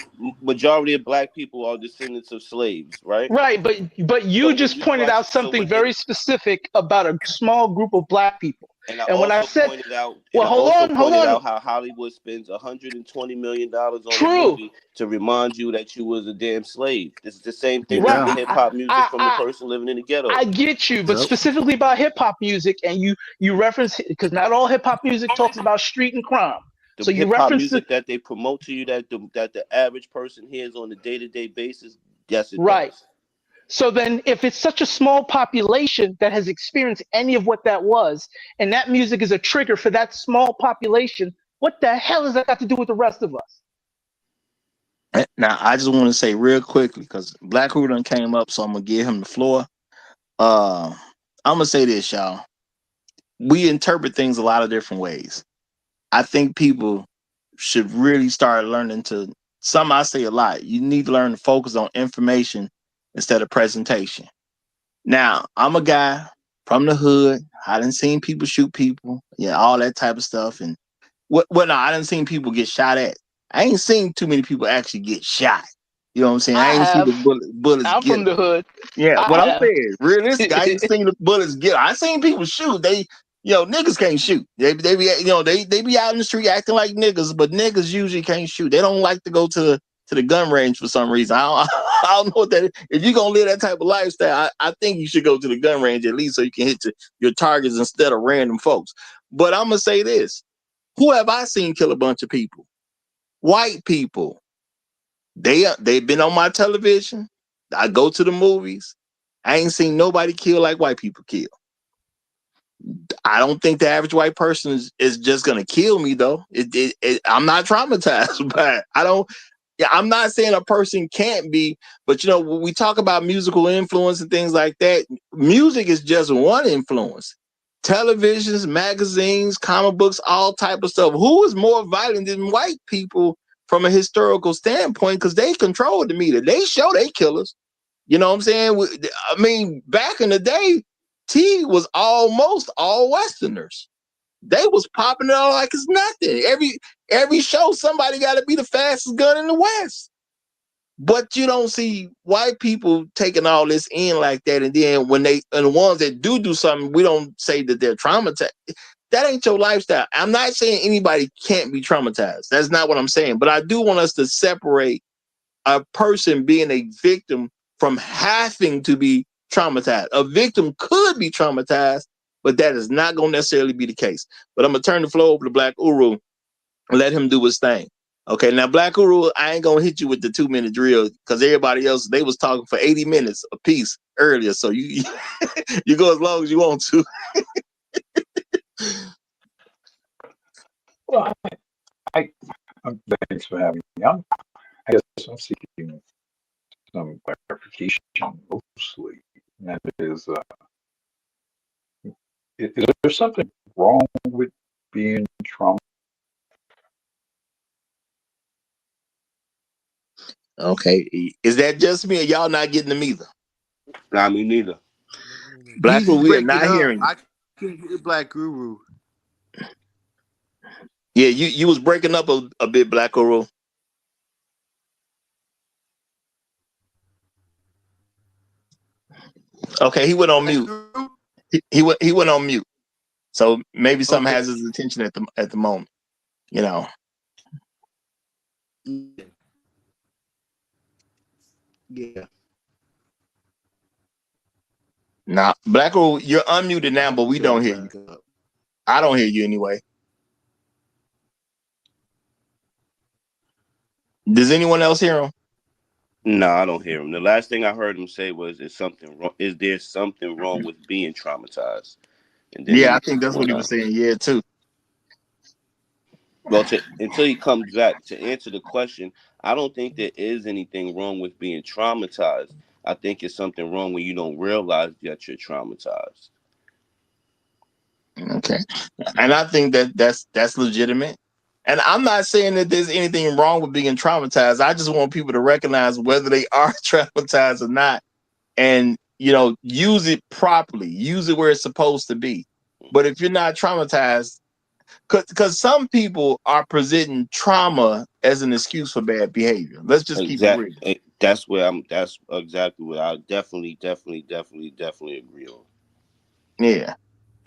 majority of Black people are descendants of slaves, right? Right, but you So when just you pointed watch, out something very specific about a small group of black people. And I And when I also said, pointed out, well, hold on, how Hollywood spends $120 million on a true, movie to remind you that you was a damn slave. This is the same thing with right? the Yeah. hip hop music from the person living in the I ghetto. get you, but Yep. specifically about hip hop music, and you reference, because not all hip hop music talks about street and crime. The So you hip hop reference the music that they promote to you, that the average person hears on a day-to-day basis, yes, it right. does. So then, if it's such a small population that has experienced any of what that was, and that music is a trigger for that small population, what the hell has that got to do with the rest of us? Now I just want to say real quickly because Black Hooter done came up, so I'm gonna give him the floor. Uh, I'm gonna say this, y'all. We interpret things a lot of different ways. I think people should really start learning to. Some I say a lot. You need to learn to focus on information instead of presentation. Now, I'm a guy from the hood. I done seen people shoot people, yeah, all that type of stuff. And no, I done seen people get shot at. I ain't seen too many people actually get shot. You know what I'm saying? I I ain't seen the have. bullets I'm get from them. the hood. Yeah, what I I'm have. saying, realistic, I ain't seen the bullets get 'em. I seen people shoot. Niggas can't shoot. They be, they be out in the street acting like niggas, but niggas usually can't shoot. They don't like to go to the gun range for some reason. I don't, I don't know what that is. If you're gonna live that type of lifestyle, I think you should go to the gun range at least so you can hit your targets instead of random folks. But I'm gonna say this: who have I seen kill a bunch of people? White people. They've been on my television. I go to the movies. I ain't seen nobody kill like white people kill. I don't think the average white person is just gonna kill me though. I'm not traumatized, but I don't. Yeah, I'm not saying a person can't be, but when we talk about musical influence and things like that, music is just one influence. Televisions, magazines, comic books, all type of stuff. Who is more violent than white people from a historical standpoint? Because they control the media. They show they killers. You know what I'm saying? I mean, back in the day, T was almost all Westerners. They was popping it all like it's nothing. Every show, somebody got to be the fastest gun in the West. But you don't see white people taking all this in like that. And then and the ones that do something, we don't say that they're traumatized. That ain't your lifestyle. I'm not saying anybody can't be traumatized. That's not what I'm saying. But I do want us to separate a person being a victim from having to be traumatized. A victim could be traumatized, but that is not going to necessarily be the case. But I'm going to turn the floor over to Black Uru and let him do his thing. Okay, now Black Uru, I ain't going to hit you with the 2-minute drill because everybody else, they was talking for 80 minutes a piece earlier. So you you go as long as you want to. Well, thanks for having me. I guess I'm seeking some clarification mostly. And that is there something wrong with being trauma? Okay, is that just me or y'all not getting them either? Nah, me neither. Black He's Uru, we are breaking not up. hearing you. I can hear Black Guru. Yeah, you was breaking up a bit, Black Uru. Okay, he went on Black mute. Guru? He went on mute. So maybe something Okay. has his attention at the moment. You know. Yeah. Yeah. Now, Black Hole, you're unmuted now, but we Shut don't it hear you. back up. I don't hear you anyway. Does anyone else hear him? No, I don't hear him. The last thing I heard him say was, "Is something wrong? Is there something wrong with being traumatized?" And then Yeah, I he think that's what went he on. was saying. Yeah, too. Well, until he comes back to answer the question, I don't think there is anything wrong with being traumatized. I think it's something wrong when you don't realize that you're traumatized. Okay. And I think that's legitimate. And I'm not saying that there's anything wrong with being traumatized. I just want people to recognize whether they are traumatized or not and use it properly. Use it where it's supposed to be. But if you're not traumatized, because some people are presenting trauma as an excuse for bad behavior. Let's just keep it real. That's where I'm. That's exactly what I definitely agree on. Yeah.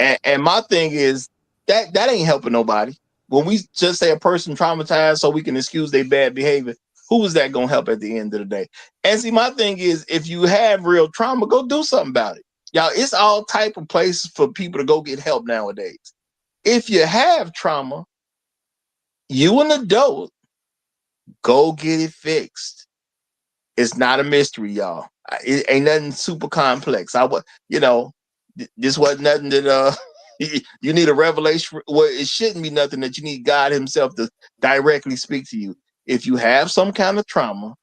And my thing is that ain't helping nobody. When we just say a person traumatized so we can excuse their bad behavior, who is that gonna help at the end of the day? And see, my thing is, if you have real trauma, go do something about it. Y'all, it's all type of places for people to go get help nowadays. If you have trauma, you an adult, go get it fixed. It's not a mystery, y'all. It ain't nothing super complex. This wasn't nothing that you need a revelation. Well, it shouldn't be nothing that you need God Himself to directly speak to you. If you have some kind of trauma,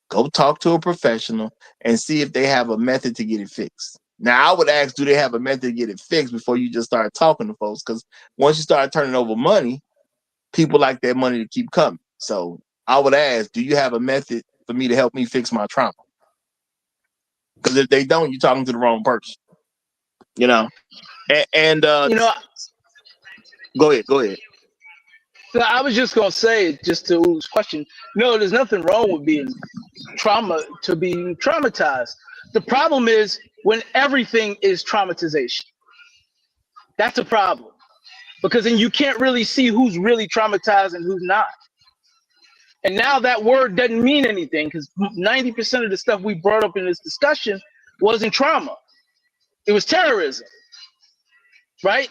go talk to a professional and see if they have a method to get it fixed. Now, I would ask, do they have a method to get it fixed before you just start talking to folks? Because once you start turning over money, people like that money to keep coming. So I would ask, do you have a method for me to help me fix my trauma? Because if they don't, you're talking to the wrong person. And go ahead. So I was just gonna say, just to U's question, no, there's nothing wrong with being traumatized. The problem is when everything is traumatization. That's a problem. Because then you can't really see who's really traumatized and who's not. And now that word doesn't mean anything because 90% of the stuff we brought up in this discussion wasn't trauma. It was terrorism, right?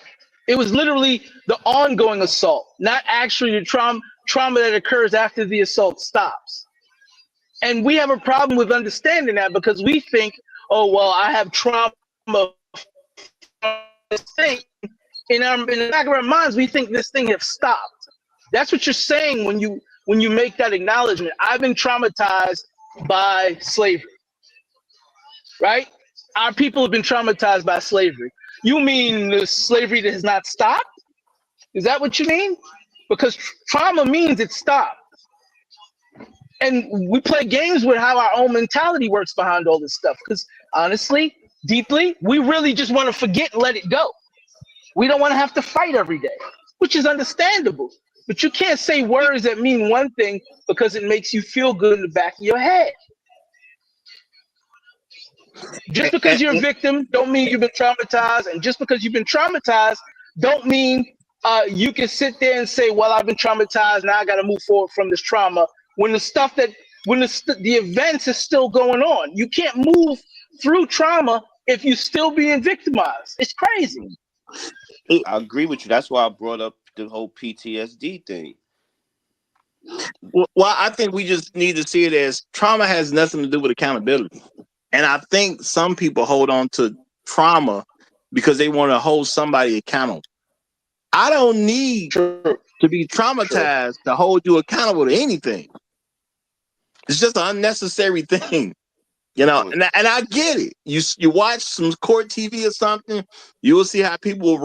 It was literally the ongoing assault, not actually the trauma that occurs after the assault stops. And we have a problem with understanding that because we think, oh, well, I have trauma from this thing. In the back of our minds, we think this thing has stopped. That's what you're saying when you make that acknowledgement. I've been traumatized by slavery, right? Our people have been traumatized by slavery. You mean the slavery that has not stopped? Is that what you mean? Because trauma means it stopped. And we play games with how our own mentality works behind all this stuff. Because honestly, deeply, we really just want to forget and let it go. We don't want to have to fight every day, which is understandable. But you can't say words that mean one thing because it makes you feel good in the back of your head. Just because you're a victim don't mean you've been traumatized. And just because you've been traumatized don't mean you can sit there and say, well, I've been traumatized. Now I got to move forward from this trauma. When the events is still going on, you can't move through trauma if you're still being victimized. It's crazy. I agree with you. That's why I brought up the whole PTSD thing. Well, I think we just need to see it as trauma has nothing to do with accountability. And I think some people hold on to trauma because they want to hold somebody accountable. I don't need to be traumatized to hold you accountable to anything. It's just an unnecessary thing. And I get it. You watch some court TV or something, you will see how people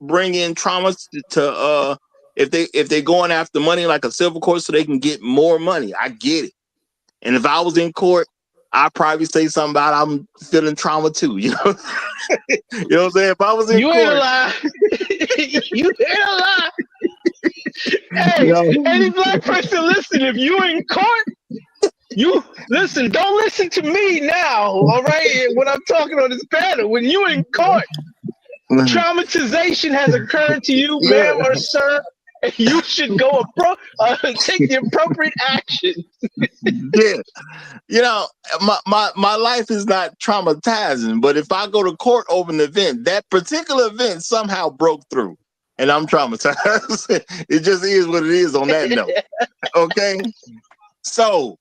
bring in traumas to if they're going after money like a civil court so they can get more money. I get it. And if I was in court, I'd probably say something about I'm feeling trauma too. You know what I'm saying? If I was in you court, ain't a lie. You ain't a lie. Hey, any black person, listen, if you in court, you listen, don't listen to me now, all right? When I'm talking on this panel, when you in court, traumatization has occurred to you, ma'am or sir, and you should go take the appropriate action. Yeah. My life is not traumatizing, but if I go to court over an event, that particular event somehow broke through and I'm traumatized. It just is what it is on that note. Okay. So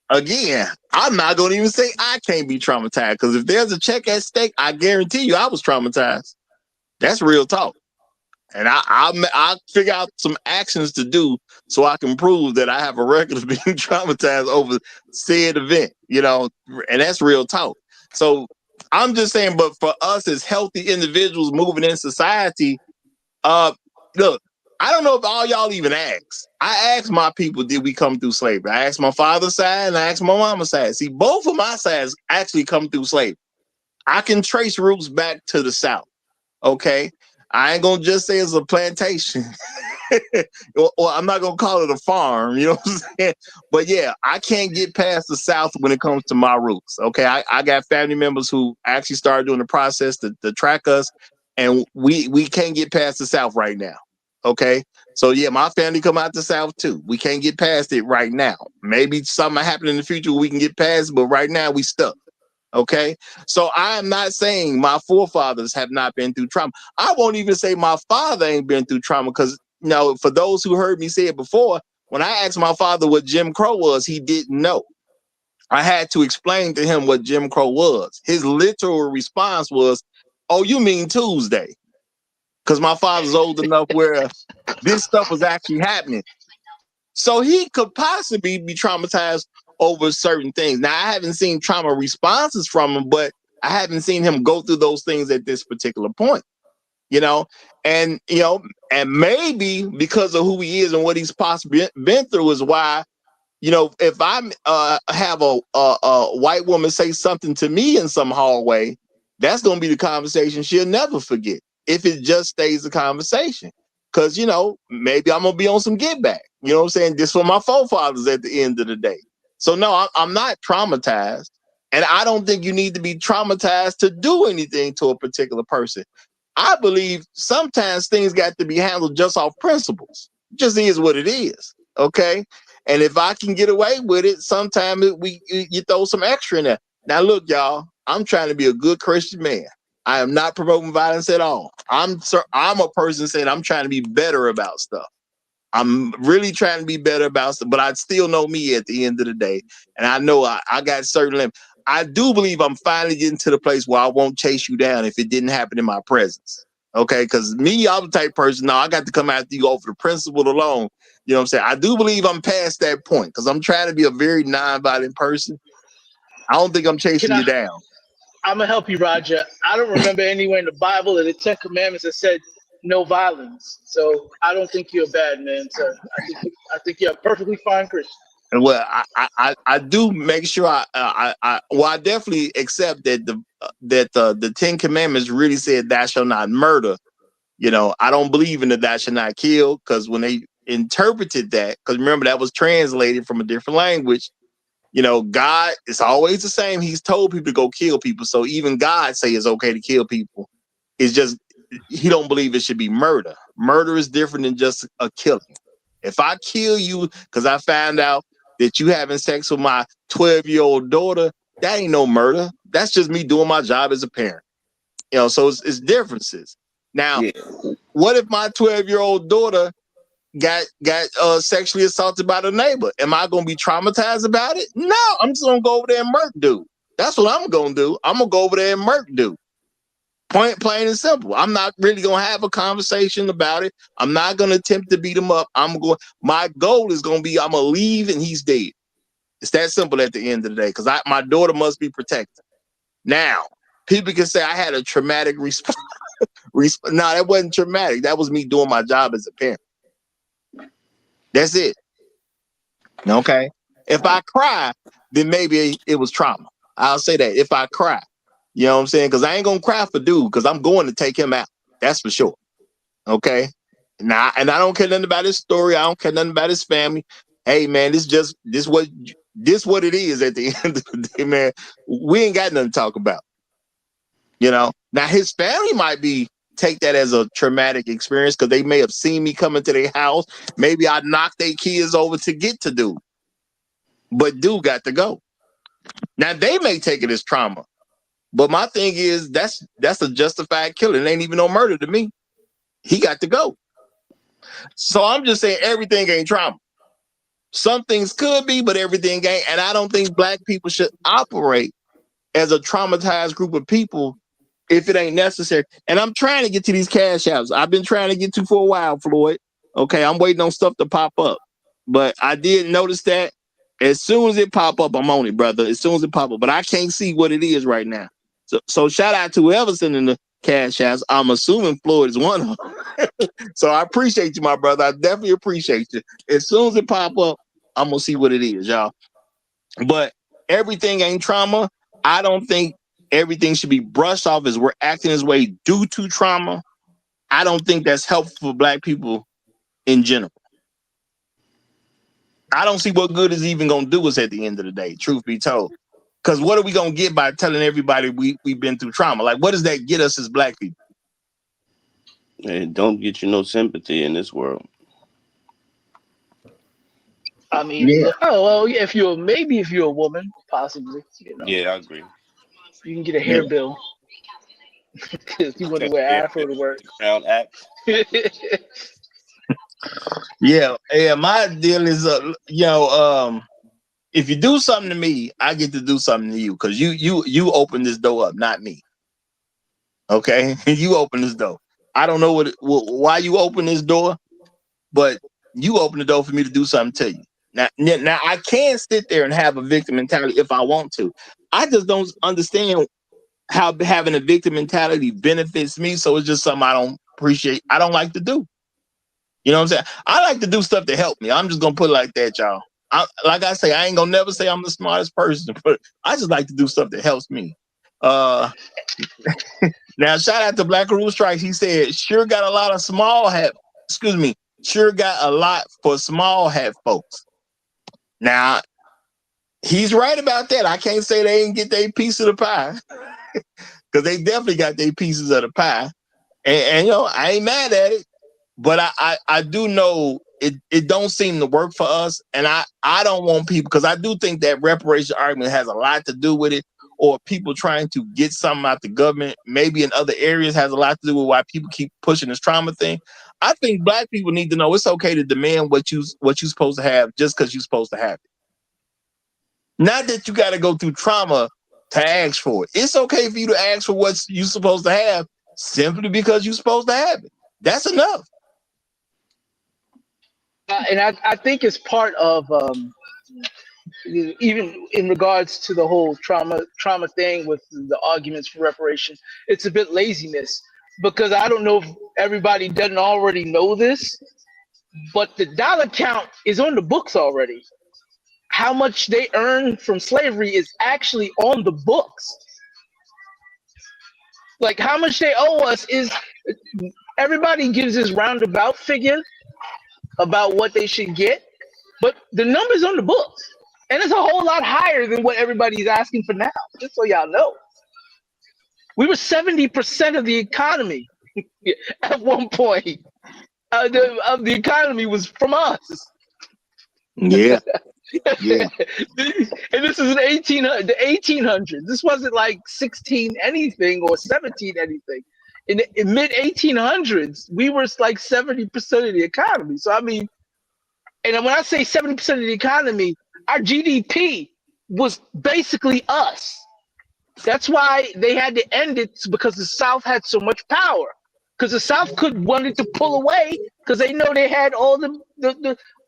again, I'm not going to even say I can't be traumatized because if there's a check at stake, I guarantee you I was traumatized. That's real talk. And I'll figure out some actions to do so I can prove that I have a record of being traumatized over said event, and that's real talk. So I'm just saying, but for us as healthy individuals moving in society, look, I don't know if all y'all even asked. I asked my people, did we come through slavery? I asked my father's side and I asked my mama's side. See, both of my sides actually come through slavery. I can trace roots back to the South. Okay. I ain't gonna just say it's a plantation. or I'm not gonna call it a farm, you know what I'm saying? But yeah, I can't get past the South when it comes to my roots. Okay. I got family members who actually started doing the process to track us. and we can't get past the South right now. Okay, so yeah, my family come out the South too. We can't get past it right now. Maybe something happen in the future we can get past, but right now we stuck. Okay, so I am not saying my forefathers have not been through trauma. I won't even say my father ain't been through trauma because for those who heard me say it before, when I asked my father what Jim Crow was, he didn't know. I had to explain to him what Jim Crow was. His literal response was, "Oh, you mean Tuesday?" Because my father's old enough where this stuff was actually happening. So he could possibly be traumatized over certain things. Now, I haven't seen trauma responses from him, but I haven't seen him go through those things at this particular point, you know? And, and maybe because of who he is and what he's possibly been through is why, if I have a white woman say something to me in some hallway, that's going to be the conversation she'll never forget if it just stays a conversation. Because, maybe I'm going to be on some get back. You know what I'm saying? This for my forefathers at the end of the day. So, no, I'm not traumatized. And I don't think you need to be traumatized to do anything to a particular person. I believe sometimes things got to be handled just off principles. It just is what it is. Okay. And if I can get away with it, sometimes you throw some extra in there. Now, look, y'all, I'm trying to be a good Christian man. I am not promoting violence at all. I'm a person saying I'm trying to be better about stuff. I'm really trying to be better about stuff, but I still know me at the end of the day. And I know I got certain limits. I do believe I'm finally getting to the place where I won't chase you down if it didn't happen in my presence. Okay, because me, I'm the type of person, no, I got to come after you over the principle alone. You know what I'm saying? I do believe I'm past that point because I'm trying to be a very non-violent person. I don't think I'm chasing you down. I'm gonna help you, Roger. I don't remember anywhere in the Bible or the Ten Commandments that said no violence. So I don't think you're a bad man, sir. I think you're a perfectly fine Christian. Well, I do make sure I definitely accept that the Ten Commandments really said thou shalt not murder. I don't believe in the thou shalt not kill because when they interpreted that, because remember that was translated from a different language. God is always the same. He's told people to go kill people. So even God say it's okay to kill people. It's just he don't believe it should be murder. Murder is different than just a killing. If I kill you because I found out that you having sex with my 12-year-old daughter, that ain't no murder. That's just me doing my job as a parent. So it's differences. Now, what if my 12-year-old daughter got sexually assaulted by the neighbor? Am I gonna be traumatized about it? No, I'm just gonna go over there and murk dude. That's what I'm gonna do. I'm gonna go over there and murk dude. Point plain and simple. I'm not really gonna have a conversation about it. I'm not gonna attempt to beat him up. My goal is gonna be I'm gonna leave and he's dead. It's that simple at the end of the day. Because my daughter must be protected. Now, people can say I had a traumatic response. No, that wasn't traumatic. That was me doing my job as a parent. That's it. Okay. If I cry, then maybe it was trauma. I'll say that. If I cry, you know what I'm saying? Because I ain't gonna cry for dude, because I'm going to take him out. That's for sure. Okay. Now, and I don't care nothing about his story. I don't care nothing about his family. Hey man, this what it is at the end of the day, man. We ain't got nothing to talk about. Now his family might take that as a traumatic experience because they may have seen me come into their house. Maybe I knocked their kids over to get to dude. But dude got to go. Now they may take it as trauma. But my thing is that's a justified killing. It ain't even no murder to me. He got to go. So I'm just saying everything ain't trauma. Some things could be, but everything ain't. And I don't think black people should operate as a traumatized group of people if it ain't necessary. And I'm trying to get to these cash outs. I've been trying to get to for a while, Floyd. Okay, I'm waiting on stuff to pop up. But I did notice that as soon as it pop up, I'm on it, brother. As soon as it pop up. But I can't see what it is right now. So shout out to whoever's sending the cash outs. I'm assuming Floyd is one of them. So I appreciate you, my brother. I definitely appreciate you. As soon as it pop up, I'm going to see what it is, y'all. But everything ain't trauma. I don't think everything should be brushed off as we're acting this way due to trauma. I don't think that's helpful for black people in general. I don't see what good is even going to do us at the end of the day, truth be told. Because what are we going to get by telling everybody we've been through trauma? Like, what does that get us as black people? It don't get you no sympathy in this world. I mean, Yeah. oh well, yeah. If you're a woman, possibly, Yeah, I agree. you can get a Yeah. hair bill because you want to Okay, wear yeah, afro to work. the Crown Act. Yeah. My deal is, if you do something to me, I get to do something to you because you open this door up, not me. Okay, you open this door. I don't know why you open this door, but you open the door for me to do something to you. Now I can sit there and have a victim mentality if I want to. I just don't understand how having a victim mentality benefits me. So it's just something I don't appreciate. I don't like to do. You know what I'm saying? I like to do stuff to help me. I'm just gonna put it like that, y'all. Like I say, I ain't gonna never say I'm the smartest person, but I just like to do stuff that helps me. Uh, Now shout out to Black Rule Strikes. He said, "Sure got a lot of small hat. Excuse me. Sure got a lot for small hat folks." Now he's right about that. I can't say they didn't get their piece of the pie because they definitely got their pieces of the pie. And I ain't mad at it. But I do know it don't seem to work for us, and I don't want people, because I do think that reparation argument has a lot to do with it, or people trying to get something out the government, maybe in other areas, has a lot to do with why people keep pushing this trauma thing. I think Black people need to know it's okay to demand what you're supposed to have just because you're supposed to have it. Not that you got to go through trauma to ask for it. It's okay for you to ask for what you're supposed to have simply because you're supposed to have it. That's enough. And I think it's part of even in regards to the whole trauma thing with the arguments for reparation. It's a bit laziness because I don't know if everybody doesn't already know this, but the dollar count is on the books already. How much they earn from slavery is actually on the books. Like how much they owe us is, everybody gives this roundabout figure about what they should get, but the number's on the books. And it's a whole lot higher than what everybody's asking for now, just so y'all know. We were 70% of the economy at one point. Of the economy was from us. Yeah. Yeah. And this is the 1800s. This wasn't like 16 anything or 17 anything. In mid 1800s, we were like 70% of the economy. So I mean, and when I say 70% of the economy, our GDP was basically us. That's why they had to end it, because the South had so much power. Because the South could wanted to pull away because they know they had all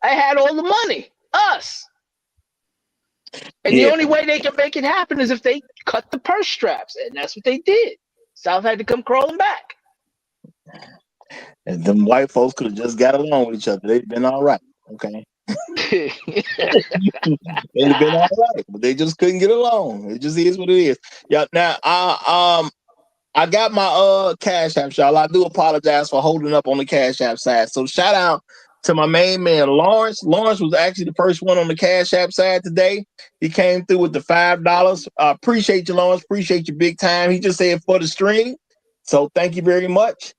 I had all the money. Us. And the Yeah. only way they can make it happen is if they cut the purse straps. And that's what they did. South had to come crawling back. And them white folks could have just got along with each other. They'd been all right. Okay. They'd have been all right, but they just couldn't get along. It just is what it is. Yeah. Now, I got my Cash App, y'all. I do apologize for holding up on the Cash App side. So shout out to my main man Lawrence. Lawrence was actually the first one on the Cash App side today. He came through with the $5. Appreciate you, Lawrence. Appreciate you big time. He just said for the stream. So thank you very much.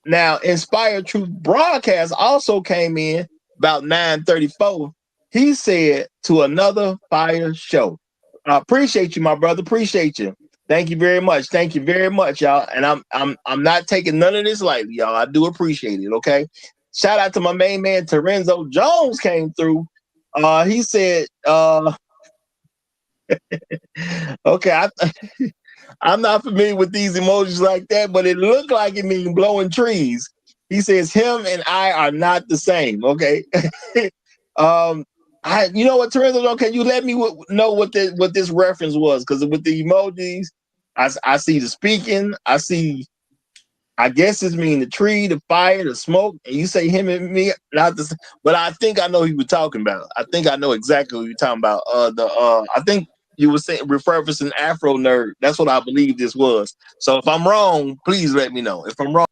Now, Inspired Truth Broadcast also came in about 9:34. He said, to another fire show. I appreciate you, my brother. Appreciate you. Thank you very much. Thank you very much, y'all. And I'm not taking none of this lightly, y'all. I do appreciate it. Okay. Shout out to my main man Terenzo Jones came through. He said, okay, I'm not familiar with these emojis like that, but it looked like it means blowing trees. He says him and I are not the same. Okay. You know what, Terenzo? Can you let me know what this reference was? Because with the emojis, I see the speaking, I guess it's mean the tree, the fire, the smoke, and you say him and me, not the. But I think I know who you were talking about. I think I know exactly what you're talking about. I think you were saying referencing Afro nerd. That's what I believe this was. So if I'm wrong, please let me know. If I'm wrong.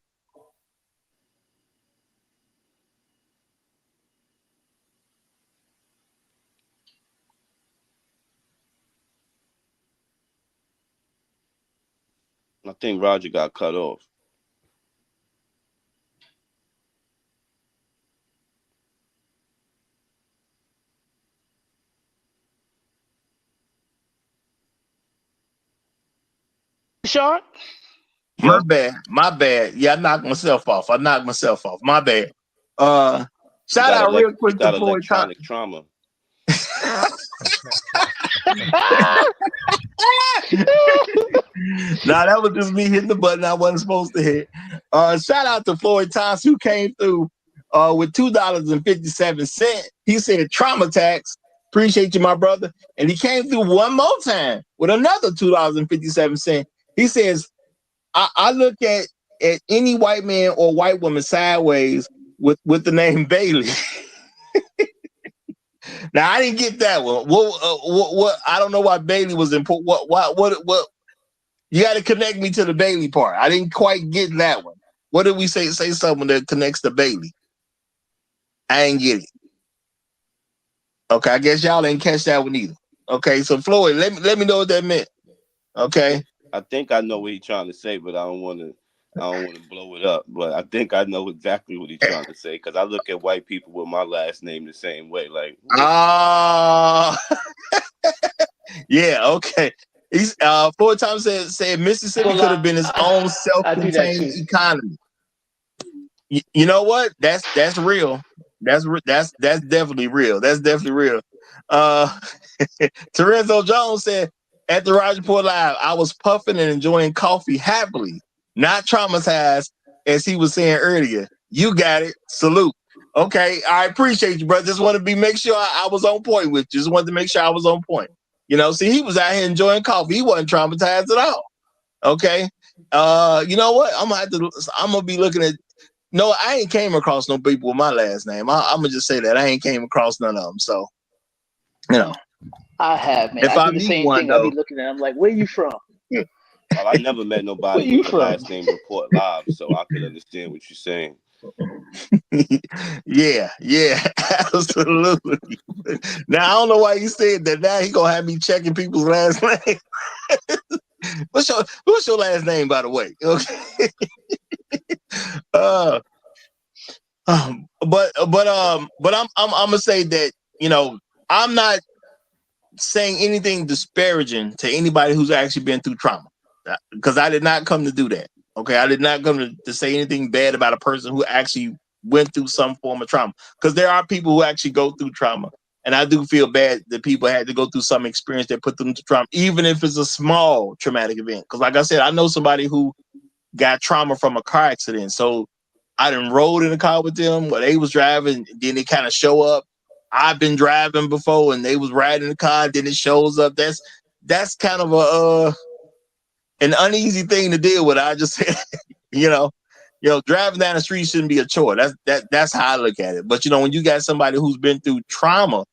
I think Roger got cut off. Sean? My bad. My bad. Yeah, I knocked myself off. My bad. You Shout got out real you quick to got Floyd Thompson. electronic trauma. Nah, that was just me hitting the button I wasn't supposed to hit. Shout out to Floyd Thompson, who came through with $2.57. He said Traumatize. Appreciate you, my brother. And he came through one more time with another $2.57. He says, I look at any white man or white woman sideways with the name Bailey. Now I didn't get that one. What? I don't know why Bailey was important. What? You got to connect me to the Bailey part. I didn't quite get that one. What did we say? Say something that connects to Bailey. I ain't get it. Okay, I guess y'all ain't catch that one either. Okay, so Floyd, let me know what that meant. Okay. I think I know what he's trying to say, but I don't want to blow it up. But I think I know exactly what he's trying to say because I look at white people with my last name the same way. Like, yeah, okay. He's Floyd Thompson said Mississippi could have been its own I do that self-contained too. economy. You know what? That's real. That's definitely real. That's definitely real. Terenzo Jones said at the Roger Report Live, I was puffing and enjoying coffee happily, not traumatized, as he was saying earlier. You got it. Salute. Okay, I appreciate you, brother. Just want to make sure I was on point with you. Just wanted to make sure I was on point. You know, see, he was out here enjoying coffee. He wasn't traumatized at all. Okay. You know what? I'm gonna be looking at. No, I ain't came across no people with my last name. I'm gonna just say that I ain't came across none of them. So, you know, I have, man. if I I do the meet same one thing. I'll be though, looking at it. I'm like, where you from? well, I never met Where nobody you with the from? last name Report Live, so I could understand what you're saying. yeah, absolutely. Now I don't know why you said that. Now he gonna have me checking people's last name. what's your last name, by the way? Okay. But I'm gonna say that, you know, I'm not saying anything disparaging to anybody who's actually been through trauma, because I did not come to do that. Okay, I did not come to say anything bad about a person who actually went through some form of trauma, because there are people who actually go through trauma, and I do feel bad that people had to go through some experience that put them to trauma, even if it's a small traumatic event. Because like I said, I know somebody who got trauma from a car accident. So I done rode in a car with them where they was driving, then they kind of show up. I've been driving before and they was riding the car, then it shows up. That's kind of a an uneasy thing to deal with. I just said, you know, driving down the street shouldn't be a chore. That's how I look at it. But you know, when you got somebody who's been through trauma,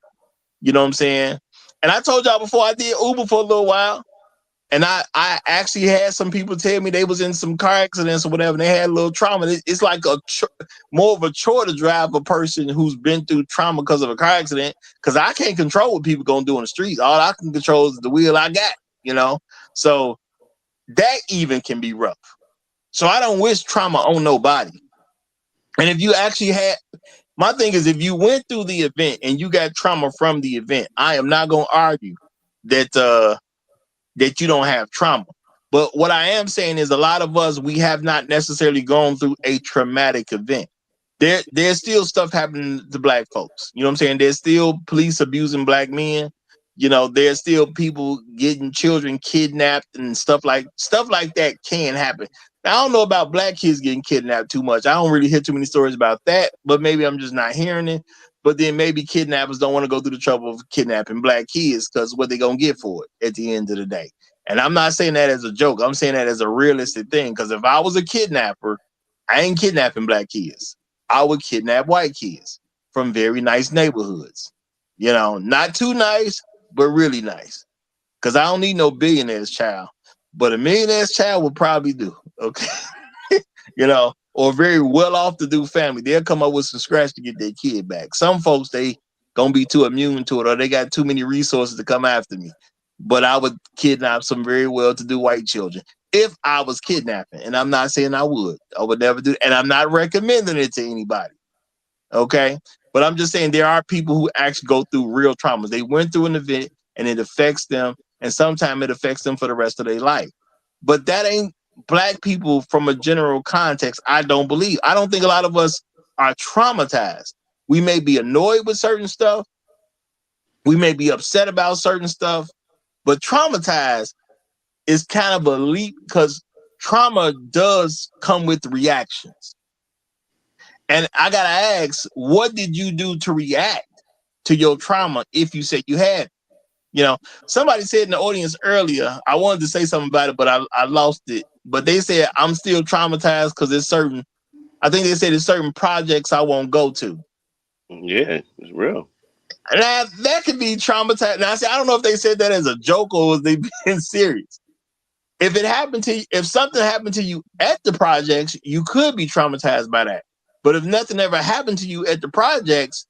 you know what I'm saying? And I told y'all before, I did Uber for a little while. And I actually had some people tell me they was in some car accidents or whatever, and they had a little trauma. It's like more of a chore to drive a person who's been through trauma because of a car accident, because I can't control what people gonna do on the streets. All I can control is the wheel I got, you know? So that even can be rough. So I don't wish trauma on nobody. And if you actually had, my thing is, if you went through the event and you got trauma from the event, I am not gonna argue that that you don't have trauma. But what I am saying is a lot of us, we have not necessarily gone through a traumatic event. There's still stuff happening to black folks. You know what I'm saying? There's still police abusing black men. You know, there's still people getting children kidnapped and stuff like that can happen. Now, I don't know about black kids getting kidnapped too much. I don't really hear too many stories about that, but maybe I'm just not hearing it. But then maybe kidnappers don't want to go through the trouble of kidnapping black kids because what they gonna get for it at the end of the day. And I'm not saying that as a joke. I'm saying that as a realistic thing. Because if I was a kidnapper, I ain't kidnapping black kids. I would kidnap white kids from very nice neighborhoods. You know, not too nice, but really nice. Because I don't need no billionaire's child. But a millionaire's child would probably do. Okay. You know, or very well off to do family. They'll come up with some scratch to get their kid back. Some folks, they gonna be too immune to it, or they got too many resources to come after me. But I would kidnap some very well to do white children if I was kidnapping. And I'm not saying I would never do, and I'm not recommending it to anybody. Okay. But I'm just saying there are people who actually go through real traumas. They went through an event and it affects them, and sometimes it affects them for the rest of their life. but that ain't black people from a general context. I don't believe. I don't think a lot of us are traumatized. We may be annoyed with certain stuff. We may be upset about certain stuff, but traumatized is kind of a leap because trauma does come with reactions. And I gotta ask, what did you do to react to your trauma if you said you had? You know, somebody said in the audience earlier, I wanted to say something about it, but I lost it. But they said I'm still traumatized because there's certain, I think they said there's certain projects I won't go to. Yeah, it's real. Now that could be traumatized. Now I don't know if they said that as a joke or was they being serious. If it happened to you, if something happened to you at the projects, you could be traumatized by that. But if nothing ever happened to you at the projects,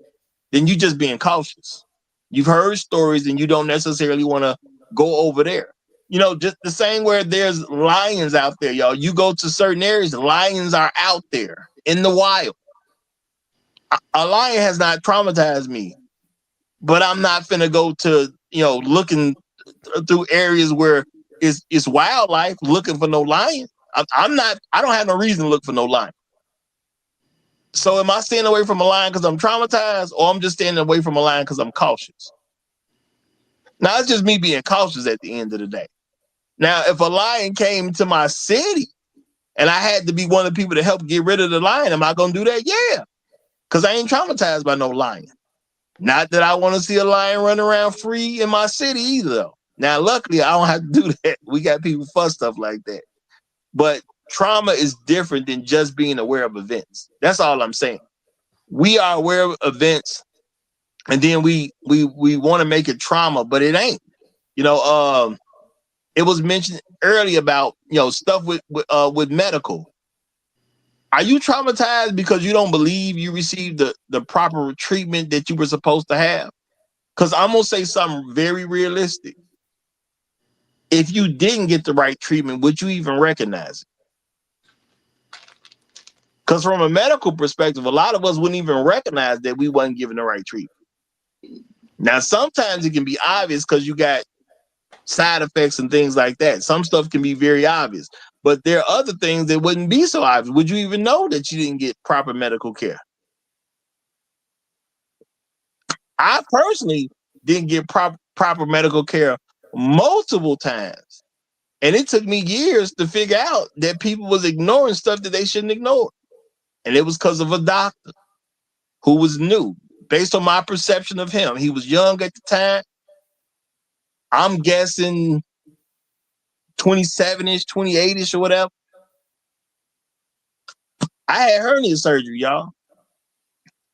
then you just being cautious. You've heard stories and you don't necessarily want to go over there. You know, just the same where there's lions out there, y'all. You go to certain areas, lions are out there in the wild. A lion has not traumatized me, but I'm not finna go to, looking through areas where it's wildlife looking for no lion. I'm not, I don't have no reason to look for no lion. So am I staying away from a lion because I'm traumatized, or I'm just staying away from a lion because I'm cautious? Now it's just me being cautious at the end of the day. Now, if a lion came to my city and I had to be one of the people to help get rid of the lion, am I gonna do that? Yeah. Because I ain't traumatized by no lion. Not that I want to see a lion run around free in my city either, though. Now, luckily, I don't have to do that. We got people for stuff like that. But trauma is different than just being aware of events. That's all I'm saying. We are aware of events, and then we want to make it trauma, but it ain't. It was mentioned earlier about stuff with medical. Are you traumatized because you don't believe you received the proper treatment that you were supposed to have? Because I'm gonna say something very realistic. If you didn't get the right treatment, would you even recognize it? Because from a medical perspective, a lot of us wouldn't even recognize that we wasn't given the right treatment. Now, sometimes it can be obvious because you got side effects and things like that. Some stuff can be very obvious, but there are other things that wouldn't be so obvious. Would you even know that you didn't get proper medical care? I personally didn't get proper medical care multiple times. And it took me years to figure out that people was ignoring stuff that they shouldn't ignore. And it was because of a doctor who was new. Based on my perception of him, he was young at the time. I'm guessing 27-ish, 28-ish or whatever. I had hernia surgery, y'all.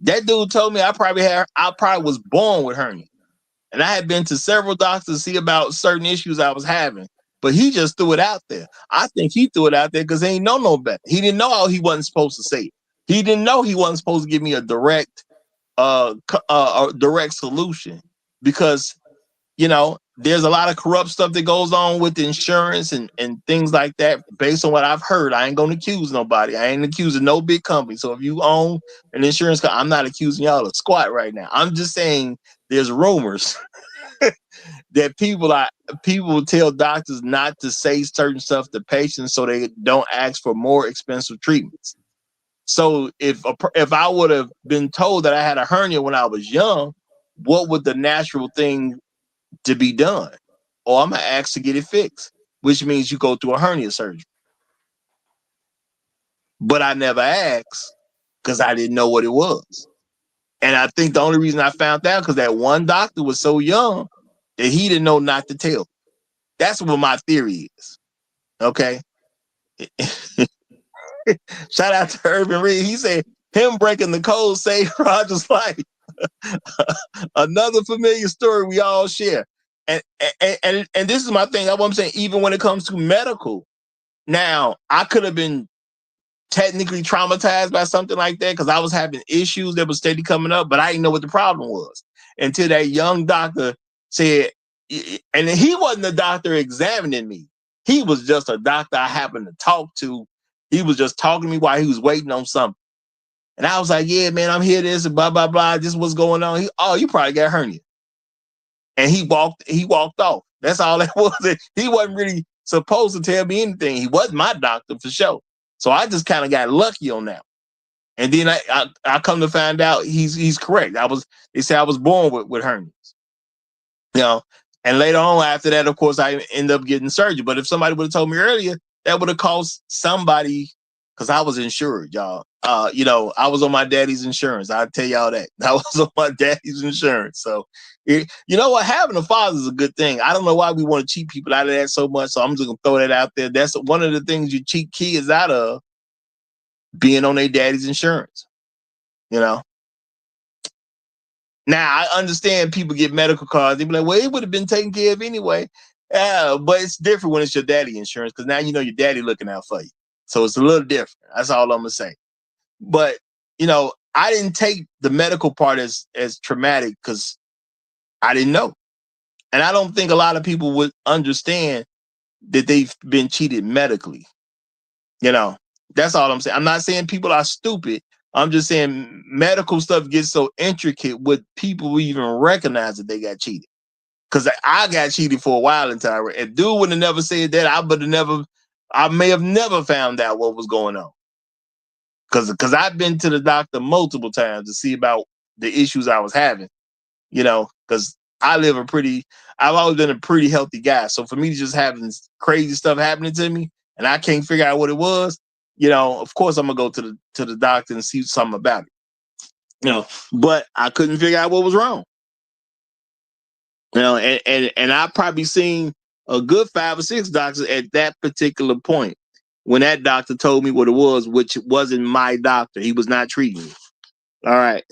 That dude told me I probably was born with hernia. And I had been to several doctors to see about certain issues I was having. But he just threw it out there. I think he threw it out there because he ain't know no better. He didn't know how he wasn't supposed to say it. He didn't know he wasn't supposed to give me a direct solution because there's a lot of corrupt stuff that goes on with insurance and things like that. Based on what I've heard, I ain't gonna accuse nobody. I ain't accusing no big company. So if you own an insurance company, I'm not accusing y'all of squat right now. I'm just saying there's rumors that people tell doctors not to say certain stuff to patients so they don't ask for more expensive treatments. So if I would have been told that I had a hernia when I was young, what would the natural thing to be done? Or I'm gonna ask to get it fixed, which means you go through a hernia surgery. But I never asked because I didn't know what it was. And I think the only reason I found out because that one doctor was so young that he didn't know not to tell. That's what my theory is. Okay. Shout out to Urban Reed. He said him breaking the code saved Roger's life. Another familiar story we all share. And this is my thing. That's what I'm saying. Even when it comes to medical, now I could have been technically traumatized by something like that because I was having issues that was steady coming up, but I didn't know what the problem was until that young doctor said, and he wasn't the doctor examining me. He was just a doctor I happened to talk to. He was just talking to me while he was waiting on something. And I was like, yeah, man, I'm here, this, and blah, blah, blah. This is what's going on. You probably got hernia. And he walked off. That's all that was. He wasn't really supposed to tell me anything. He wasn't my doctor for sure. So I just kind of got lucky on that. And then I come to find out he's correct. They say I was born with hernias. You know, and later on after that, of course, I end up getting surgery. But if somebody would have told me earlier, that would have cost somebody, because I was insured, y'all. You know, I was on my daddy's insurance. I'll tell y'all that. I was on my daddy's insurance. So you know what? Having a father is a good thing. I don't know why we want to cheat people out of that so much. So I'm just gonna throw that out there. That's one of the things you cheat kids out of, being on their daddy's insurance. You know. Now I understand people get medical cards. They be like, "Well, it would have been taken care of anyway." Yeah, but it's different when it's your daddy insurance, because now you know your daddy looking out for you. So it's a little different. That's all I'm gonna say. But you know, I didn't take the medical part as traumatic because I didn't know, and I don't think a lot of people would understand that they've been cheated medically. You know, that's all I'm saying. I'm not saying people are stupid. I'm just saying medical stuff gets so intricate with people who even recognize that they got cheated. Because I got cheated for a while in time. If dude would have never said that, I may have never found out what was going on. Because I've been to the doctor multiple times to see about the issues I was having. You know, because I've always been a pretty healthy guy. So for me to just having crazy stuff happening to me and I can't figure out what it was, you know, of course I'm gonna go to the doctor and see something about it. You know, but I couldn't figure out what was wrong. You know, and I probably seen a good 5 or 6 doctors at that particular point when that doctor told me what it was, which wasn't my doctor. He was not treating me. All right.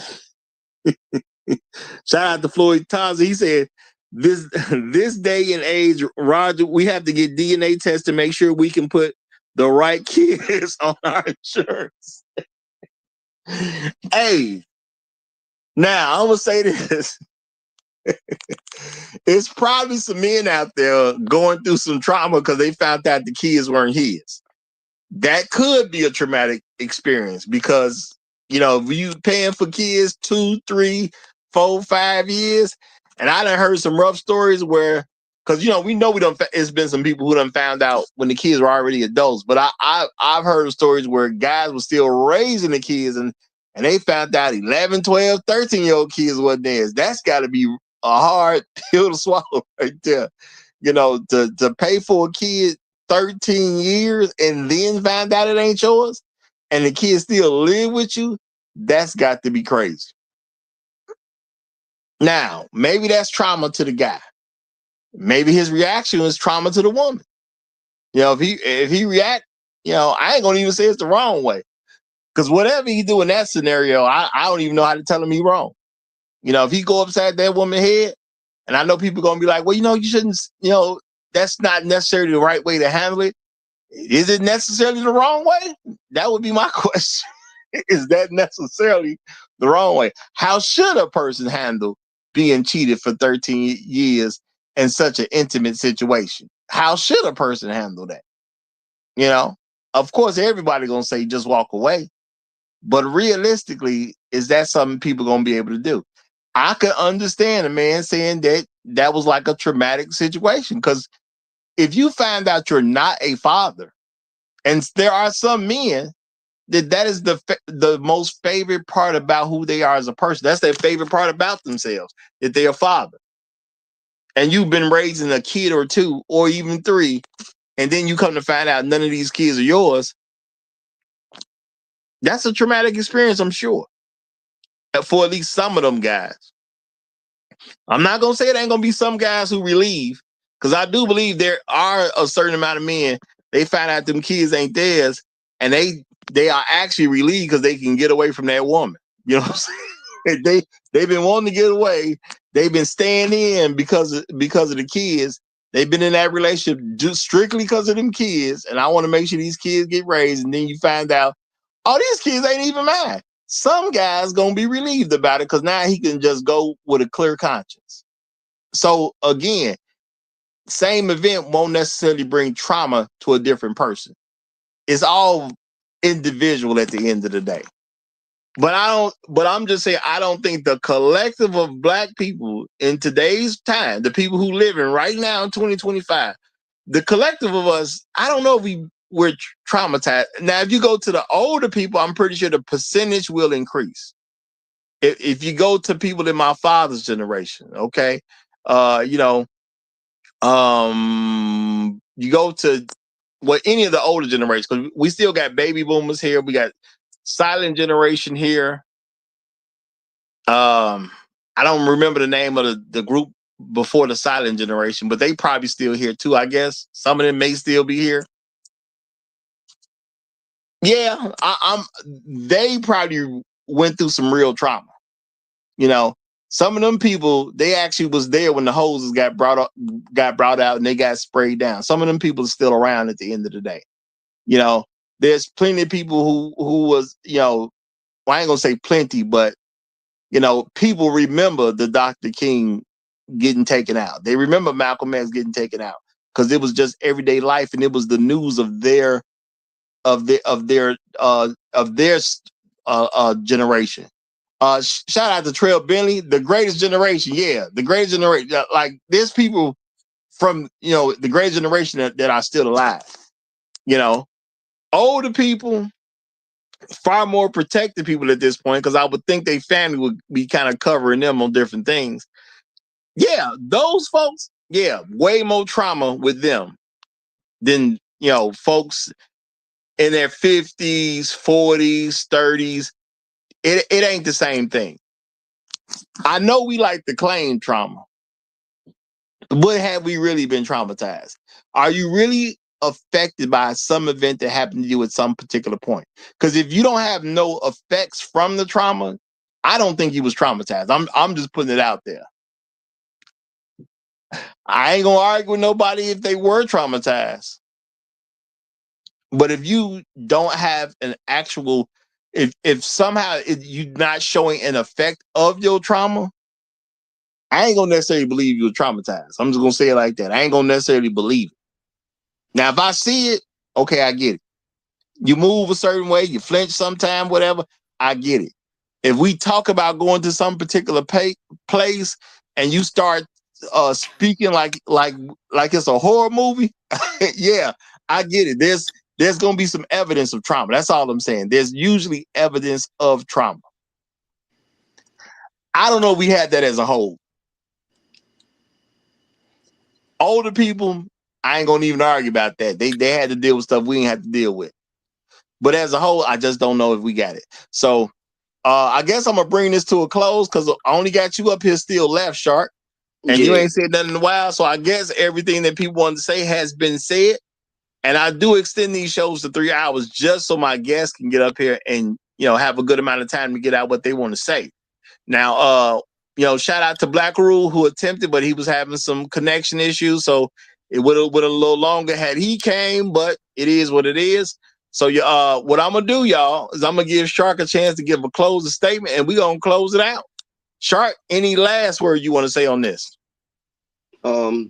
Shout out to Floyd Thompson. He said, this day and age, Roger, we have to get DNA tests to make sure we can put the right kids on our insurance. Hey, now I'm gonna say this. It's probably some men out there going through some trauma because they found out the kids weren't his. That could be a traumatic experience because, you know, if you paying for kids 2, 3, 4, 5 years, and I done heard some rough stories where, because, you know we done, it's been some people who done found out when the kids were already adults, but I've heard of stories where guys were still raising the kids and they found out 11, 12, 13-year-old kids wasn't theirs. That's got to be a hard pill to swallow right there. You know, to pay for a kid 13 years and then find out it ain't yours and the kid still live with you, that's got to be crazy. Now, maybe that's trauma to the guy. Maybe his reaction was trauma to the woman. You know, if he react, you know, I ain't gonna even say it's the wrong way. Because whatever he do in that scenario, I don't even know how to tell him he wrong. You know, if he go upside that woman's head, and I know people gonna be like, well, you know, you shouldn't, you know, that's not necessarily the right way to handle it. Is it necessarily the wrong way? That would be my question. Is that necessarily the wrong way? How should a person handle being cheated for 13 years in such an intimate situation? How should a person handle that? You know, of course, everybody gonna say just walk away, but realistically, is that something people gonna be able to do? I could understand a man saying that that was like a traumatic situation because if you find out you're not a father, and there are some men that is the most favorite part about who they are as a person. That's their favorite part about themselves, that they're a father. And you've been raising a kid or 2 or even 3, and then you come to find out none of these kids are yours. That's a traumatic experience, I'm sure, for at least some of them guys. I'm not gonna say it ain't gonna be some guys who relieve, because I do believe there are a certain amount of men, they find out them kids ain't theirs, and they are actually relieved because they can get away from that woman. You know what I'm saying? They've been wanting to get away. They've been staying in because of the kids. They've been in that relationship just strictly because of them kids, and I want to make sure these kids get raised. And then you find out, oh, these kids ain't even mine. Some guys gonna be relieved about it because now he can just go with a clear conscience. So again, same event won't necessarily bring trauma to a different person. It's all individual at the end of the day. But I'm just saying, I don't think the collective of black people in today's time, the people who living right now in 2025, the collective of us, I don't know if we're traumatized. Now, if you go to the older people, I'm pretty sure the percentage will increase. If you go to people in my father's generation, okay, you know, you go to any of the older generations, because we still got baby boomers here, we got silent generation here. I don't remember the name of the group before the silent generation, but they probably still here too, I guess. Some of them may still be here. Yeah, they probably went through some real trauma. You know, some of them people, they actually was there when the hoses got brought out and they got sprayed down. Some of them people are still around at the end of the day. You know, there's plenty of people who was, you know, well, I ain't gonna say plenty, but you know, people remember the Dr. King getting taken out. They remember Malcolm X getting taken out because it was just everyday life, and it was the news of their generation. Shout out to Trail Bentley, the greatest generation. Yeah, the greatest generation. Like there's people from, you know, the greatest generation that are still alive. You know, older people, far more protected people at this point, because I would think their family would be kind of covering them on different things. Yeah, those folks, yeah, way more trauma with them than, you know, folks in their 50s, 40s, 30s. It ain't the same thing. I know we like to claim trauma, but have we really been traumatized? Are you really affected by some event that happened to you at some particular point? Because if you don't have no effects from the trauma, I don't think you was traumatized. I'm just putting it out there. I ain't gonna argue with nobody if they were traumatized. But if you don't have an actual, if somehow you're not showing an effect of your trauma, I ain't gonna necessarily believe you were traumatized. I'm just gonna say it like that. I ain't gonna necessarily believe it. Now, if I see it, okay, I get it. You move a certain way, you flinch sometime, whatever, I get it. If we talk about going to some particular place and you start speaking like it's a horror movie, yeah, I get it. There's gonna be some evidence of trauma. That's all I'm saying. There's usually evidence of trauma. I don't know if we had that as a whole. Older people, I ain't gonna even argue about that. They had to deal with stuff we ain't had to deal with. But as a whole, I just don't know if we got it. So I guess I'm gonna bring this to a close because I only got you up here still left, Shark. And you ain't said nothing in a while. So I guess everything that people want to say has been said. And I do extend these shows to 3 hours just so my guests can get up here and, you know, have a good amount of time to get out what they want to say. Now, you know, shout out to Black Rule who attempted, but he was having some connection issues. So it would have a little longer had he came, but it is what it is. So what I'm gonna do, y'all, is I'm gonna give Shark a chance to give a closing statement, and we're gonna close it out. Shark, any last word you want to say on this?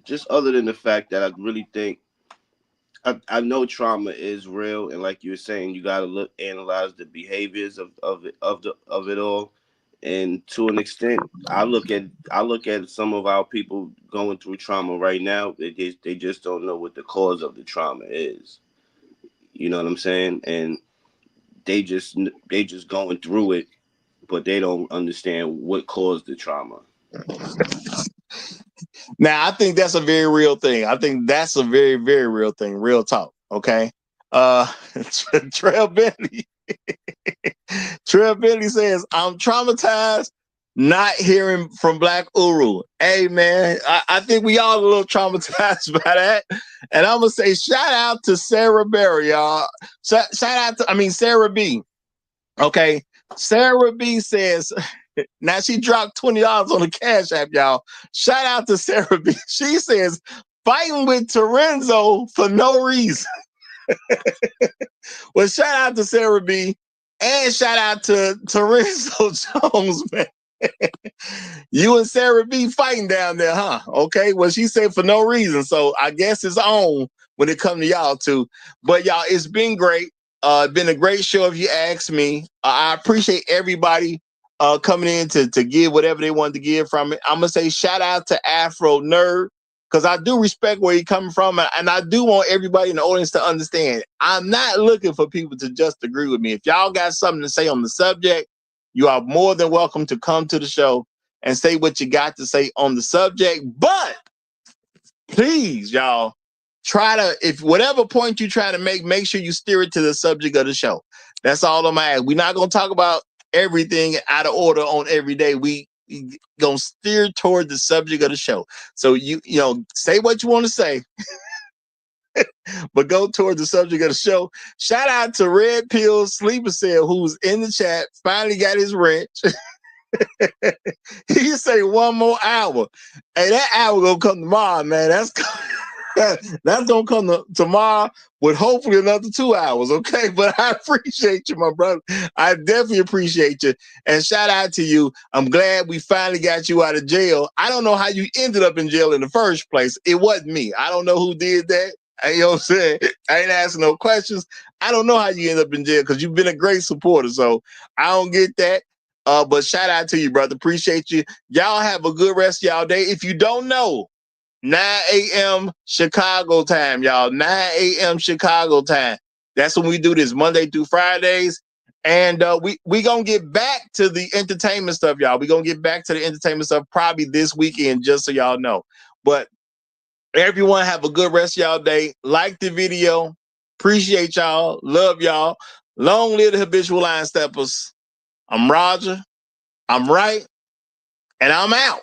Just other than the fact that I really think I know trauma is real, and like you were saying, you got to analyze the behaviors of it all. And to an extent, I look at some of our people going through trauma right now. They just don't know what the cause of the trauma is. You know what I'm saying? And they just going through it, but they don't understand what caused the trauma. Now, I think that's a very real thing. I think that's a very, very real thing. Real talk. Okay. Trail Bentley. Trail Bentley says, I'm traumatized not hearing from Black Uru. Hey, man, I think we all a little traumatized by that. And I'm going to say shout out to Sarah Berry, y'all. Shout out to, Sarah B. Okay. Sarah B says, now she dropped $20 on the Cash App, y'all. Shout out to Sarah B. She says, fighting with Torenzo for no reason. Well, shout out to Sarah B. And shout out to Torenzo Jones, man. You and Sarah B fighting down there, huh? Okay. Well, she said for no reason. So I guess it's on when it comes to y'all too. But y'all, it's been great. Been a great show if you ask me. I appreciate everybody coming in to give whatever they wanted to give from it. I'm gonna say shout out to Afro Nerd. because I do respect where he's coming from, and I do want everybody in the audience to understand. I'm not looking for people to just agree with me. If y'all got something to say on the subject, you are more than welcome to come to the show and say what you got to say on the subject. But please, y'all, try to, if whatever point you try to make sure you steer it to the subject of the show. That's all I'm asking. We're not going to talk about everything out of order on every day. We gonna steer toward the subject of the show. So you know, say what you want to say, but go toward the subject of the show. Shout out to Red Pill Sleeper Cell, who's in the chat, finally got his wrench. He say 1 more hour. Hey, that hour gonna come tomorrow, man. That's gonna come tomorrow with hopefully another 2 hours, okay? But I appreciate you, my brother. I definitely appreciate you. And shout out to you. I'm glad we finally got you out of jail. I don't know how you ended up in jail in the first place. It wasn't me. I don't know who did that. You know what I'm saying? I ain't asking no questions. I don't know how you end up in jail because you've been a great supporter. So I don't get that. But shout out to you, brother. Appreciate you. Y'all have a good rest of y'all day. If you don't know, 9 a.m. Chicago time, y'all. 9 a.m. Chicago time. That's when we do this Monday through Fridays. And we gonna get back to the entertainment stuff, y'all. We gonna get back to the entertainment stuff probably this weekend, just so y'all know. But everyone have a good rest of y'all day. Like the video. Appreciate y'all. Love y'all. Long live the habitual line steppers. I'm Roger. I'm right. And I'm out.